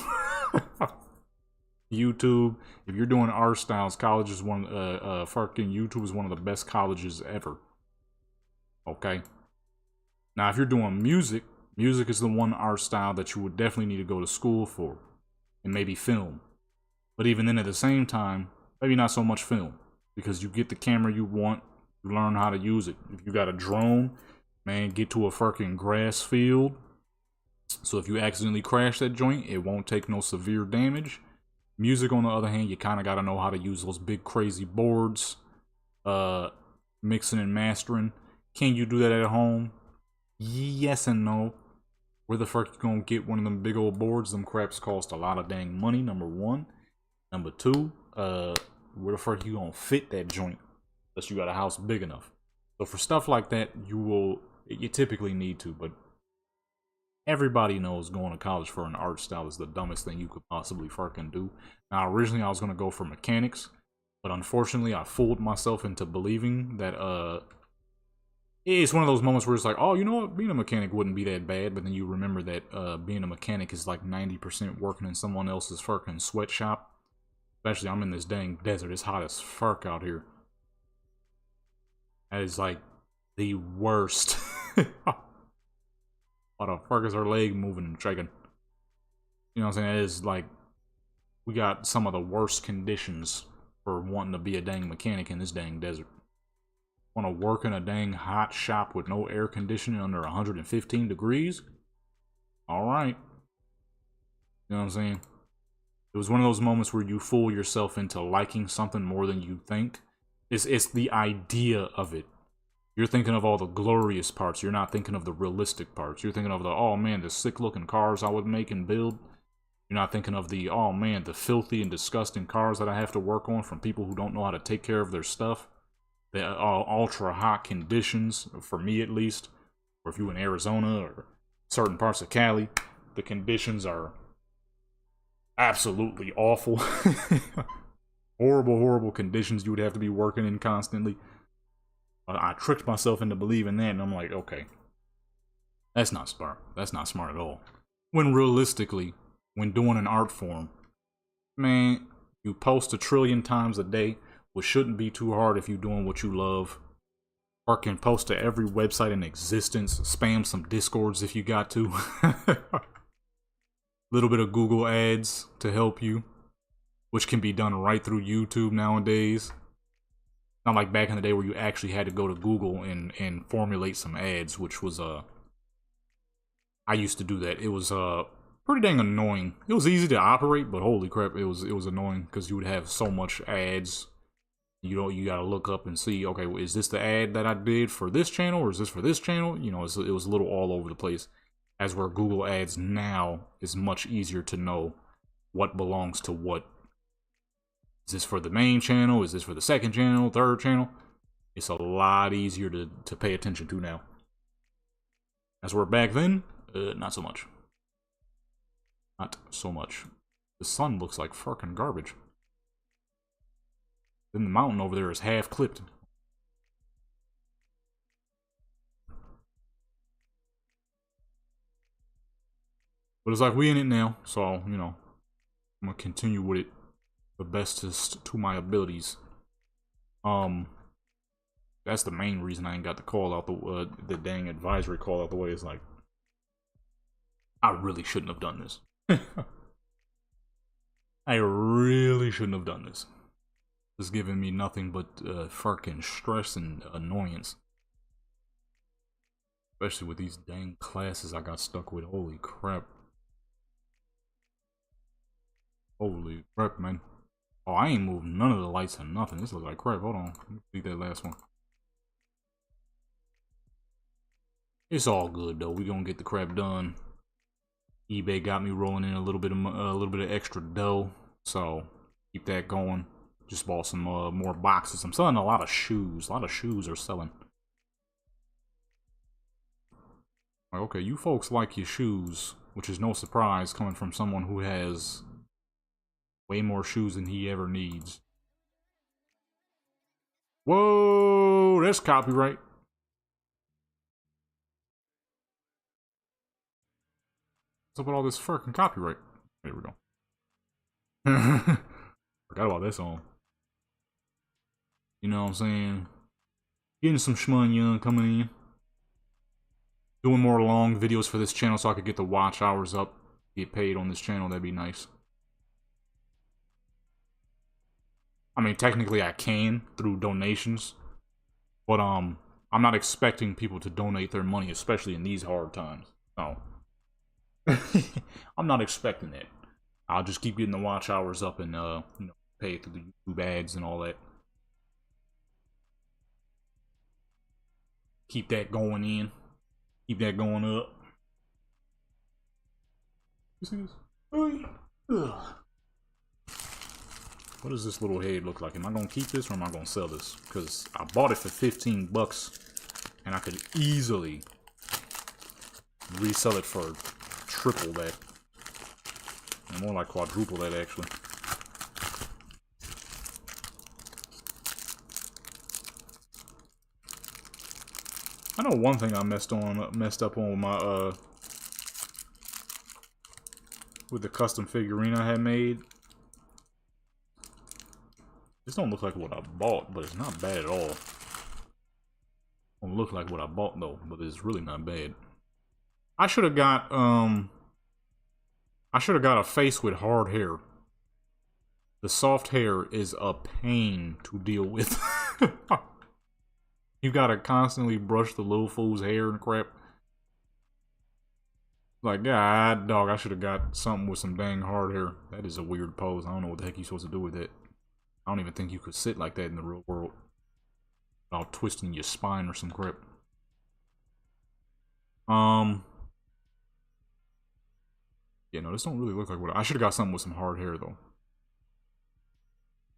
YouTube, if you're doing art styles, college is fucking YouTube is one of the best colleges ever. Okay? Now, if you're doing music, music is the one art style that you would definitely need to go to school for. And maybe film. But even then, at the same time, maybe not so much film. Because you get the camera you want, you learn how to use it. If you got a drone, man, get to a fucking grass field. So if you accidentally crash that joint, it won't take no severe damage. Music, on the other hand, you kind of got to know how to use those big crazy boards. Mixing and mastering. Can you do that at home? Yes and no. Where the fuck you gonna get one of them big old boards? Them craps cost a lot of dang money, number one. Number two, where the fuck you gonna fit that joint? Unless you got a house big enough. So for stuff like that, you typically need to, but everybody knows going to college for an art style is the dumbest thing you could possibly fucking do. Now, originally I was gonna go for mechanics, but unfortunately I fooled myself into believing that, it's one of those moments where it's like, oh, you know what, being a mechanic wouldn't be that bad, but then you remember that being a mechanic is like 90% working in someone else's fucking sweatshop. Especially, I'm in this dang desert, it's hot as fuck out here. That is like the worst. What the fuck is her leg moving and shaking? You know what I'm saying? That is like, we got some of the worst conditions for wanting to be a dang mechanic in this dang desert. Want to work in a dang hot shop with no air conditioning under 115 degrees? Alright. You know what I'm saying? It was one of those moments where you fool yourself into liking something more than you think. It's the idea of it. You're thinking of all the glorious parts. You're not thinking of the realistic parts. You're thinking of the, oh man, the sick looking cars I would make and build. You're not thinking of the, oh man, the filthy and disgusting cars that I have to work on from people who don't know how to take care of their stuff. The ultra hot conditions, for me at least. Or if you're in Arizona or certain parts of Cali, the conditions are absolutely awful. Horrible, horrible conditions you would have to be working in constantly. I tricked myself into believing that, and I'm like, okay, that's not smart. That's not smart at all. When realistically, when doing an art form, man, you post 1 trillion times a day, which shouldn't be too hard if you're doing what you love. Fucking post to every website in existence. Spam some Discords if you got to. Little bit of Google ads to help you, which can be done right through YouTube nowadays. Not like back in the day where you actually had to go to Google and formulate some ads, which was, I used to do that. It was, pretty dang annoying. It was easy to operate, but holy crap, it was annoying, because you would have so much ads. You know, you gotta look up and see, okay, is this the ad that I did for this channel, or is this for this channel? You know, it was a little all over the place. As where Google Ads now is much easier to know what belongs to what. Is this for the main channel? Is this for the second channel? Third channel? It's a lot easier to pay attention to now. As we're back then, not so much. Not so much. The sun looks like fucking garbage. Then the mountain over there is half clipped. But it's like we in it now, so, you know, I'm gonna continue with it the bestest to my abilities. That's the main reason I ain't got the call out the dang advisory call out the way. Is like, I really shouldn't have done this. I really shouldn't have done this. It's giving me nothing but fucking stress and annoyance. Especially with these dang classes I got stuck with. Holy crap. Holy crap, man. Oh, I ain't moved none of the lights or nothing. This looks like crap. Hold on. Let me see that last one. It's all good though. We gonna get the crap done. eBay got me rolling in a little bit of extra dough, so keep that going. Just bought some more boxes. I'm selling a lot of shoes. A lot of shoes are selling. Like, okay, you folks like your shoes, which is no surprise coming from someone who has way more shoes than he ever needs. Whoa, that's copyright. What's up with all this fucking copyright? There we go. Forgot about that song. You know what I'm saying? Getting some shmoney coming in. Doing more long videos for this channel so I could get the watch hours up. Get paid on this channel, that'd be nice. I mean, technically I can through donations. But, I'm not expecting people to donate their money, especially in these hard times. No. I'm not expecting that. I'll just keep getting the watch hours up and, you know, pay through the YouTube ads and all that. Keep that going in. Keep that going up. You see this? Ugh. What does this little head look like? Am I gonna keep this or am I gonna sell this? Because I bought it for 15 bucks and I could easily resell it for triple that. And more like quadruple that, actually. I know one thing I messed up on with my with the custom figurine I had made. This don't look like what I bought, but it's not bad at all. Don't look like what I bought though, but it's really not bad. I should have got a face with hard hair. The soft hair is a pain to deal with. You gotta constantly brush the little fool's hair and crap. Like, God, dog, I should have got something with some dang hard hair. That is a weird pose. I don't know what the heck you're supposed to do with it. I don't even think you could sit like that in the real world. Without twisting your spine or some crap. Yeah, no, this don't really look like what I should have got something with some hard hair though.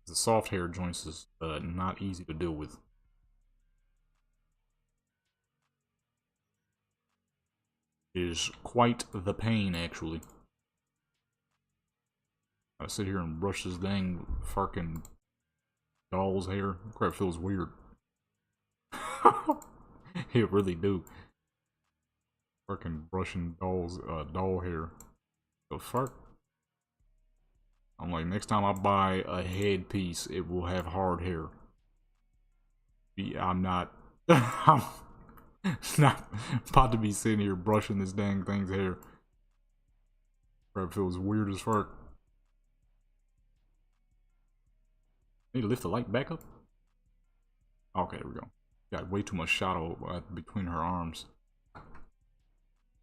The soft hair joints is not easy to deal with. It is quite the pain, actually. I sit here and brush this dang fucking doll's hair. Crap feels weird. It really do. Fucking brushing doll hair. The fuck? I'm like, next time I buy a headpiece, it will have hard hair. I'm not... I'm not about to be sitting here brushing this dang thing's hair. Crap feels weird as fuck. Need to lift the light back up? Okay, there we go. Got way too much shadow between her arms.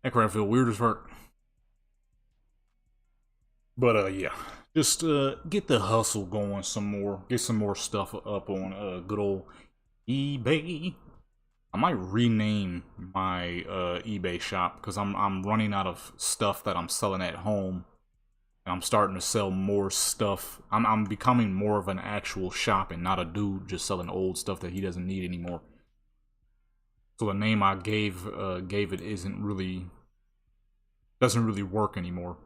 That crap feel weird as fuck. But yeah, just get the hustle going some more. Get some more stuff up on good old eBay. I might rename my eBay shop because I'm running out of stuff that I'm selling at home. And I'm starting to sell more stuff. I'm becoming more of an actual shop and not a dude just selling old stuff that he doesn't need anymore. So the name I gave it doesn't really work anymore.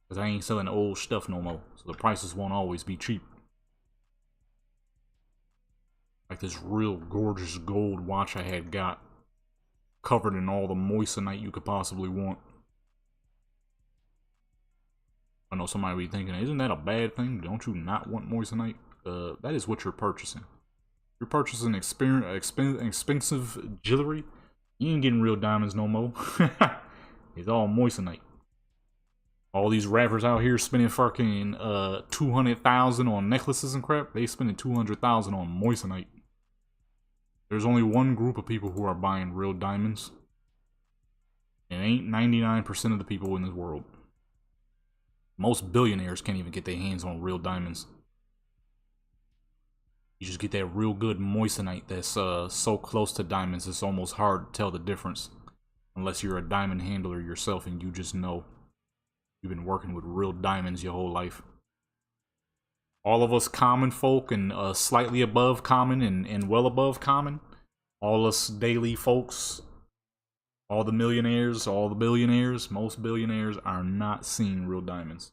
Because I ain't selling old stuff no more. So the prices won't always be cheap. Like this real gorgeous gold watch I had got. Covered in all the moissanite you could possibly want. I know somebody will be thinking, isn't that a bad thing? Don't you not want moissanite? That is what you're purchasing. You're purchasing expensive jewelry. You ain't getting real diamonds no more. It's all moissanite. All these rappers out here spending fucking $200,000 on necklaces and crap. They spending $200,000 on moissanite. There's only one group of people who are buying real diamonds. It ain't 99% of the people in this world. Most billionaires can't even get their hands on real diamonds. You just get that real good moissanite that's so close to diamonds it's almost hard to tell the difference. Unless you're a diamond handler yourself and you just know. You've been working with real diamonds your whole life. All of us common folk and slightly above common and well above common. All us daily folks. All the millionaires, all the billionaires. Most billionaires are not seeing real diamonds.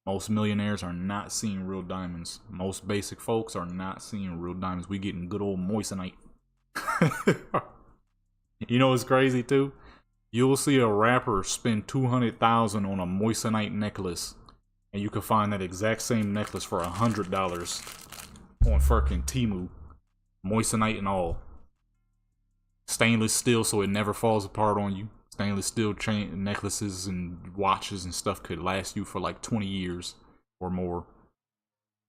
Most millionaires are not seeing real diamonds. Most basic folks are not seeing real diamonds. We getting good old moissanite. You know what's crazy too? You'll see a rapper spend $200,000 on a moissanite necklace, and you can find that exact same necklace for $100 on fucking Temu, moissanite and all. Stainless steel, so it never falls apart on you. Stainless steel chain necklaces and watches and stuff could last you for like 20 years or more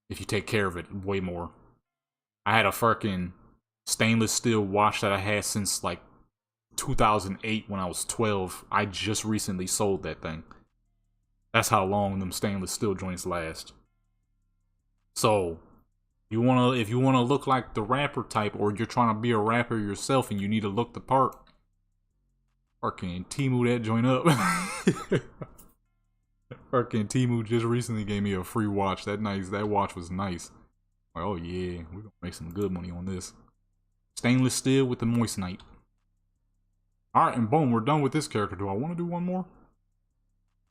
if you take care of it. Way more. I had a fucking stainless steel watch that I had since like 2008 when I was 12. I just recently sold that thing. That's how long them stainless steel joints last. So, if you wanna look like the rapper type, or you're trying to be a rapper yourself and you need to look the part, fucking Temu that joint up. Fucking Temu just recently gave me a free watch. That watch was nice. Like, oh yeah, we're gonna make some good money on this. Stainless steel with the moissanite. Alright, and boom, we're done with this character. Do I want to do one more?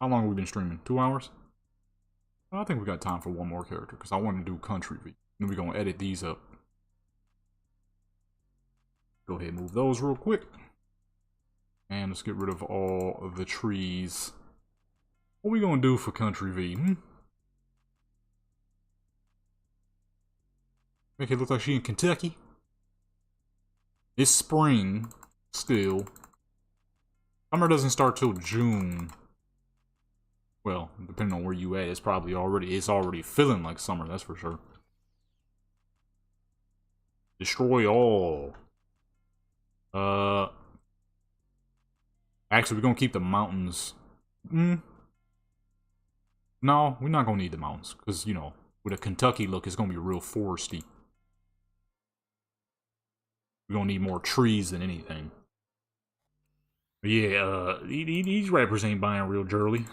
How long have we been streaming? 2 hours? I think we got time for one more character, because I want to do Country V. Then we're going to edit these up. Go ahead and move those real quick. And let's get rid of all of the trees. What are we going to do for Country V? Make it look like she in Kentucky? It's spring still. Summer doesn't start till June. Well, depending on where you at, it's already feeling like summer, that's for sure. Destroy all. Actually, we're gonna keep the mountains. No, we're not gonna need the mountains, because, you know, with a Kentucky look, it's gonna be real foresty. We're gonna need more trees than anything. But yeah, these rappers ain't buying real jewelry.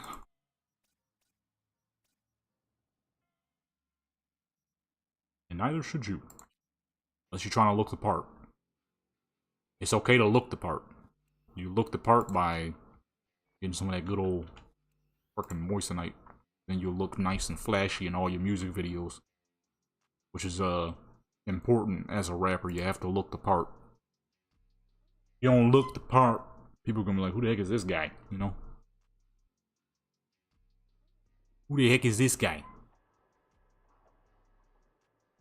And neither should you. Unless you're trying to look the part. It's okay to look the part. You look the part by getting some of that good old freaking moissanite. Then you'll look nice and flashy in all your music videos. Which is important as a rapper. You have to look the part. You don't look the part, people are gonna be like, who the heck is this guy? You know? Who the heck is this guy?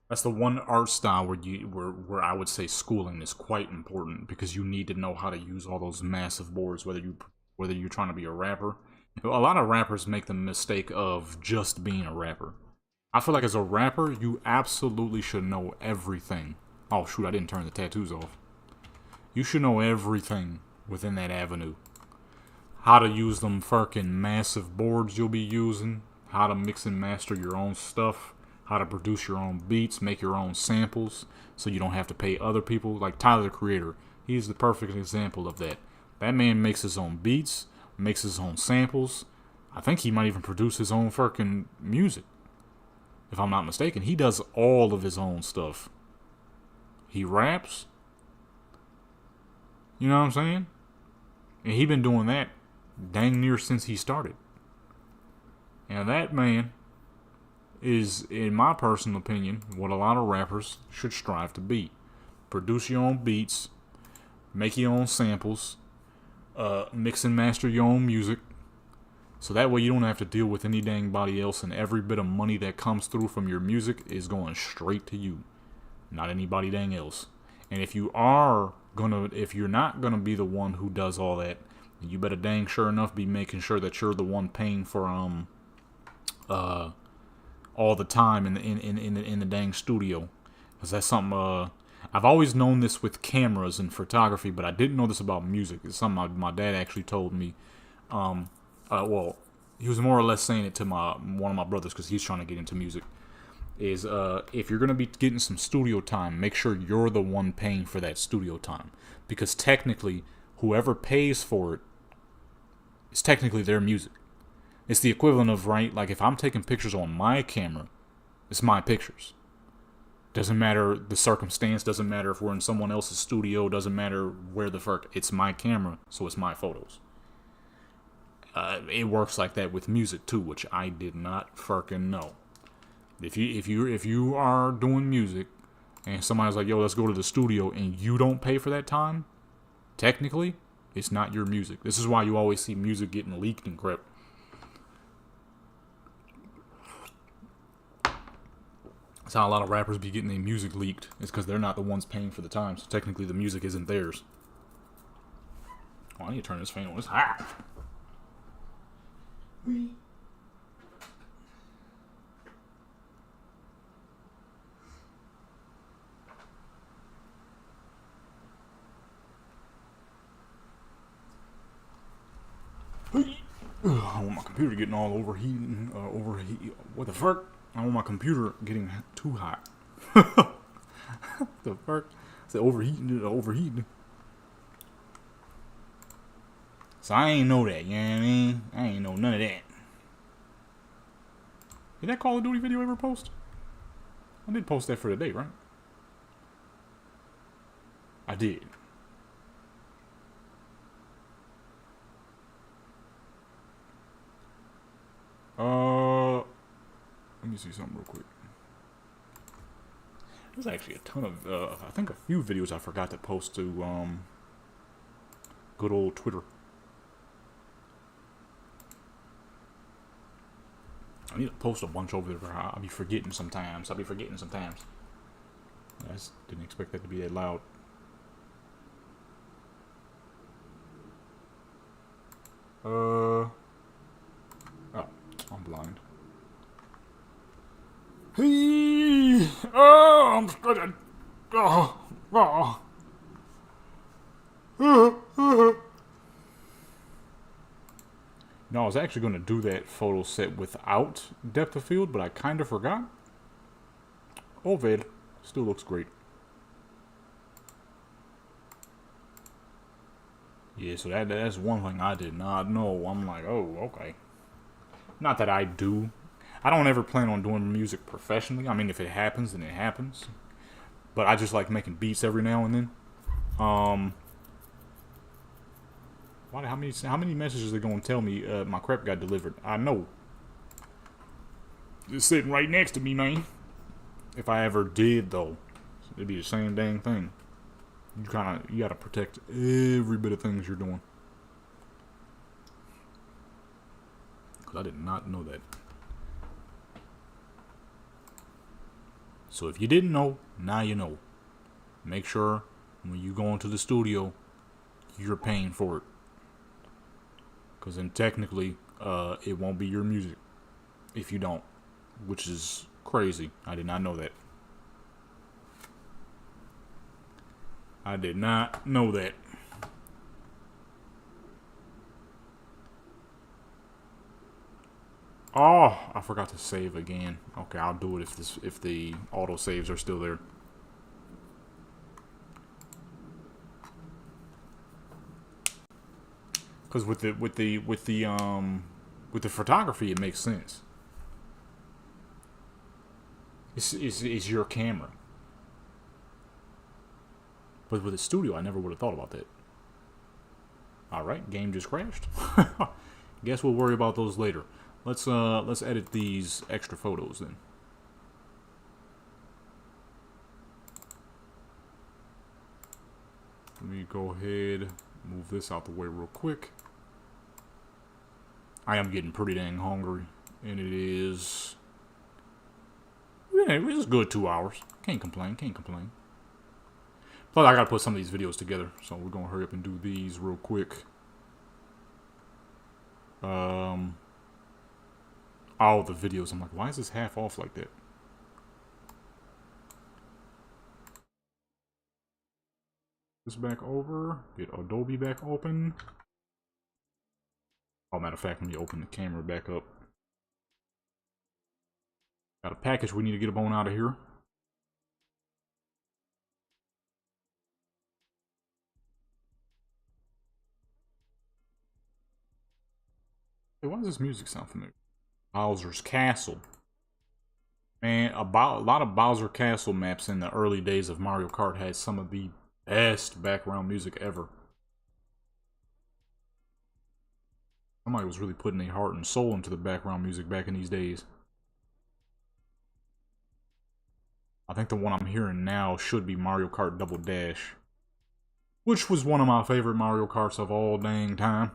That's the one art style where I would say schooling is quite important, because you need to know how to use all those massive boards, whether you're trying to be a rapper. A lot of rappers make the mistake of just being a rapper. I feel like as a rapper, you absolutely should know everything. Oh shoot, I didn't turn the tattoos off. You should know everything within that avenue. How to use them fucking massive boards you'll be using. How to mix and master your own stuff. How to produce your own beats, make your own samples, so you don't have to pay other people. Like Tyler, the Creator, he's the perfect example of that. That man makes his own beats, makes his own samples. I think he might even produce his own fucking music. If I'm not mistaken, he does all of his own stuff. He raps. You know what I'm saying? And he been doing that dang near since he started. And that man is, in my personal opinion, what a lot of rappers should strive to be. Produce your own beats, make your own samples, mix and master your own music, so that way you don't have to deal with any dang body else, and every bit of money that comes through from your music is going straight to you, not anybody dang else. And if you're not gonna be the one who does all that, you better dang sure enough be making sure that you're the one paying for all the time in the dang studio, because that's something I've always known this with cameras and photography, but I didn't know this about music. It's something my dad actually told me. Well, he was more or less saying it to one of my brothers, because he's trying to get into music. Is if you're gonna be getting some studio time, make sure you're the one paying for that studio time, because technically, whoever pays for it is technically their music. It's the equivalent of, right, like if I'm taking pictures on my camera, it's my pictures. Doesn't matter the circumstance, doesn't matter if we're in someone else's studio, doesn't matter where the fuck, it's my camera, so it's my photos. It works like that with music too, which I did not fucking know. If you are doing music and somebody's like, yo, let's go to the studio, and you don't pay for that time, technically, it's not your music. This is why you always see music getting leaked and crap. That's how a lot of rappers be getting their music leaked. It's because they're not the ones paying for the time, so technically the music isn't theirs. Oh, I need to turn this fan on. It's hot. I want my computer getting all overheating. What the fuck? I want my computer getting too hot. The fuck? It's overheating. So I ain't know that, you know what I mean? I ain't know none of that. Did that Call of Duty video ever post? I did post that for today, right? I did. Let me see something real quick. There's actually a ton of, I think a few videos I forgot to post to, good old Twitter. I need to post a bunch over there. I'll be forgetting sometimes. I just didn't expect that to be that loud. Oh, I'm blind. Hey! Oh, I'm scared. Oh, oh. No, I was actually going to do that photo set without depth of field, but I kind of forgot. Oh, well, still looks great. Yeah, so that's one thing I did not know. I'm like, oh, okay. Not that I do. I don't ever plan on doing music professionally. I mean, if it happens, then it happens. But I just like making beats every now and then. Um, how many messages are they gonna tell me my crap got delivered? I know. It's sitting right next to me, man. If I ever did, though, it'd be the same dang thing. You gotta protect every bit of things you're doing. Cause I did not know that. So if you didn't know, now you know. Make sure when you go into the studio, you're paying for it. Cause then technically, it won't be your music if you don't, which is crazy. I did not know that. I did not know that. Oh, I forgot to save again. Okay, I'll do it if the auto saves are still there. Because with the photography, it makes sense. It's your camera. But with the studio, I never would have thought about that. All right, game just crashed. Guess we'll worry about those later. Let's edit these extra photos then. Let me go ahead, move this out the way real quick. I am getting pretty dang hungry, and it is. Yeah, it was a good 2 hours. Can't complain. Can't complain. Plus, I gotta put some of these videos together, so we're gonna hurry up and do these real quick. All the videos. I'm like, why is this half off like that? This back over. Get Adobe back open. Oh, matter of fact, let me open the camera back up. Got a package we need to get up on out of here. Hey, why does this music sound familiar? Bowser's Castle. Man, a lot of Bowser Castle maps in the early days of Mario Kart had some of the best background music ever. Somebody was really putting their heart and soul into the background music back in these days. I think the one I'm hearing now should be Mario Kart Double Dash, which was one of my favorite Mario Karts of all dang time.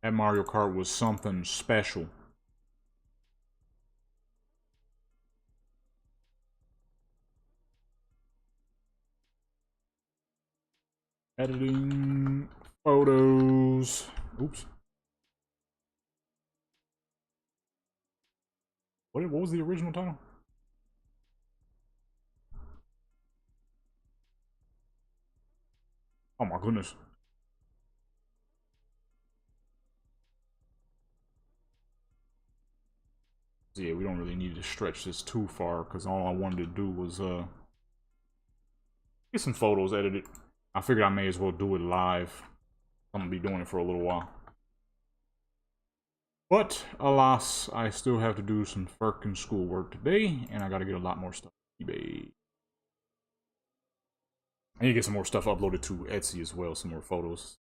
That Mario Kart was something special. Editing photos. Oops. What was the original title? Oh my goodness. Yeah, we don't really need to stretch this too far because all I wanted to do was get some photos edited. I figured I may as well do it live. I'm gonna be doing it for a little while. But alas, I still have to do some fucking schoolwork today, and I gotta get a lot more stuff on eBay. I need to get some more stuff uploaded to Etsy as well, some more photos.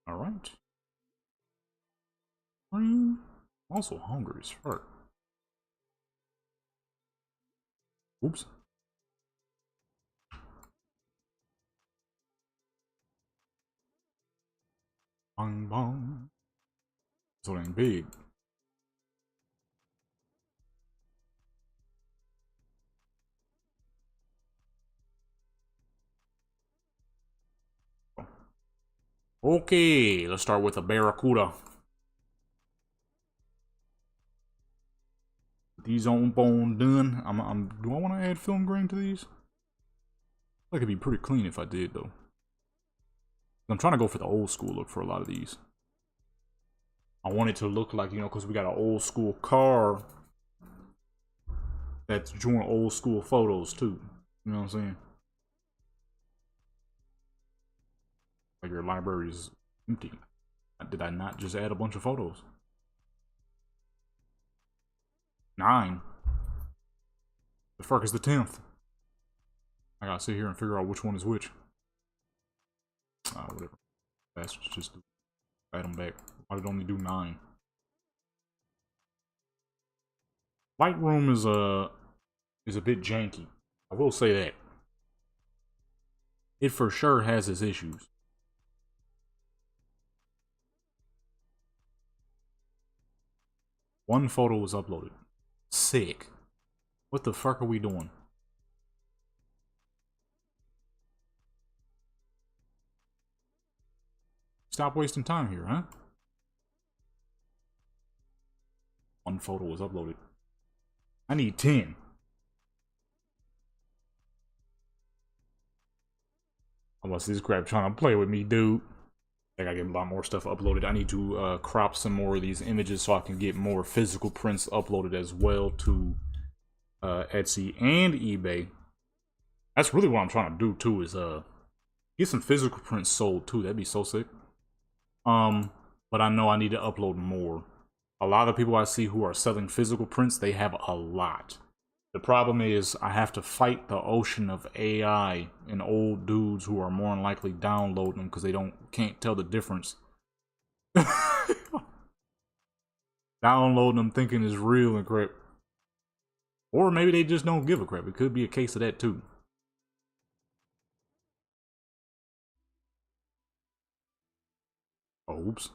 Alright. I'm also hungry as fuck. Oops. Bong bong. So it ain't big. Okay, let's start with a Barracuda. These on bone done. Do I want to add film grain to these? I feel like it'd be pretty clean if I did, though. I'm trying to go for the old school look for a lot of these. I want it to look like, you know, because we got an old school car that's drawing old school photos, too. You know what I'm saying? Like your library is empty. Did I not just add a bunch of photos? 9. The fuck is the 10th? I gotta sit here and figure out which one is which. Whatever. Bastards, just add them back. Why did it only do 9? Lightroom is a bit janky. I will say that. It for sure has its issues. One photo was uploaded. Sick. What the fuck are we doing? Stop wasting time here, huh? One photo was uploaded. I need 10. Unless this crap trying to play with me, dude. I gotta get a lot more stuff uploaded. I need to crop some more of these images so I can get more physical prints uploaded as well to Etsy and eBay. That's really what I'm trying to do too, is get some physical prints sold too. That'd be so sick. But I know I need to upload more. A lot of people I see who are selling physical prints, they have a lot. The problem is I have to fight the ocean of AI and old dudes who are more than likely downloading them because they can't tell the difference. Downloading them thinking it's real and crap. Or maybe they just don't give a crap. It could be a case of that too. Oh, oops.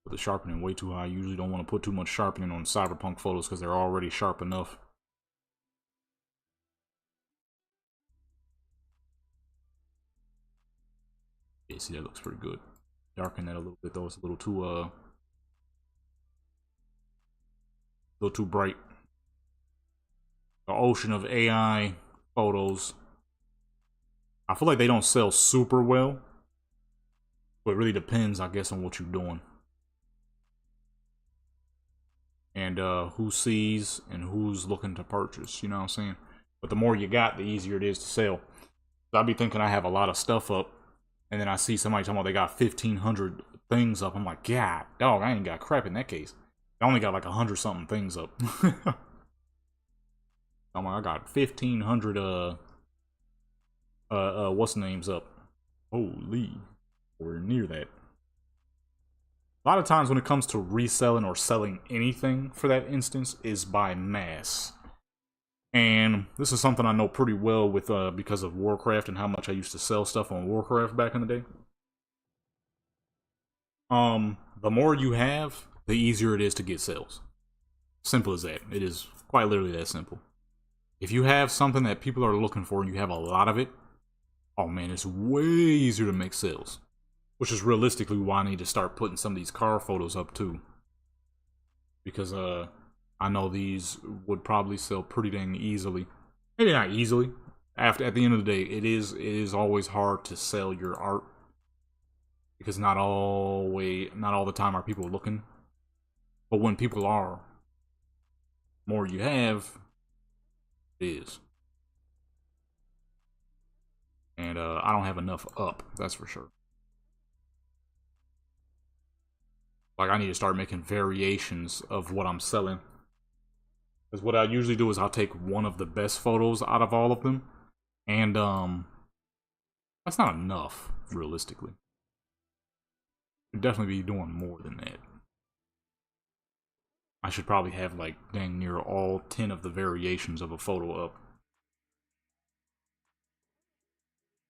Put the sharpening way too high. I usually don't want to put too much sharpening on Cyberpunk photos because they're already sharp enough. Yeah, see, that looks pretty good. Darken that a little bit though. It's a little too bright. The ocean of AI photos. I feel like they don't sell super well, but it really depends, I guess, on what you're doing and who sees and who's looking to purchase. You know what I'm saying? But the more you got, the easier it is to sell. So I'll be thinking I have a lot of stuff up, and then I see somebody talking about they got 1,500 things up. I'm like, God, dog, I ain't got crap in that case. I only got like 100 something things up. I'm like, I got 1,500 what's the names up? Holy, we're near that. A lot of times when it comes to reselling or selling anything for that instance is by mass. And this is something I know pretty well with because of Warcraft and how much I used to sell stuff on Warcraft back in the day. The more you have, the easier it is to get sales. Simple as that. It is quite literally that simple. If you have something that people are looking for and you have a lot of it, oh man, it's way easier to make sales. Which is realistically why I need to start putting some of these car photos up too. Because I know these would probably sell pretty dang easily. Maybe not easily. At the end of the day, it is always hard to sell your art. Because not all the time are people looking. But when people are, the more you have, it is. And I don't have enough up, that's for sure. Like, I need to start making variations of what I'm selling. Because what I usually do is I'll take one of the best photos out of all of them. And, that's not enough, realistically. I'd definitely be doing more than that. I should probably have, like, dang near all 10 of the variations of a photo up.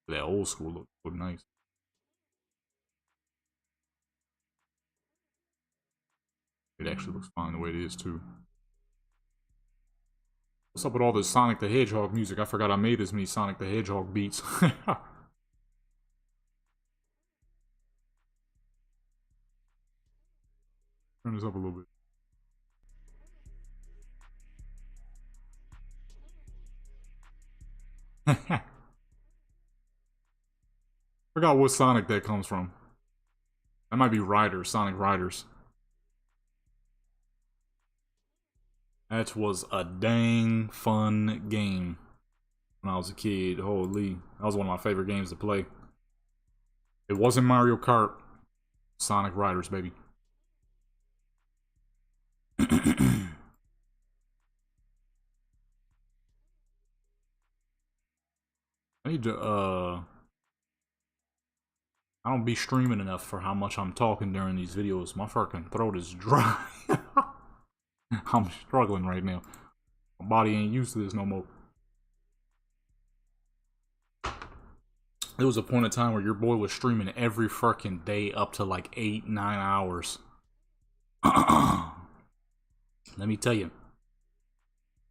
That old school look nice. It actually looks fine the way it is, too. What's up with all this Sonic the Hedgehog music? I forgot I made this many Sonic the Hedgehog beats. Turn this up a little bit. Forgot what Sonic that comes from. That might be Riders, Sonic Riders. That was a dang fun game when I was a kid. Holy, that was one of my favorite games to play. It wasn't Mario Kart. Sonic Riders, baby. I need to, I don't be streaming enough for how much I'm talking during these videos. My fucking throat is dry. I'm struggling right now. My body ain't used to this no more. There was a point in time where your boy was streaming every fucking day up to like 8-9 hours. Let me tell you,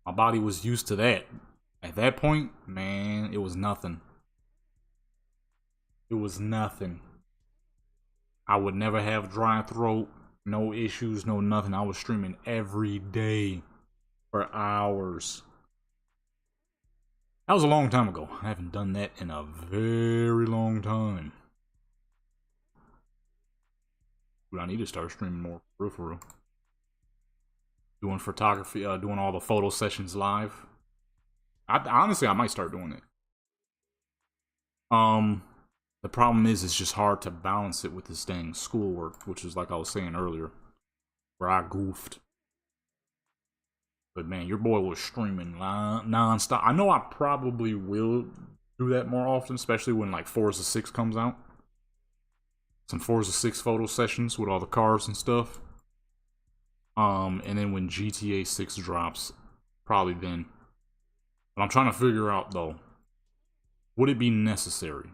my body was used to that. At that point, man, it was nothing. It was nothing. I would never have dry throat, no issues, no nothing. I was streaming every day for hours. That was a long time ago. I haven't done that in a very long time. But I need to start streaming more for real. Doing photography, doing all the photo sessions live. Honestly, I might start doing it. The problem is, it's just hard to balance it with this dang schoolwork, which is like I was saying earlier, where I goofed. But man, your boy was streaming non-stop. I know I probably will do that more often, especially when like Forza 6 comes out. Some Forza 6 photo sessions with all the cars and stuff. And then when GTA 6 drops, probably then. But I'm trying to figure out though, would it be necessary?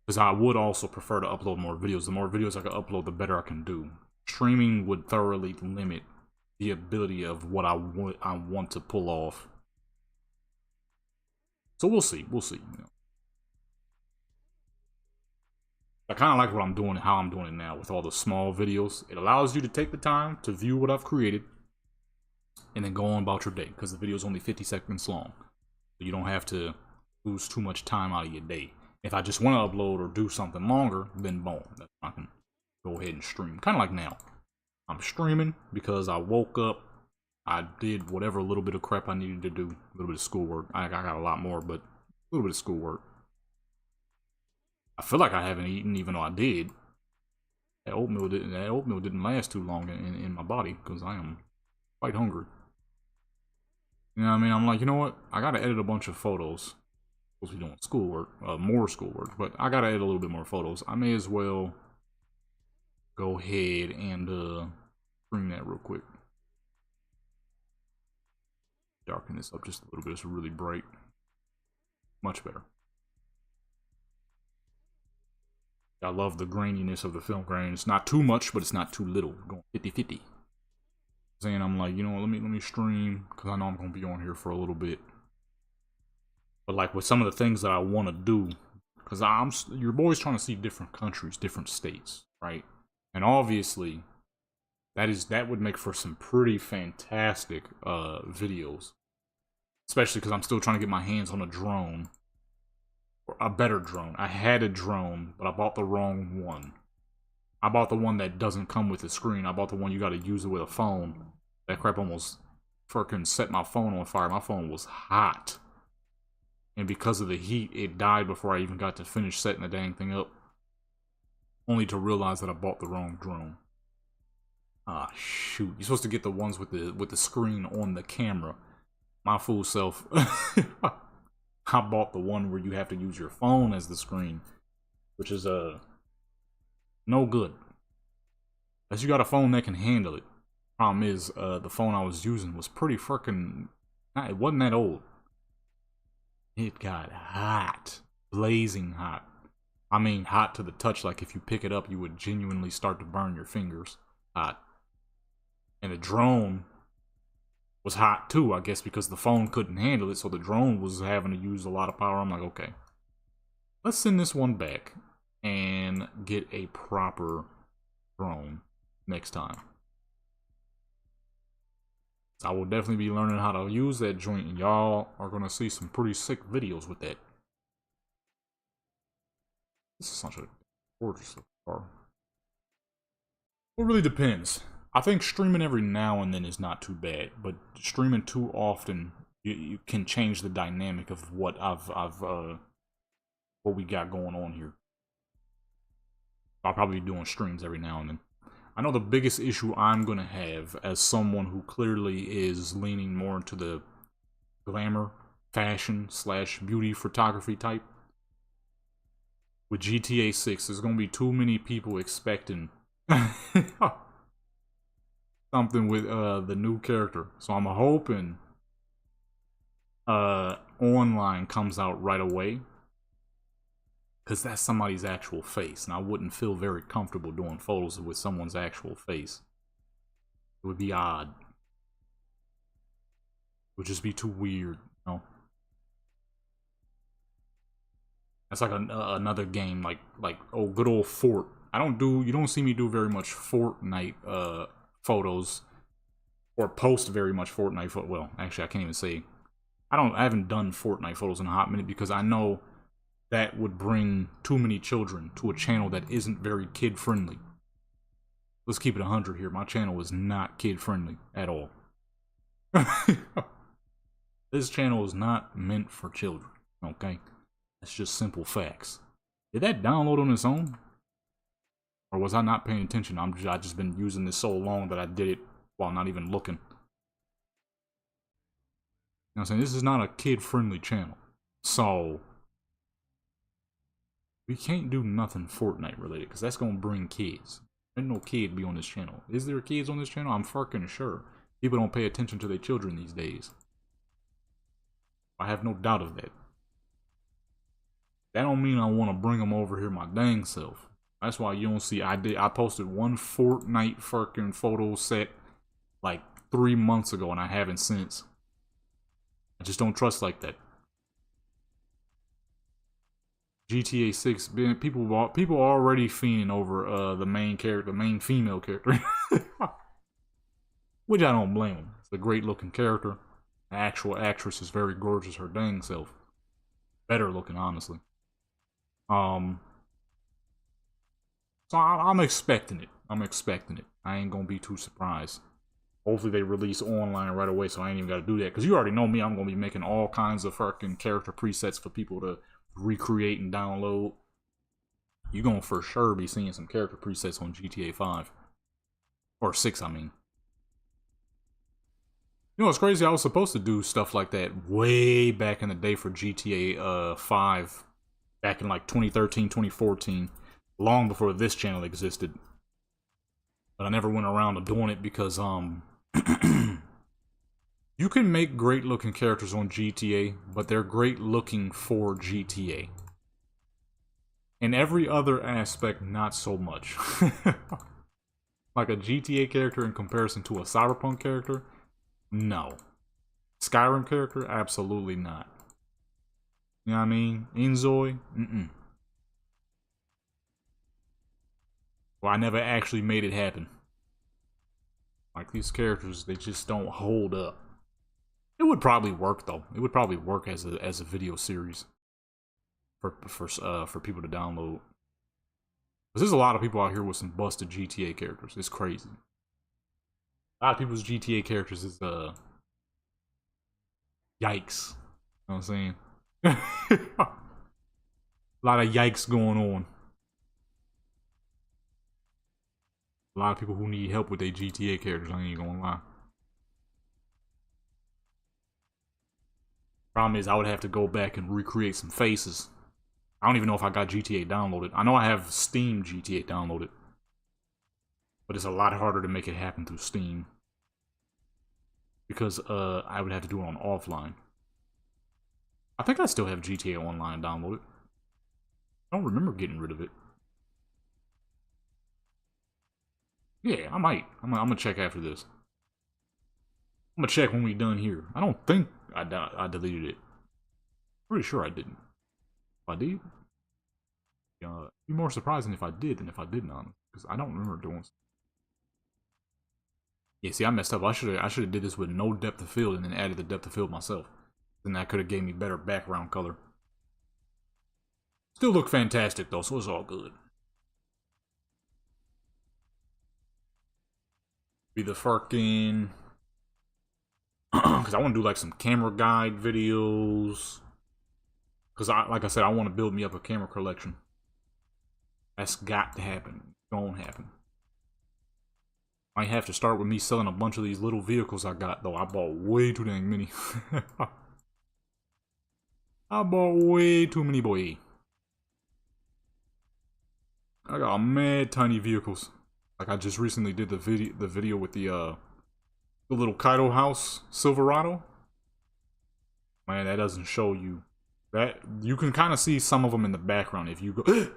Because I would also prefer to upload more videos. The more videos I can upload, the better I can do. Streaming would thoroughly limit the ability of what I want to pull off. So we'll see. We'll see. You know. I kind of like what I'm doing and how I'm doing it now with all the small videos. It allows you to take the time to view what I've created and then go on about your day, because the video is only 50 seconds long. So you don't have to lose too much time out of your day. If I just want to upload or do something longer, then boom, I can go ahead and stream. Kind of like now. I'm streaming because I woke up, I did whatever little bit of crap I needed to do, a little bit of schoolwork. I got a lot more, but a little bit of schoolwork. I feel like I haven't eaten, even though I did. That oatmeal didn't last too long in my body, because I am quite hungry. You know what I mean? I'm like, you know what? I gotta edit a bunch of photos. Supposed to be doing schoolwork, more schoolwork, but I gotta edit a little bit more photos. I may as well go ahead and bring that real quick. Darken this up just a little bit. It's really bright. Much better. I love the graininess of the film grain. It's not too much, but it's not too little. We're going 50-50. Saying I'm like, you know what, let me stream, because I know I'm gonna be on here for a little bit. But like with some of the things that I want to do, because your boy's trying to see different countries, different states, right? And obviously, that would make for some pretty fantastic videos. Especially because I'm still trying to get my hands on a drone. Or a better drone. I had a drone, but I bought the wrong one. I bought the one that doesn't come with a screen. I bought the one you gotta use it with a phone. That crap almost freaking set my phone on fire. My phone was hot. And because of the heat, it died before I even got to finish setting the dang thing up. Only to realize that I bought the wrong drone. Ah, shoot. You're supposed to get the ones with the screen on the camera. My fool self. I bought the one where you have to use your phone as the screen. Which is, no good. Unless you got a phone that can handle it. Problem is, the phone I was using was pretty freaking... It wasn't that old. It got hot. Blazing hot. I mean, hot to the touch, like if you pick it up, you would genuinely start to burn your fingers. Hot. And the drone was hot too, I guess, because the phone couldn't handle it, so the drone was having to use a lot of power. I'm like, okay. Let's send this one back and get a proper drone. next time. So I will definitely be learning how to use that joint, and y'all are gonna see some pretty sick videos with that. This is such a gorgeous car. It really depends. I think streaming every now and then is not too bad, but streaming too often, you can change the dynamic of what what we got going on here. I'll probably be doing streams every now and then. I know the biggest issue I'm gonna have as someone who clearly is leaning more into the glamour, fashion / beauty photography type. With GTA 6, there's gonna be too many people expecting something with the new character. So I'm hoping online comes out right away, because that's somebody's actual face, and I wouldn't feel very comfortable doing photos with someone's actual face. It would be odd. It would just be too weird, you know? That's like another game, like oh, good old Fort. You don't see me do very much Fortnite photos, or post very much Fortnite photos. Well, actually, I can't even say. I haven't done Fortnite photos in a hot minute, because I know that would bring too many children to a channel that isn't very kid-friendly. Let's keep it 100 here. My channel is not kid-friendly at all. This channel is not meant for children, okay? That's just simple facts. Did that download on its own? Or was I not paying attention? I just been using this so long that I did it while not even looking. You know what I'm saying? This is not a kid-friendly channel. So we can't do nothing Fortnite related, because that's gonna bring kids. Ain't no kid be on this channel. Is there kids on this channel? I'm fucking sure. People don't pay attention to their children these days. I have no doubt of that. That don't mean I want to bring them over here my dang self. That's why you don't see. I posted one Fortnite fucking photo set like 3 months ago, and I haven't since. I just don't trust like that. GTA 6, people already fiending over the main character, the main female character, which I don't blame them. It's a great looking character. The actual actress is very gorgeous, her dang self. Better looking, honestly. So I'm expecting it. I ain't gonna be too surprised. Hopefully they release online right away, so I ain't even gotta do that. Because you already know me, I'm gonna be making all kinds of fucking character presets for people to recreate and download. You're gonna for sure be seeing some character presets on GTA 5. Or 6, I mean. You know what's crazy? I was supposed to do stuff like that way back in the day for GTA 5. Back in like 2013, 2014. Long before this channel existed. But I never went around to doing it because, you can make great looking characters on GTA, but they're great looking for GTA. In every other aspect, not so much. Like a GTA character in comparison to a Cyberpunk character? No. Skyrim character? Absolutely not. You know what I mean? Inzoi? Well, I never actually made it happen. Like, these characters, they just don't hold up. It would probably work, though. It would probably work as a video series for people to download. Because there's a lot of people out here with some busted GTA characters. It's crazy. A lot of people's GTA characters is yikes. You know what I'm saying? A lot of yikes going on. A lot of people who need help with their GTA characters, I ain't gonna lie. Problem is, I would have to go back and recreate some faces. I don't even know if I got GTA downloaded. I know I have Steam GTA downloaded. But it's a lot harder to make it happen through Steam. Because I would have to do it on offline. I think I still have GTA Online downloaded. I don't remember getting rid of it. Yeah, I might. I'm gonna check after this. I'm gonna check when we done here. I don't think I deleted it. Pretty sure I didn't. If I did, it'd be more surprising if I did than if I didn't, honestly. Because I don't remember doing. Yeah, see, I messed up. I should have did this with no depth of field and then added the depth of field myself. Then that could have gave me better background color. Still look fantastic though, so it's all good. Be the fucking because I want to do like some camera guide videos. Because like I said, I want to build me up a camera collection. That's got to happen. Don't happen. I have to start with me selling a bunch of these little vehicles I got, though. I bought way too dang many. I bought way too many, boy. I got mad tiny vehicles. Like I just recently did the video with the little Kaido house Silverado. Man, that doesn't show you. That you can kind of see some of them in the background if you go.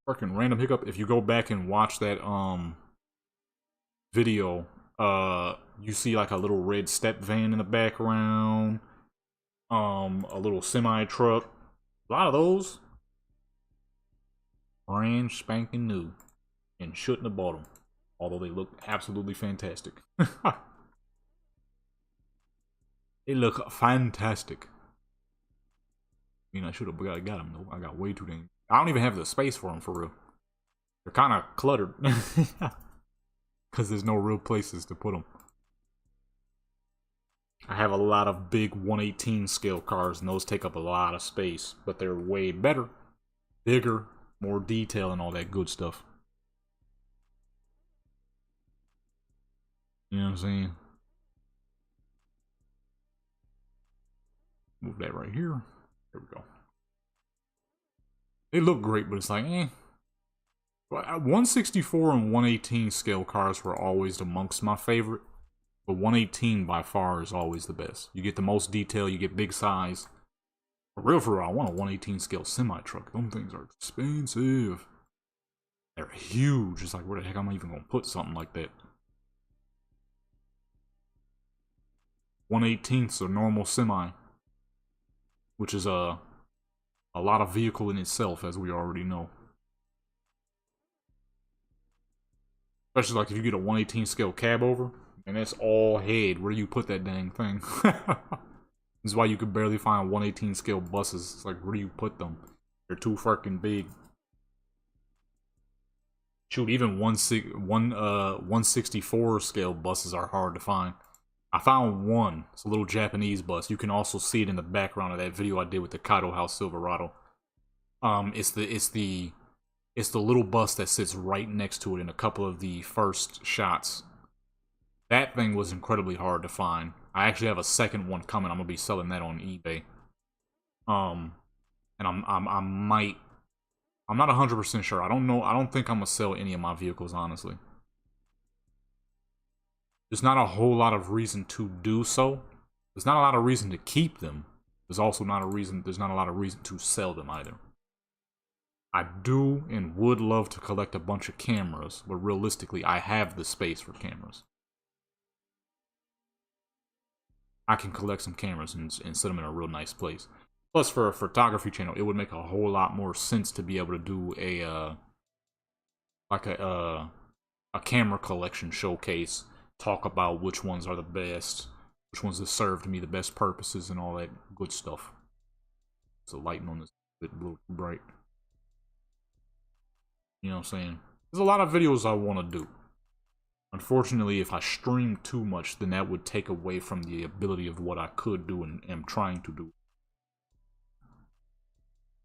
Fucking random hiccup. If you go back and watch that video, you see like a little red step van in the background, a little semi truck. A lot of those brand spanking new and shouldn't have bought them, although they look absolutely fantastic. They look fantastic. I mean, I should have got them though. I got way too dang. I don't even have the space for them for real. They're kind of cluttered because there's no real places to put them. I have a lot of big 1/18 scale cars, and those take up a lot of space, but they're way better, bigger, more detail, and all that good stuff. You know what I'm saying? Move that right here. There we go. They look great, but it's like, eh. 164 and 1/18 scale cars were always amongst my favorite. But 1/18 by far is always the best. You get the most detail, you get big size. For real, I want a 1/18 scale semi-truck. Them things are expensive. They're huge. It's like, where the heck am I even going to put something like that? 1/18's a normal semi. Which is a lot of vehicle in itself, as we already know. Especially like if you get a 1/18 scale cab over, and that's all head. Where do you put that dang thing? This is why you could barely find 1/18 scale buses. It's like, where do you put them? They're too fucking big. Shoot, even 164 scale buses are hard to find. I found one. It's a little Japanese bus. You can also see it in the background of that video I did with the Kaido House Silverado. It's the little bus that sits right next to it in a couple of the first shots. That thing was incredibly hard to find. I actually have a second one coming. I'm gonna be selling that on eBay. And I'm not 100% sure. I don't know. I don't think I'm gonna sell any of my vehicles, honestly. There's not a whole lot of reason to do so. There's not a lot of reason to keep them. There's also not a lot of reason to sell them either. I do and would love to collect a bunch of cameras, but realistically, I have the space for cameras. I can collect some cameras and set them in a real nice place. Plus, for a photography channel, it would make a whole lot more sense to be able to do a camera collection showcase. Talk about which ones are the best, which ones have served me the best purposes, and all that good stuff. So lighting on this a bit a little too bright. You know what I'm saying? There's a lot of videos I want to do. Unfortunately, if I stream too much, then that would take away from the ability of what I could do and am trying to do.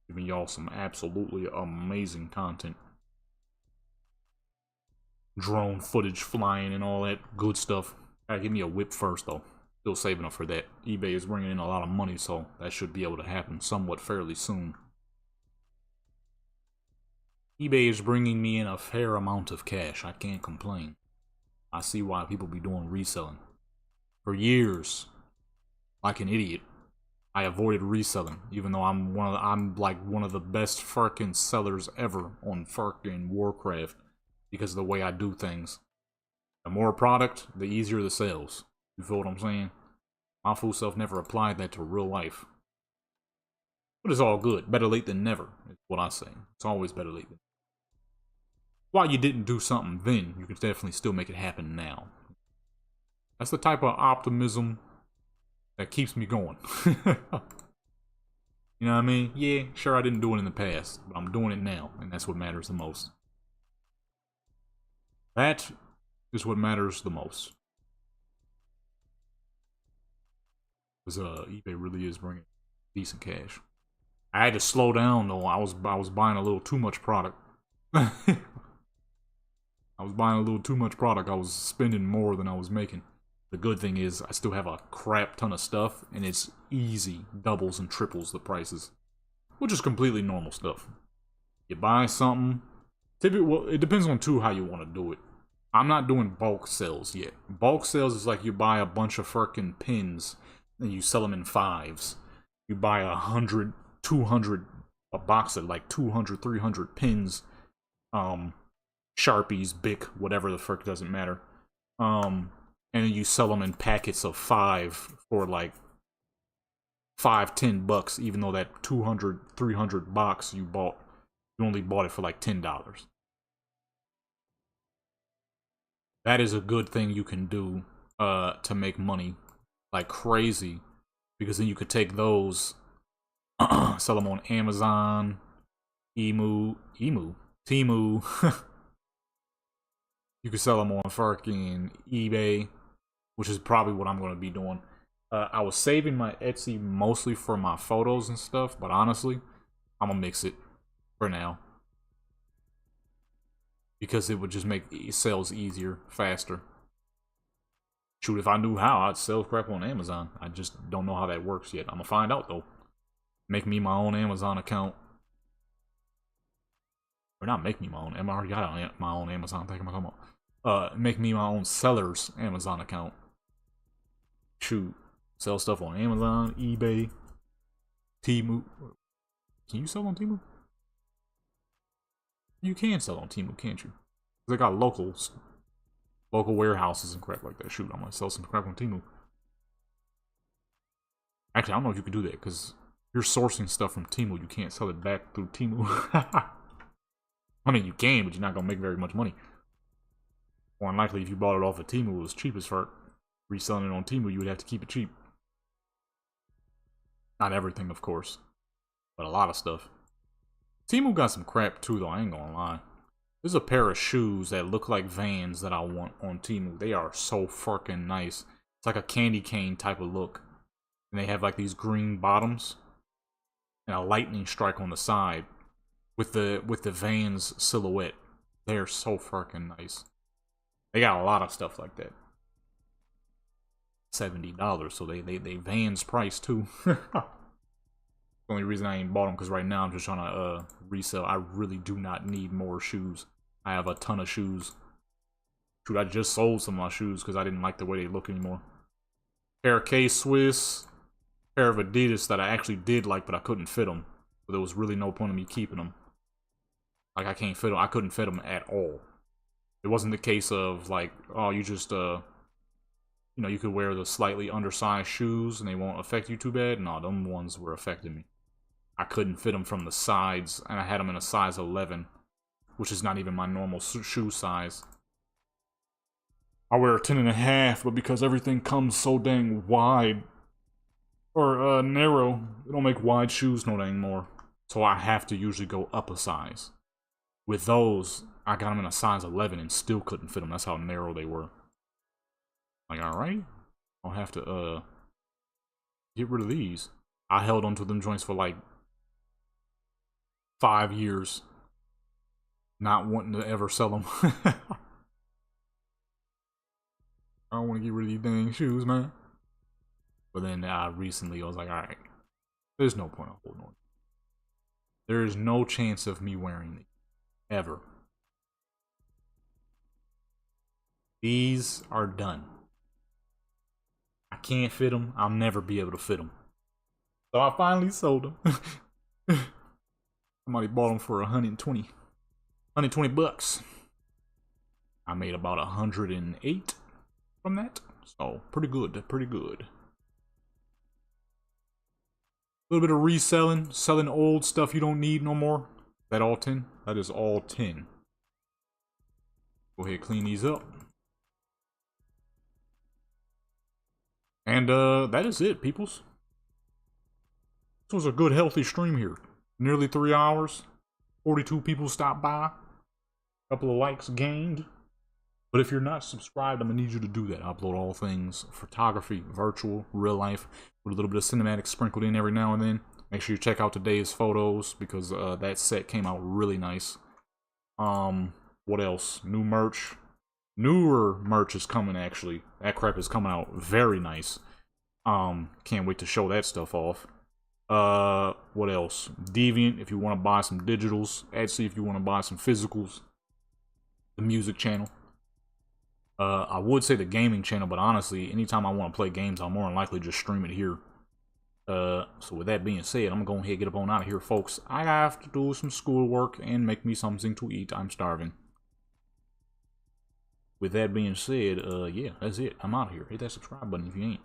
Giving y'all some absolutely amazing content. Drone footage flying and all that good stuff. Gotta give me a whip first, though. Still saving up for that. eBay is bringing in a lot of money, so that should be able to happen somewhat fairly soon. eBay is bringing me in a fair amount of cash. I can't complain. I see why people be doing reselling. For years, like an idiot, I avoided reselling, even though I'm like one of the best fucking sellers ever on fucking Warcraft because of the way I do things. The more product, the easier the sales. You feel what I'm saying? My fool self never applied that to real life. But it's all good. Better late than never, is what I say. It's always better late than never. While you didn't do something then, you can definitely still make it happen now. That's the type of optimism that keeps me going. You know what I mean? Yeah, sure, I didn't do it in the past, but I'm doing it now, and that's what matters the most. That is what matters the most. Because eBay really is bringing decent cash. I had to slow down though. I was buying a little too much product. I was buying a little too much product. I was spending more than I was making. The good thing is I still have a crap ton of stuff, and it's easy doubles and triples the prices, which is completely normal stuff. You buy something, typically, well, it depends on too how you want to do it. I'm not doing bulk sales yet. Bulk sales is like you buy a bunch of freaking pins and you sell them in fives. You buy 100, 200, a box of like 200, 300 pins, Sharpies, Bic, whatever the frick, doesn't matter. And then you sell them in packets of 5 for like $5-10, even though that 200, 300 box you only bought it for like $10. That is a good thing you can do to make money like crazy, because then you could take those, sell them on Amazon, Temu. You could sell them on fucking eBay, which is probably what I'm going to be doing. I was saving my Etsy mostly for my photos and stuff, but honestly, I'm going to mix it for now. Because it would just make sales easier, faster. Shoot, if I knew how, I'd sell crap on Amazon. I just don't know how that works yet. I'm going to find out, though. Make me my own Amazon account. Or not make me my own. I already got my own Amazon. What am I talking about? Make me my own seller's Amazon account. Shoot. Sell stuff on Amazon, eBay, Temu. Can you sell on Temu? You can sell on Temu, can't you? They got local warehouses and crap like that. Shoot, I'm gonna sell some crap on Temu. Actually, I don't know if you can do that, because if you're sourcing stuff from Temu, you can't sell it back through Temu. I mean, you can, but you're not gonna make very much money. More than likely, if you bought it off of Temu, it was cheap as fuck. Reselling it on Temu, you would have to keep it cheap. Not everything, of course, but a lot of stuff. Temu got some crap too, though, I ain't gonna lie. There's a pair of shoes that look like Vans that I want on Temu. They are so fucking nice. It's like a candy cane type of look. And they have like these green bottoms and a lightning strike on the side with the Vans silhouette. They're so fucking nice. They got a lot of stuff like that. $70, so they Vans price too. The only reason I ain't bought them because right now I'm just trying to resell. I really do not need more shoes. I have a ton of shoes. Shoot, I just sold some of my shoes because I didn't like the way they look anymore. Pair of K-Swiss, pair of Adidas that I actually did like, but I couldn't fit them. So there was really no point in me keeping them. Like, I can't fit them. I couldn't fit them at all. It wasn't the case of like, oh, you just you know, you could wear the slightly undersized shoes and they won't affect you too bad. No, them ones were affecting me. I couldn't fit them from the sides, and I had them in a size 11, which is not even my normal shoe size. I wear a 10.5, but because everything comes so dang wide, or narrow, they don't make wide shoes no dang more. So I have to usually go up a size. With those, I got them in a size 11 and still couldn't fit them. That's how narrow they were. Like, alright, I'll have to, get rid of these. I held onto them joints for like 5 years, not wanting to ever sell them. I don't want to get rid of these dang shoes, man. But then recently I was like, alright, there's no point in holding on. There is no chance of me wearing these, ever. These are done. I can't fit them. I'll never be able to fit them. So I finally sold them. Somebody bought them for 120 bucks. I made about 108 from that. So pretty good, pretty good. A little bit of reselling, selling old stuff you don't need no more. That all 10? That is all 10. Go ahead, clean these up. And that is it, peoples. This was a good, healthy stream here. Nearly 3 hours. 42 people stopped by. A couple of likes gained. But if you're not subscribed, I'm going to need you to do that. I upload all things photography, virtual, real life, with a little bit of cinematic sprinkled in every now and then. Make sure you check out today's photos, because that set came out really nice. What else? New merch. Newer merch is coming, actually. That crap is coming out very nice. Can't wait to show that stuff off. What else? Deviant, if you want to buy some digitals. Etsy, if you want to buy some physicals. The music channel. I would say the gaming channel, but honestly, anytime I want to play games, I'll more than likely just stream it here. So with that being said, I'm going to go ahead and get up on out of here, folks. I have to do some schoolwork and make me something to eat. I'm starving. With that being said, yeah, that's it. I'm out of here. Hit that subscribe button if you ain't.